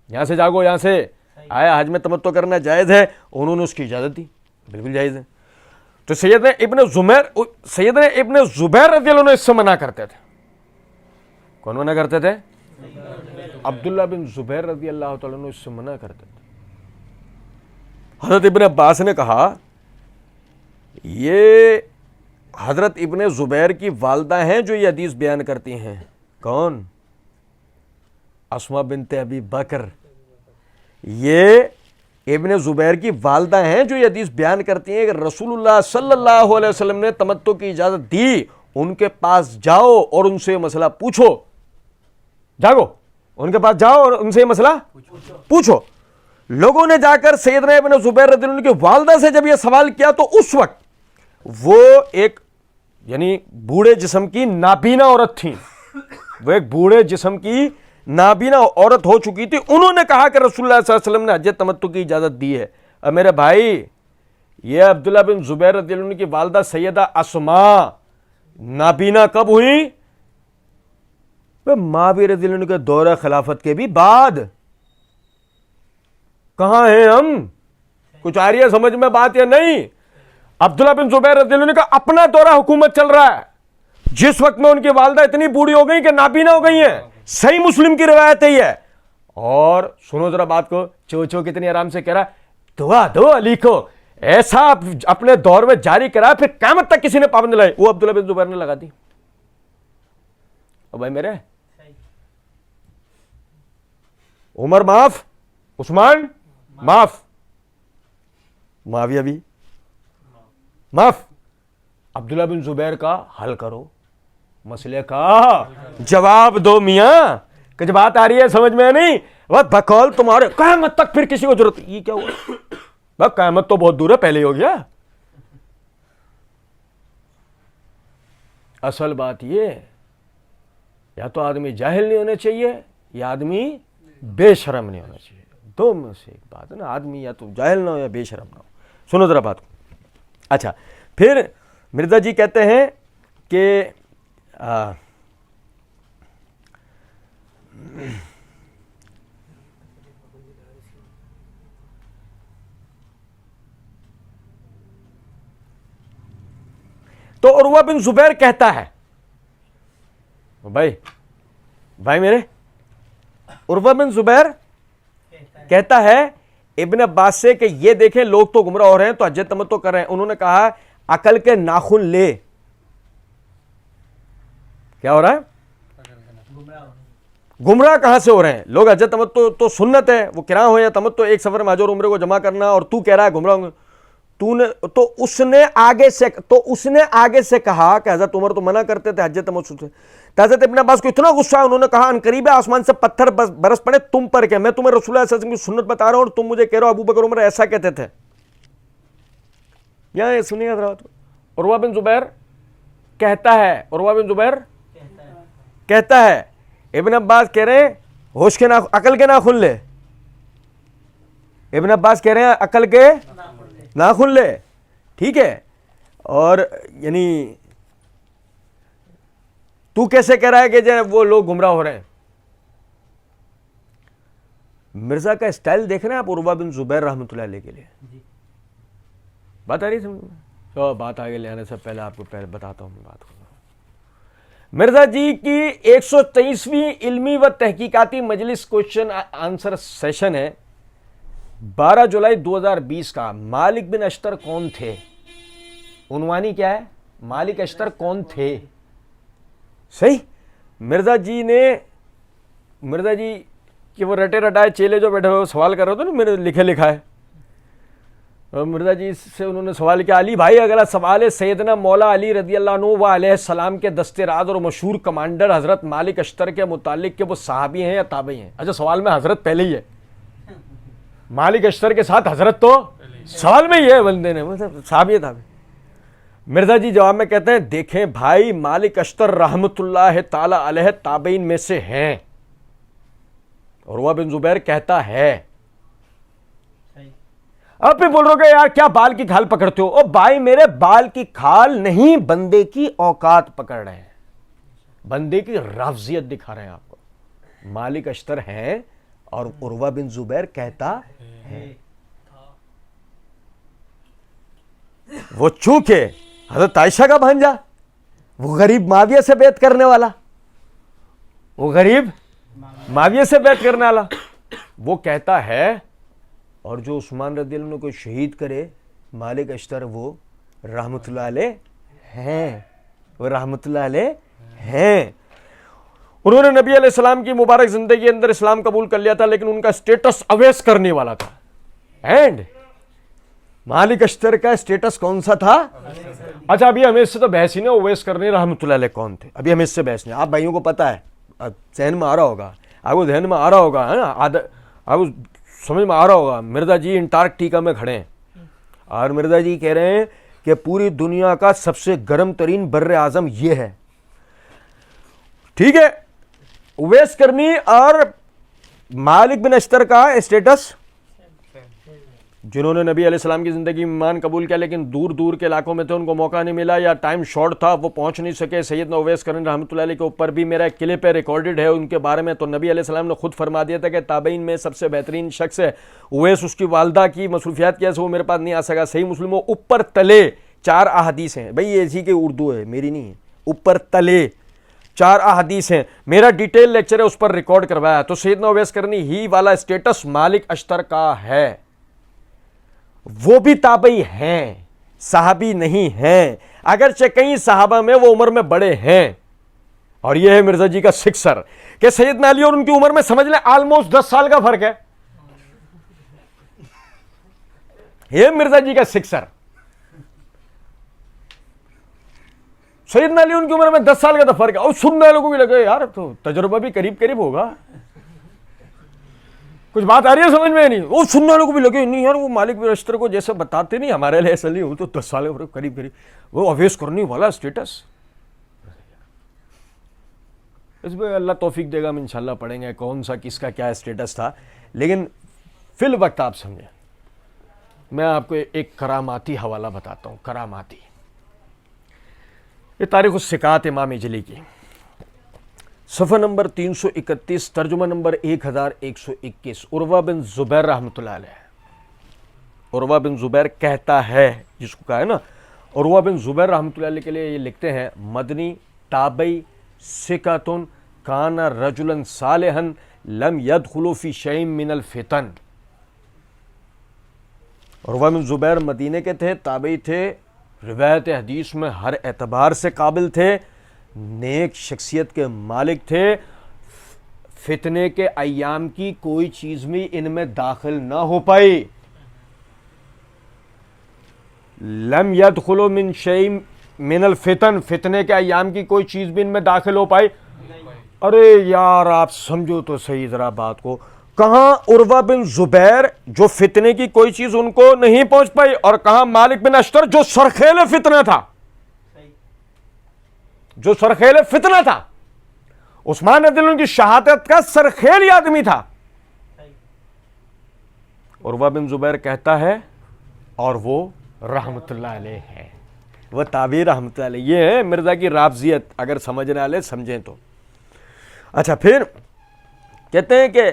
یہاں سے جاگو، یہاں سے آیا حج میں تمتع کرنا جائز ہے؟ انہوں نے اس کی اجازت دی، بالکل جائز ہے. تو سیدنا ابن زبیر رضی اللہ عنہ اس سے منع کرتے تھے. کون منع کرتے تھے؟ عبداللہ بن زبیر رضی اللہ تعالیٰ عنہ اس سے منع کرتے تھے. حضرت ابن عباس نے کہا یہ حضرت ابن زبیر کی والدہ ہیں جو یہ حدیث بیان کرتی ہیں. کون؟ اسماء بنت ابی بکر. یہ ابن زبیر کی والدہ ہیں جو یہ حدیث بیان کرتی ہیں کہ رسول اللہ صلی اللہ علیہ وسلم نے تمتع کی اجازت دی. ان کے پاس جاؤ اور ان سے مسئلہ پوچھو. جاگو، ان کے پاس جاؤ اور ان سے مسئلہ پوچھو. لوگوں نے جا کر سیدنا ابن زبیر رضی اللہ عنہ کی والدہ سے جب یہ سوال کیا تو اس وقت وہ ایک یعنی بوڑھے جسم کی نابینا عورت تھی. وہ ایک بوڑھے جسم کی نابینا عورت ہو چکی تھی. انہوں نے کہا کہ رسول اللہ صلی اللہ علیہ وسلم نے حج تمتع کی اجازت دی ہے. اب میرے بھائی یہ عبداللہ بن زبیر رضی اللہ عنہ کی والدہ سیدہ اسماء نابینا کب ہوئی؟ معاویہ رضی اللہ عنہ کے دور خلافت کے بھی بعد. کہاں ہیں ہم؟ کچھ آ رہی ہے سمجھ میں بات یا نہیں؟ عبداللہ بن زبیر رضی اللہ عنہ کا اپنا دورہ حکومت چل رہا ہے جس وقت میں ان کی والدہ اتنی بوڑھی ہو گئی کہ نابینا ہو گئی ہیں. صحیح مسلم کی روایت ہے یہ. اور سنو ذرا بات کو، چو کتنی آرام سے کہہ رہا دعا دو علی کو. ایسا اپنے دور میں جاری کرا پھر قیامت تک کسی نے پابند لائی. وہ عبداللہ بن زبیر نے لگا دی. اور بھائی میرے عمر معاف، عثمان معاف، معاویہ بھی معاف. عبداللہ بن زبیر کا حل کرو، مسئلے کا جواب دو میاں. کچھ بات آ رہی ہے سمجھ میں نہیں؟ بقول تمہارے قیامت تک پھر کسی کو ضرورت. یہ کیا ہوا؟ قیامت تو بہت دور ہے، پہلے ہی ہو گیا. اصل بات یہ یا تو آدمی جاہل نہیں ہونا چاہیے یا آدمی بے شرم نہیں ہونا چاہیے. دو میں سے ایک بات ہے نا، آدمی یا تو جاہل نہ ہو یا بے شرم نہ ہو. سنو ذرا بات کو. اچھا پھر مرزا جی کہتے ہیں کہ تو عروہ بن زبیر کہتا ہے، بھائی میرے عروہ بن زبیر کہتا ہے ابن عباس سے کہ یہ دیکھیں لوگ تو گمراہ ہو رہے ہیں تو حج تمتع کر رہے ہیں. انہوں نے کہا عقل کے ناخن لے. کیا ہو رہا ہے؟ گمراہ کہاں سے ہو رہے ہیں لوگ؟ حج تمتع تو سنت ہے، وہ کرا ہو یا تمتع ایک سفر میں حج اور عمرے کو جمع کرنا، اور تو کہہ رہا ہے گمراہ ہوں گے. تو اس نے آگے سے کہا کہ حضرت عمر تو منع کرتے تھے حج تمتع سے، تو حضرت ابن عباس کو اتنا غصہ ہے، انہوں نے کہا ان قریب آسمان سے پتھر برس پڑے تم پر کیا، میں تمہیں رسول اللہ صلی اللہ علیہ وسلم کی سنت بتا رہا ہوں اور تم مجھے کہہ رہے ہو ابو بکر عمر ایسا کہتے تھے. یہاں سنیے حضرات، عروہ بن زبیر کہتا ہے ابن عباس کہہ رہے ہیں ہوش کے عقل کے ناخن لے، ابن عباس کہہ رہے ہیں عقل کے ناخن لے، ٹھیک ہے. اور یعنی تو کیسے کہہ رہا ہے کہ جو وہ لوگ گمراہ ہو رہے ہیں؟ مرزا کا اسٹائل دیکھ رہے ہیں آپ عروہ بن زبیر رحمۃ اللہ علیہ کے لیے. بات آ رہی سمجھ میں؟ تو بات آگے لے آنے سے پہلے آپ کو پہلے بتاتا ہوں میں بات کروں. مرزا جی کی 123ویں علمی و تحقیقاتی مجلس کوشچن آنسر سیشن ہے 12 جولائی 2020 کا. مالک بن اشتر کون تھے؟ عنوانی کیا ہے؟ مالک اشتر کون تھے؟ صحیح. مرزا جی کہ وہ رٹے رٹائے چیلے جو بیٹھے ہوئے سوال کر رہے تھے نا، میرے لکھے لکھا ہے. اور مرزا جی سے انہوں نے سوال کیا، علی بھائی اگلا سوال ہے سیدنا مولا علی رضی اللہ عنہ و علیہ السلام کے دست راز اور مشہور کمانڈر حضرت مالک اشتر کے متعلق کہ وہ صحابی ہیں یا تابعی ہیں؟ اچھا سوال میں حضرت پہلے ہی ہے، مالک اشتر کے ساتھ حضرت تو سوال میں ہی ہے، بندے نے مطلب صحابی تابعی. مرزا جی جواب میں کہتے ہیں دیکھیں بھائی، مالک اشتر رحمت اللہ تعالی علیہ تابعین میں سے ہیں. عروہ بن زبیر کہتا ہے. اب بھی بول رہے ہو کہ یار کیا بال کی کھال پکڑتے ہو؟ او بھائی میرے بال کی کھال نہیں، بندے کی اوقات پکڑ رہے ہیں، بندے کی رافضیت دکھا رہے ہیں آپ کو. مالک اشتر ہیں اور عروہ بن زبیر کہتا ہے. وہ چونکہ حضرت عائشہ کا بھانجا، وہ غریب معاویہ سے بیعت کرنے والا، وہ کہتا ہے. اور جو عثمان رضی اللہ عنہ کو شہید کرے مالک اشتر وہ رحمت اللہ علیہ ہیں، انہوں نے نبی علیہ السلام کی مبارک زندگی کے اندر اسلام قبول کر لیا تھا، لیکن ان کا سٹیٹس اویس کرنے والا تھا. اینڈ مالک اشتر کا سٹیٹس کون سا تھا؟ اچھا ابھی ہمیں اس سے تو بحث ہی نہیں، اویس کرنے رحمت اللہ علیہ کون تھے، ابھی ہمیں اس سے بحث نہیں. آپ بھائیوں کو پتا ہے، ذہن میں آ رہا ہوگا، آپ کو ذہن میں آ رہا ہوگا، آپ کو سمجھ میں آ رہا ہوگا. مرزا جی انٹارکٹیکا میں کھڑے ہیں اور مرزا جی کہہ رہے ہیں کہ پوری دنیا کا سب سے گرم ترین بر اعظم یہ ہے، ٹھیک ہے. اویس کرنی اور مالک بن اشتر کا اسٹیٹس، جنہوں نے نبی علیہ السلام کی زندگی میں ایمان قبول کیا لیکن دور دور کے علاقوں میں تھے، ان کو موقع نہیں ملا یا ٹائم شارٹ تھا، وہ پہنچ نہیں سکے. سیدنا اویس کرنی رحمۃ اللہ علیہ کے اوپر بھی میرا ایک کلپ ہے، ریکارڈڈ ہے ان کے بارے میں. تو نبی علیہ السلام نے خود فرما دیا تھا کہ تابعین میں سب سے بہترین شخص ہے اویس. اس کی والدہ کی مصروفیات کی وجہ سے وہ میرے پاس نہیں آ سکا. صحیح مسلم میں اوپر تلے 4 احادیث ہیں، بھائی ایسی کہ اردو ہے میری نہیں ہے، اوپر تلے 4 احادیث ہیں، میرا ڈیٹیل لیکچر ہے اس پر ریکارڈ کروایا. تو سیدنا اویس کرنی ہی والا اسٹیٹس مالک اشتر کا ہے. وہ بھی تابعی ہیں، صحابی نہیں ہیں، اگرچہ کئی صحابہ میں وہ عمر میں بڑے ہیں. اور یہ ہے مرزا جی کا سکسر کہ سیدنا علی اور ان کی عمر میں سمجھ لیں آلموسٹ 10 سال کا فرق ہے. یہ مرزا جی کا سکسر، سیدنا علی ان کی عمر میں 10 سال کا فرق ہے. اور سننے والوں کو بھی لگے یار تو تجربہ بھی قریب قریب ہوگا. کچھ بات آ رہی ہے سمجھ میں نہیں؟ وہ سننے والوں کو بھی لگے نہیں یار وہ مالک بن اشتر کو جیسے بتاتے نہیں ہمارے لیے ایسا نہیں، وہ تو 10 سال کا قریب قریب، وہ اویس کرنی والا اسٹیٹس. اس میں اللہ توفیق دے گا، ہم انشاءاللہ پڑھیں گے کون سا کس کا کیا اسٹیٹس تھا. لیکن فی الوقت آپ سمجھیں، میں آپ کو ایک کراماتی حوالہ بتاتا ہوں. کراماتی، یہ تاریخ الثقات امام اجلی کی، صفحہ نمبر 331، ترجمہ نمبر 1121. عروہ بن زبیر رحمۃ اللہ علیہ، عروہ بن زبیر کہتا ہے، جس کو کہا ہے نا عروہ بن زبیر رحمۃ اللہ علیہ کے لیے یہ لکھتے ہیں مدنی تابعی ثقۃ کان رجلا صالحا لم يدخل فی شیء من الفتن. عروہ بن زبیر مدینے کے تھے، تابعی تھے، روایت حدیث میں ہر اعتبار سے قابل تھے، نیک شخصیت کے مالک تھے. فتنے کے ایام کی کوئی چیز بھی ان میں داخل نہ ہو پائی. لم يدخلوا من شيء من الفتن, فتنے کے ایام کی کوئی چیز بھی ان میں داخل ہو پائی. ارے یار آپ سمجھو تو صحیح ذرا بات کو, کہاں عروہ بن زبیر جو فتنے کی کوئی چیز ان کو نہیں پہنچ پائی, اور کہاں مالک بن اشتر جو سرخیل فتنہ تھا, جو سرخیل فتنہ تھا. عثمان رضی اللہ عنہ کی شہادت کا سرخیل آدمی تھا. عروہ بن زبیر کہتا ہے اور وہ رحمت اللہ علیہ ہے, وہ تابعی رحمت اللہ علیہ. یہ ہے مرزا کی رافضیت, اگر سمجھنے والے سمجھیں تو. اچھا پھر کہتے ہیں کہ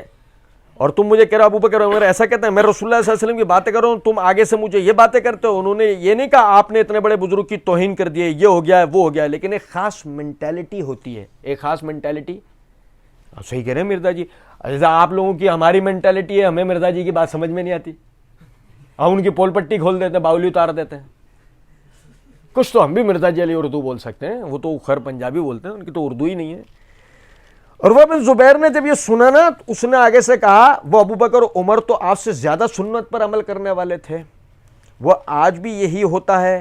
اور تم مجھے کہہ رہے ابو بکر عمر ایسا کہتے ہیں, میں رسول اللہ صلی اللہ علیہ وسلم کی باتیں کر رہا ہوں, تم آگے سے مجھے یہ باتیں کرتے ہو. انہوں نے یہ نہیں کہا آپ نے اتنے بڑے بزرگ کی توہین کر دی ہے, یہ ہو گیا ہے وہ ہو گیا ہے, لیکن ایک خاص مینٹیلٹی ہوتی ہے, ایک خاص مینٹیلٹی. صحیح کہہ رہے ہیں مرزا جی, جیسا آپ لوگوں کی ہماری مینٹیلٹی ہے, ہمیں مرزا جی کی بات سمجھ میں نہیں آتی, ہم ان کی پول پٹی کھول دیتے ہیں, باولی اتار دیتے ہیں. کچھ تو ہم بھی مرزا جی علی اردو بول سکتے ہیں, وہ تو خیر پنجابی بولتے ہیں, ان کی تو اردو ہی نہیں ہے. عروہ بن زبیر نے جب یہ سنا نا, اس نے آگے سے کہا وہ ابو بکر عمر تو آپ سے زیادہ سنت پر عمل کرنے والے تھے, وہ آج بھی یہی ہوتا ہے.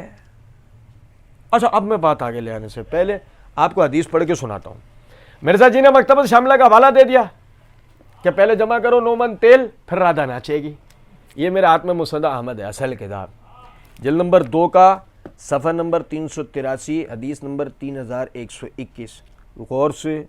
اچھا اب میں بات آگے لے آنے سے پہلے آپ کو حدیث پڑھ کے سناتا ہوں. مرزا جی نے مکتبۃ شاملہ کا حوالہ دے دیا کہ پہلے جمع کرو 9 من تیل, پھر رادھا ناچے گی. یہ میرے ہاتھ میں مسند احمد ہے, اصل کتاب, جلد نمبر 2 کا صفحہ نمبر 383, حدیث نمبر 3121. غور سے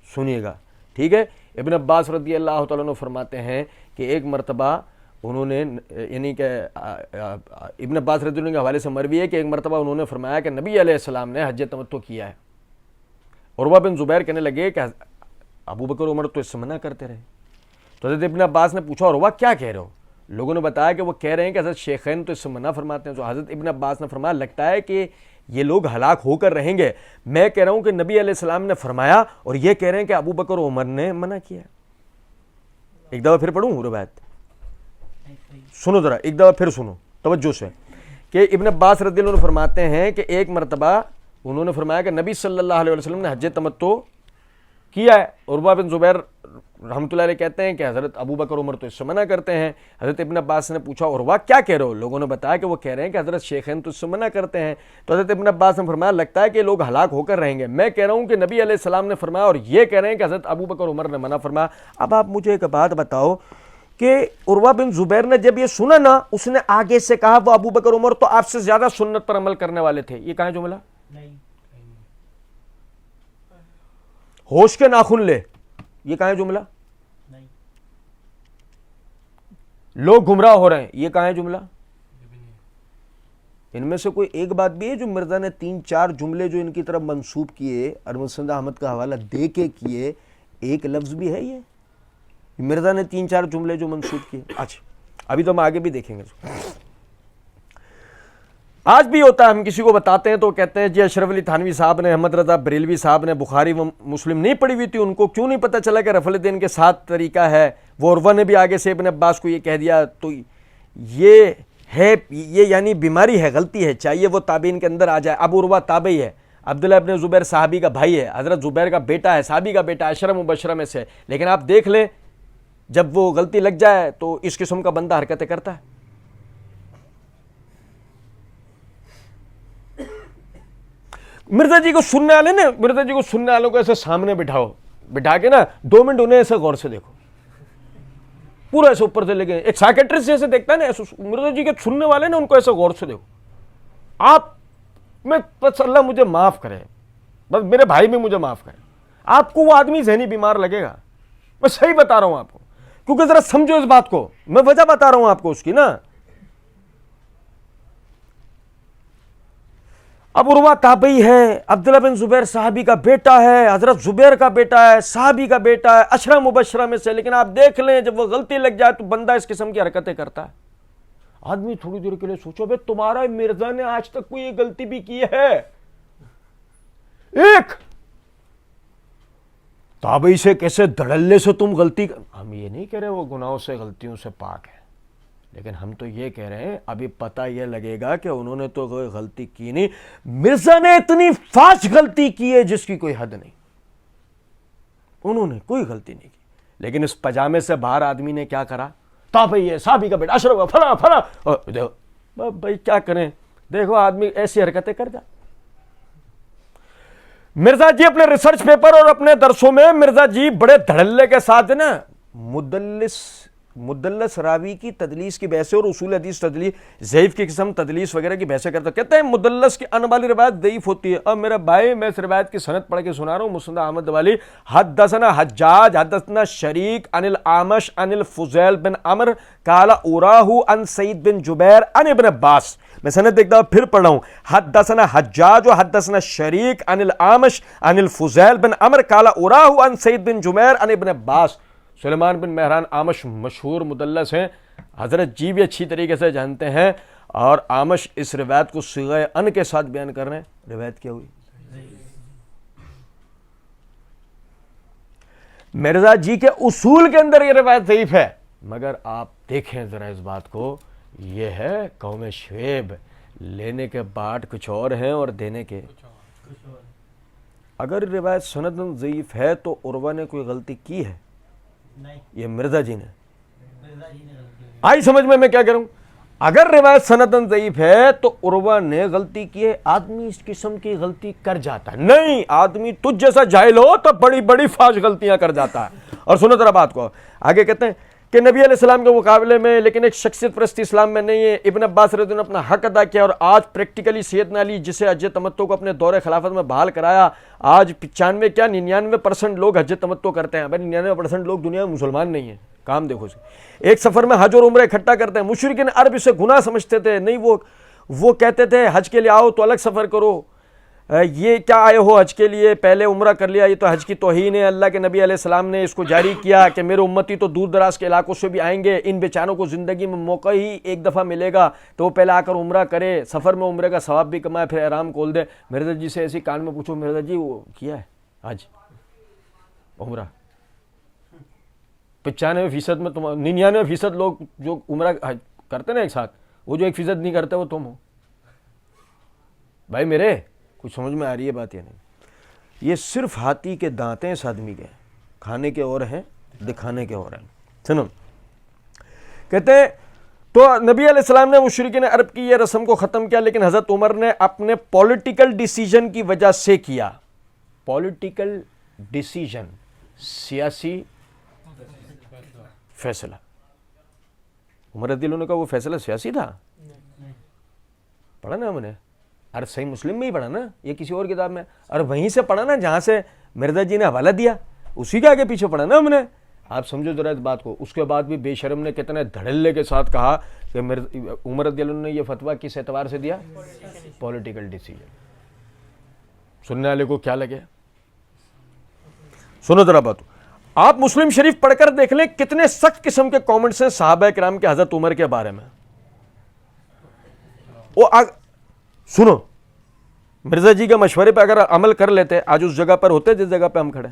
سنیے گا, ٹھیک ہے. ابن عباس رضی اللہ تعالیٰ عنہ فرماتے ہیں کہ ایک مرتبہ انہوں نے, یعنی کہ ابن عباس رضی اللہ عنہ کے حوالے سے مروی ہے کہ ایک مرتبہ انہوں نے فرمایا کہ نبی علیہ السلام نے حج تمتع کیا ہے. عروہ بن زبیر کہنے لگے کہ ابو بکر عمر تو اس سے منع کرتے رہے. تو حضرت ابن عباس نے پوچھا عروہ کیا کہہ رہے ہو؟ لوگوں نے بتایا کہ وہ کہہ رہے ہیں کہ حضرت شیخین تو اس سے منع فرماتے ہیں. تو حضرت ابن عباس نے فرمایا لگتا ہے کہ یہ لوگ ہلاک ہو کر رہیں گے. میں کہہ رہا ہوں کہ نبی علیہ السلام نے فرمایا, اور یہ کہہ رہے ہیں کہ ابو بکر عمر نے منع کیا. ایک دفعہ پھر پڑھوں روایت, سنو ذرا ایک دفعہ پھر سنو توجہ سے, کہ ابن عباس رضی اللہ عنہ فرماتے ہیں کہ ایک مرتبہ انہوں نے فرمایا کہ نبی صلی اللہ علیہ وسلم نے حج تمتع کیا ہے. عروہ بن زبیر رحمۃ اللہ علیہ کہتے ہیں کہ حضرت ابو بکر عمر تو اس سے منع کرتے ہیں. حضرت ابن عباس نے پوچھا عروہ کیا کہہ رہے ہو؟ لوگوں نے بتایا کہ وہ کہہ رہے ہیں کہ حضرت شیخین تو اس سے منع کرتے ہیں. تو حضرت ابن عباس نے فرمایا لگتا ہے کہ لوگ ہلاک ہو کر رہیں گے. میں کہہ رہا ہوں کہ نبی علیہ السلام نے فرمایا, اور یہ کہہ رہے ہیں کہ حضرت ابو بکر عمر نے منع فرمایا. اب آپ مجھے ایک بات بتاؤ کہ عروہ بن زبیر نے جب یہ سنا نا, اس نے آگے سے کہا وہ ابو بکر عمر تو آپ سے زیادہ سنت پر عمل کرنے والے تھے. یہ کہاں جملہ؟ ہوش کے ناخن لے, یہ کہاں ہے جملہ؟ لوگ گمراہ ہو رہے ہیں, یہ کہاں ہے جملہ؟ ان میں سے کوئی ایک بات بھی ہے جو مرزا نے 3-4 جملے جو ان کی طرف منسوب کیے اور مسند احمد کا حوالہ دے کے کیے, ایک لفظ بھی ہے یہ مرزا نے 3-4 جملے جو منسوب کیے؟ اچھا ابھی تو ہم آگے بھی دیکھیں گے. آج بھی ہوتا ہے, ہم کسی کو بتاتے ہیں تو کہتے ہیں جی اشرف علی تھانوی صاحب نے, احمد رضا بریلوی صاحب نے بخاری و مسلم نہیں پڑھی ہوئی تھی, ان کو کیوں نہیں پتہ چلا کہ رفع الدین کے 7 طریقہ ہے؟ وہ عروہ نے بھی آگے سے ابن عباس کو یہ کہہ دیا. تو یہ ہے, یہ یعنی بیماری ہے, غلطی ہے, چاہیے وہ تابعین کے اندر آ جائے. اب عروہ تابعی ہے, عبداللہ ابن زبیر صحابی کا بھائی ہے, حضرت زبیر کا بیٹا ہے, صحابی کا بیٹا, 10 مبشرہ میں سے, لیکن آپ دیکھ لیں جب وہ غلطی لگ جائے تو اس قسم کا بندہ حرکتیں کرتا ہے. مرزا جی کو سننے والے نا, مرزا جی کو سننے والوں کو ایسے سامنے بٹھا کے نا 2 منٹ انہیں ایسے غور سے دیکھو, پورا ایسے اوپر سے لے کے, ایک سائیکٹرسٹ جیسے دیکھتا ہے نا, مرزا جی کے سننے والے نا ان کو ایسے غور سے دیکھو. آپ میں بس اللہ مجھے معاف کرے, بس میرے بھائی بھی مجھے معاف کرے, آپ کو وہ آدمی ذہنی بیمار لگے گا. میں صحیح بتا رہا ہوں آپ کو, کیونکہ ذرا سمجھو اس بات کو, میں وجہ بتا رہا ہوں آپ کو اس کی نا. اب عروہ تابعی ہے, عبداللہ بن زبیر صحابی کا بیٹا ہے, حضرت زبیر کا بیٹا ہے, صحابی کا بیٹا ہے, 10 مبشرہ میں سے, لیکن آپ دیکھ لیں جب وہ غلطی لگ جائے تو بندہ اس قسم کی حرکتیں کرتا ہے. آدمی تھوڑی دیر کے لیے سوچو بھائی تمہارا مرزا نے آج تک کوئی یہ غلطی بھی کی ہے؟ ایک تابعی سے کیسے دھڑلے سے تم غلطی ہم یہ نہیں کہہ رہے وہ گناہوں سے غلطیوں سے پاک ہے, لیکن ہم تو یہ کہہ رہے ہیں ابھی پتہ یہ لگے گا کہ انہوں نے تو کوئی غلطی کی نہیں, مرزا نے اتنی فاش غلطی کی ہے جس کی کوئی حد نہیں. انہوں نے کوئی غلطی نہیں کی, لیکن اس پجامے سے باہر آدمی نے کیا کرا, تابعی ہے, صحابی کا بیٹا, اشرف فلاں بھائی کیا کریں, دیکھو آدمی ایسی حرکتیں کر جا. مرزا جی اپنے ریسرچ پیپر اور اپنے درسوں میں مرزا جی بڑے دھڑلے کے ساتھ نا مدلس راوی کی تدلیس کی بحثیں اور اصول حدیث تدلیس ضعیف کی قسم تدلیس وغیرہ کی بحثیں کرتا. کہتے ہیں مدلس کی ان والی روایت ضعیف ہوتی ہے. اب میرا بھائی میں اس روایت کی سند پڑھ کے سنا رہا ہوں. مسند احمد والی حدثنا حجاج حدثنا شریک عن الاعمش عن الفضیل بن عمر قال اوراہ عن سعید بن جبیر عن ابن عباس. میں سند دیکھتا ہوں پھر پڑھ رہا ہوں. حدثنا حجاج و حدثنا شریک عن الاعمش عن الفضیل بن عمر قال اوراہ عن سعید بن جبیر عن ابن عباس. سلیمان بن مہران آمش مشہور مدلس ہیں. حضرت جی بھی اچھی طریقے سے جانتے ہیں اور آمش اس روایت کو صیغہ ان کے ساتھ بیان کر رہے ہیں. روایت کیا ہوئی؟ مرزا جی کے اصول کے اندر یہ روایت ضعیف ہے. مگر آپ دیکھیں ذرا اس بات کو, یہ ہے قوم شعیب. لینے کے بعد کچھ اور ہیں اور دینے کے. اگر روایت سند ضعیف ہے تو عروہ نے کوئی غلطی کی ہے؟ یہ مرزا جی نے. آئی سمجھ میں کیا کروں؟ اگر روایت سندن ضعیف ہے تو عروہ نے غلطی کی ہے. آدمی اس قسم کی غلطی کر جاتا ہے. نہیں, آدمی تجھ جیسا جاہل ہو تو بڑی بڑی فاش غلطیاں کر جاتا ہے. اور سنو ذرا بات کو آگے. کہتے ہیں کہ نبی علیہ السلام کے مقابلے میں لیکن ایک شخصیت پرستی اسلام میں نہیں ہے. ابن عباس رضی اللہ عنہ نے اپنا حق ادا کیا اور آج پریکٹیکلی سیدنا علی جسے حج تمتع کو اپنے دور خلافت میں بحال کرایا, آج 95 کیا 99% لوگ حج تمتع کرتے ہیں. بھائی 99% لوگ دنیا میں مسلمان نہیں ہیں. کام دیکھو اسے. ایک سفر میں حج اور عمرہ اکٹھا کرتے ہیں. مشرکین عرب اسے گناہ سمجھتے تھے. نہیں, وہ کہتے تھے حج کے لیے آؤ تو الگ سفر کرو. یہ کیا آئے ہو حج کے لیے, پہلے عمرہ کر لیا, یہ تو حج کی توہین ہے. اللہ کے نبی علیہ السلام نے اس کو جاری کیا کہ میرے امتی تو دور دراز کے علاقوں سے بھی آئیں گے, ان بیچاروں کو زندگی میں موقع ہی ایک دفعہ ملے گا تو وہ پہلے آ کر عمرہ کرے, سفر میں عمرے کا ثواب بھی کمائے, پھر احرام کھول دے. مرزا جی سے ایسی کان میں پوچھو, مرزا جی وہ کیا ہے حج عمرہ؟ 95% میں 99% لوگ جو عمرہ کرتے نا ایک ساتھ, وہ جو 1% نہیں کرتے وہ تم ہو. بھائی میرے کچھ سمجھ میں آ رہی ہے بات یا نہیں؟ یہ صرف ہاتھی کے دانت ہیں اس آدمی کے, کھانے کے اور ہیں دکھانے کے اور ہیں. سنو, کہتے ہیں تو نبی علیہ السلام نے مشرکین عرب کی یہ رسم کو ختم کیا, لیکن حضرت عمر نے اپنے پولیٹیکل ڈیسیجن کی وجہ سے کیا. پولیٹیکل ڈیسیجن, سیاسی فیصلہ. عمر رضی اللہ عنہ کا وہ فیصلہ سیاسی تھا؟ پڑھا نا ہم نے, ارے صحیح مسلم میں ہی پڑھا نا, یہ کسی اور کتاب میں, اور وہیں سے پڑھا نا جہاں سے مرزا جی نے حوالہ دیا, اسی کے آگے پیچھے پڑھا نا ہم نے. آپ سمجھو ذرا اس بات کو. اس کے بعد بھی بے شرم نے کتنے دھڑلے کے ساتھ کہا کہ عمر رضی اللہ عنہ نے یہ فتویٰ کس اعتبار سے دیا؟ Political decision. سننے والے کو کیا لگے؟ سنو ذرا بات. آپ مسلم شریف پڑھ کر دیکھ لیں کتنے سخت قسم کے کامنٹس ہیں صحابہ کرام کے حضرت عمر کے بارے میں. سنو, مرزا جی کے مشورے پہ اگر عمل کر لیتے آج اس جگہ پر ہوتے جس جگہ پہ ہم کھڑے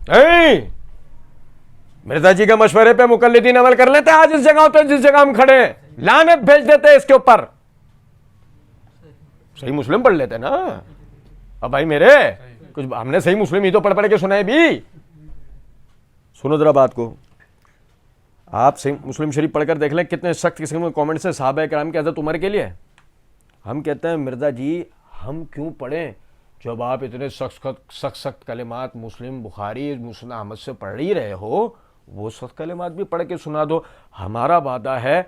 ہیں. مرزا جی کے مشورے پہ مقلدین عمل کر لیتے آج اس جگہ ہوتے جس جگہ ہم کھڑے ہیں. لعنت بھیج دیتے اس کے اوپر. صحیح مسلم پڑھ لیتے نا. اب بھائی میرے کچھ ہم نے صحیح مسلم ہی تو پڑھ کے سنائے بھی. سنو ذرا بات کو. آپ صحیح مسلم شریف پڑھ کر دیکھ لیں کتنے سخت قسم کے کامنٹس ہیں صحابہ کرام کے حضرت عمر کے لیے. ہم کہتے ہیں مرزا جی ہم کیوں پڑھیں جب آپ اتنے سخت کلمات مسلم بخاری مسند احمد سے پڑھ ہی رہے ہو, وہ سخت کلمات بھی پڑھ کے سنا دو. ہمارا وعدہ ہے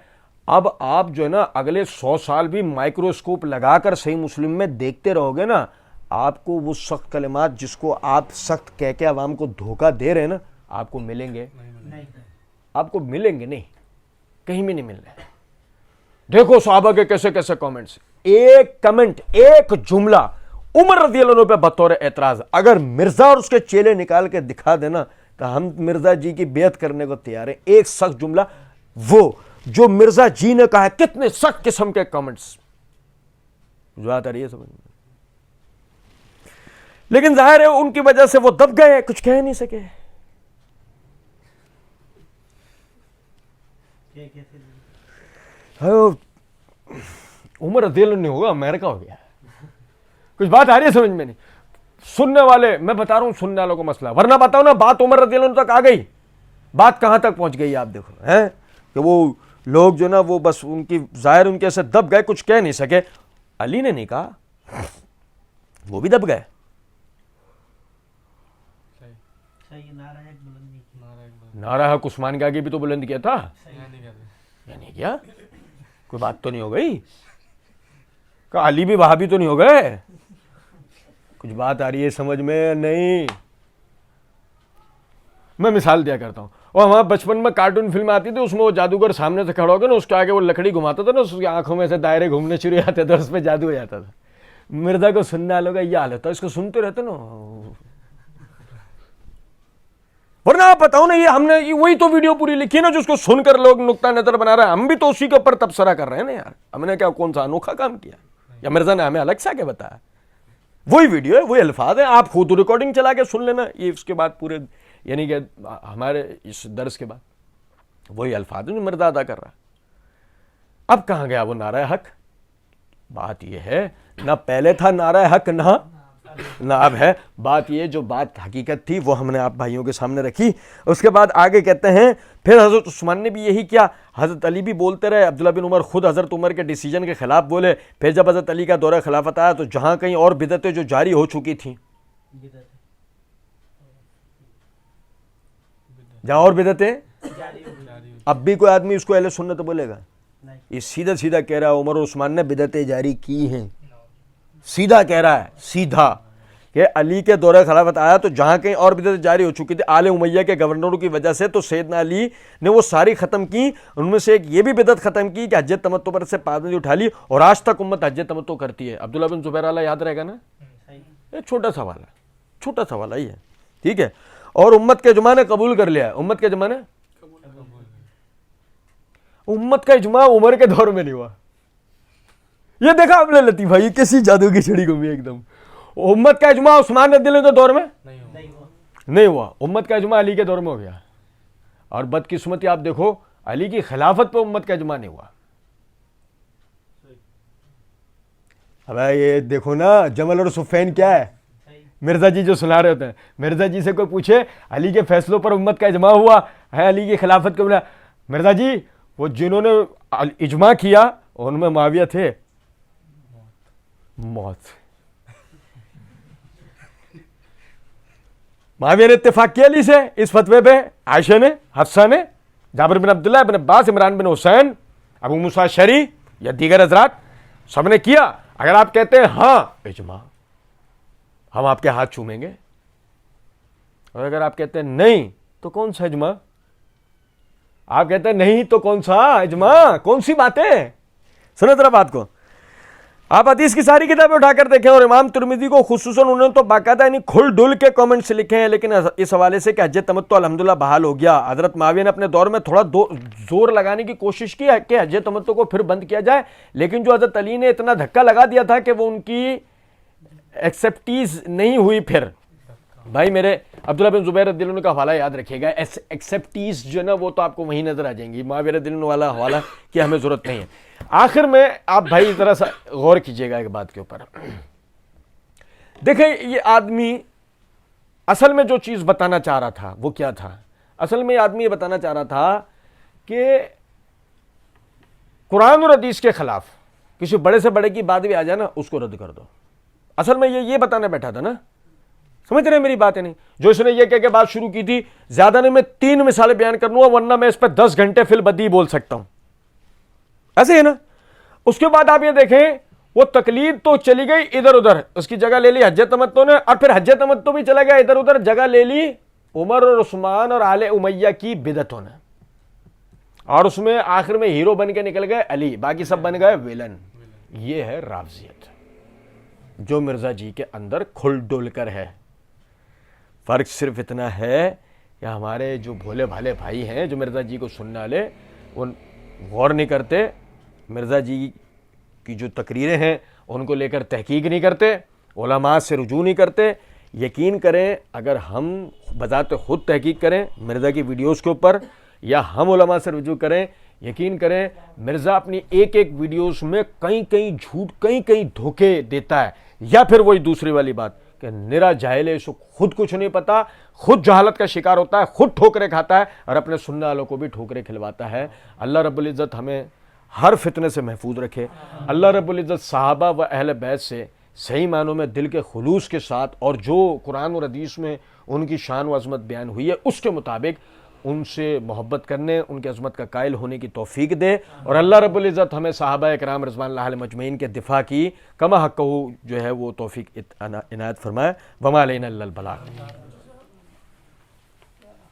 اب آپ جو ہے نا اگلے 100 سال بھی مائکروسکوپ لگا کر صحیح مسلم میں دیکھتے رہو گے نا, آپ کو وہ سخت کلمات جس کو آپ سخت کہہ کے عوام کو دھوکہ دے رہے ہیں نا, آپ کو ملیں گے. آپ کو ملیں گے نہیں, کہیں بھی نہیں مل رہے. دیکھو صحابہ کے کیسے کیسے کامنٹس. ایک کمنٹ, ایک جملہ عمر رضی اللہ عنہ پہ بطور اعتراض. اگر مرزا اور اس کے چیلے نکال کے دکھا دینا تو ہم مرزا جی کی بیعت کرنے کو تیار ہیں. ایک سخت جملہ وہ جو مرزا جی نے کہا ہے. کتنے سخت قسم کے کامنٹس. جو آتا رہی ہے سمجھ میں, لیکن ظاہر ہے ان کی وجہ سے وہ دب گئے, کچھ کہہ نہیں سکے. عمر رضی اللہ عنہ نہیں ہوگا, امریکہ ہو گیا. کچھ بات آ رہی ہے سمجھ میں نہیں؟ سننے والے, میں بتا رہا ہوں سننے والوں کو مسئلہ, ورنہ بتاؤ نا بات عمر رضی اللہ عنہ تک آ گئی. بات کہاں تک پہنچ گئی آپ دیکھو, کہ وہ لوگ جو نا وہ بس ان کی ظاہر ان کے ایسے دب گئے, کچھ کہہ نہیں سکے. علی نے نہیں کہا, وہ بھی دب گئے. نعرہ حق عثمان کے آگے بھی تو بلند کیا تھا, نہیں کیا, کوئی بات تو نہیں ہو گئی. کہ علی بھی وہابی تو نہیں ہو گئے. کچھ بات آ رہی ہے سمجھ میں نہیں. میں مثال دیا کرتا ہوں, اور ہمارا بچپن میں کارٹون فلم آتی تھی, اس میں وہ جادوگر سامنے سے کھڑا ہو گیا نا, اس کے آگے وہ لکڑی گھماتا تھا نا, اس کی آنکھوں میں سے دائرے گھومنے شروع ہو جاتے تھے, اس پہ جادو ہو جاتا تھا. مرزا کو سننے والوں کا یہ حال ہوتا ہے, اس کو سنتے رہتے نا. ورنہ آپ بتاؤ نا, یہ ہم نے وہی تو ویڈیو پوری لکھی نا, جو اس کو سن کر لوگ نقطہ نظر بنا رہے ہیں. ہم بھی تو اسی کے اوپر تبصرہ کر رہے ہیں نا یار. ہم نے کیا کون سا انوکھا کام کیا, یا مرزا نے ہمیں الگ سا کیا بتایا؟ وہی ویڈیو ہے, وہی الفاظ ہیں, آپ خود ریکارڈنگ چلا کے سن لینا. یہ اس کے بعد پورے یعنی کہ ہمارے اس درس کے بعد وہی الفاظ ہیں جو مرزا ادا کر رہا ہے. اب کہاں گیا وہ نعرہ حق؟ بات یہ ہے نہ پہلے تھا نعرہ حق نہ اب ہے. بات یہ جو بات حقیقت تھی وہ ہم نے آپ بھائیوں کے سامنے رکھی. اس کے بعد آگے کہتے ہیں پھر حضرت عثمان نے بھی یہی کیا, حضرت علی بھی بولتے رہے, عبداللہ بن عمر خود حضرت عمر کے ڈیسیجن کے خلاف بولے. پھر جب حضرت علی کا دورہ خلافت آیا تو جہاں کہیں اور بدعتیں جو جاری ہو چکی تھیں, جہاں اور بدعتیں, اب بھی کوئی آدمی اس کو اہل سنت بولے گا؟ یہ سیدھا سیدھا کہہ رہا ہے عمر اور عثمان نے بدعتیں جاری کی ہیں. سیدھا کہہ رہا ہے, سیدھا, کہ علی کے دورہ خلافت آیا تو جہاں کہیں اور بدعتیں جاری ہو چکی تھی آل امیہ کے گورنروں کی وجہ سے, تو سیدنا علی نے وہ ساری ختم کی. ان میں سے ایک یہ بھی بدعت ختم کی کہ حج تمتع پر سے پابندی اٹھا لی, اور آج تک امت حج تمتع کرتی ہے. عبداللہ بن زبیر والا یاد رہے گا نا, ایک چھوٹا سوال ہے, چھوٹا سوال ہی ہے, ٹھیک ہے. اور امت کے اجماع نے قبول کر لیا ہے. امت کے اجماع نے, امت کا اجماع عمر کے دور میں نہیں ہوا. یہ دیکھا آپ نے لطیف بھائی, کیسی جادو کی چھڑی گھومی ایک دم. امت کا اجماع عثمان رضی اللہ عنہ کے دور میں نہیں ہوا, امت کا اجماع علی کے دور میں ہو گیا. اور بدقسمتی آپ دیکھو, علی کی خلافت پہ امت کا اجماع نہیں ہوا. اب یہ دیکھو نا, جمل اور صفین کیا ہے, مرزا جی جو سنا رہے ہوتے ہیں, مرزا جی سے کوئی پوچھے علی کے فیصلوں پر امت کا اجماع ہوا ہے, علی کی خلافت کو بنا, مرزا جی وہ جنہوں نے اجماع کیا ان میں معاویہ تھے, موت. معاویہ نے اتفاق کیا علی سے اس فتوے پہ, عائشہ نے, حفصہ نے, جابر بن عبداللہ, ابن عباس, عمران بن حسین, ابو موسیٰ اشعری یا دیگر حضرات, سب نے کیا. اگر آپ کہتے ہیں ہاں اجماع, ہم آپ کے ہاتھ چومیں گے, اور اگر آپ کہتے ہیں نہیں تو کون سا اجماع؟ آپ کہتے ہیں نہیں تو کون سا اجماع, کون سی باتیں؟ سنو ذرا بات کو. آپ حدیث کی ساری کتابیں اٹھا کر دیکھیں, اور امام ترمذی کو خصوصاً انہوں نے تو باقاعدہ یعنی کھل ڈل کے کامنٹس لکھے ہیں. لیکن اس حوالے سے کہ حج تمتع الحمدللہ بحال ہو گیا, حضرت معاویہ نے اپنے دور میں تھوڑا زور لگانے کی کوشش کی ہے کہ حج تمتع کو پھر بند کیا جائے, لیکن جو حضرت علی نے اتنا دھکا لگا دیا تھا کہ وہ ان کی ایکسیپٹیز نہیں ہوئی. پھر بھائی میرے عبداللہ بن زبیر رضی اللہ عنہ کا حوالہ یاد رکھیے گا, ایکسیپٹیز جو ہے نا وہ تو آپ کو وہیں نظر آ جائیں گی. معاویہ رضی اللہ عنہ والا حوالہ کی ہمیں ضرورت نہیں ہے. آخر میں آپ بھائی ذرا سا غور کیجیے گا ایک بات کے اوپر. دیکھیں یہ آدمی اصل میں جو چیز بتانا چاہ رہا تھا وہ کیا تھا؟ اصل میں یہ آدمی یہ بتانا چاہ رہا تھا کہ قرآن اور حدیث کے خلاف کسی بڑے سے بڑے کی بات بھی آ جائے نا, اس کو رد کر دو. اصل میں یہ بتانا بیٹھا تھا نا, سمجھ رہے ہیں میری بات ہے نہیں؟ جو اس نے یہ کہہ کے بات شروع کی تھی, زیادہ نہیں میں 3 مثالیں بیان کر لوں گا, ورنہ میں اس پہ 10 گھنٹے فی البدی بول سکتا ہوں. ایسے ہے نا. اس کے بعد آپ یہ دیکھیں وہ تقلید تو چلی گئی ادھر ادھر, اس کی جگہ لے لی حج تمتع نے, اور پھر حج تمتع بھی چلا گیا ادھر ادھر, جگہ لے لی عمر اور عثمان اور آل امیہ کی بدعتوں نے, اور اس میں آخر میں ہیرو بن کے نکل گئے علی, باقی سب بن گئے ویلن. یہ ہے رافضیت جو مرزا جی کے اندر کھل ڈول کر ہے. فرق صرف اتنا ہے کہ ہمارے جو بھولے بھالے بھائی ہیں جو مرزا جی کو سننے والے, وہ غور نہیں کرتے, مرزا جی کی جو تقریریں ہیں ان کو لے کر تحقیق نہیں کرتے, علماء سے رجوع نہیں کرتے. یقین کریں اگر ہم بذات خود تحقیق کریں مرزا کی ویڈیوز کے اوپر, یا ہم علماء سے رجوع کریں, یقین کریں مرزا اپنی ایک ویڈیوز میں کہیں جھوٹ کہیں دھوکے دیتا ہے, یا پھر وہی دوسری والی بات کہ نرا جاہل ہے، اس کو خود کچھ نہیں پتا، خود جہالت کا شکار ہوتا ہے، خود ٹھوکریں کھاتا ہے اور اپنے سننے والوں کو بھی ٹھوکریں کھلواتا ہے۔ اللہ رب العزت ہمیں ہر فتنے سے محفوظ رکھے۔ اللہ رب العزت صحابہ و اہل بیت سے صحیح معنوں میں دل کے خلوص کے ساتھ اور جو قرآن اور حدیث میں ان کی شان و عظمت بیان ہوئی ہے اس کے مطابق ان سے محبت کرنے، ان کی عظمت کا قائل ہونے کی توفیق دے، اور اللہ رب العزت ہمیں صحابہ کرام رضوان اللہ علیہم اجمعین کے دفاع کی کما حق جو ہے وہ توفیق عنایت فرمائے۔ وما علینا الا البلاغ۔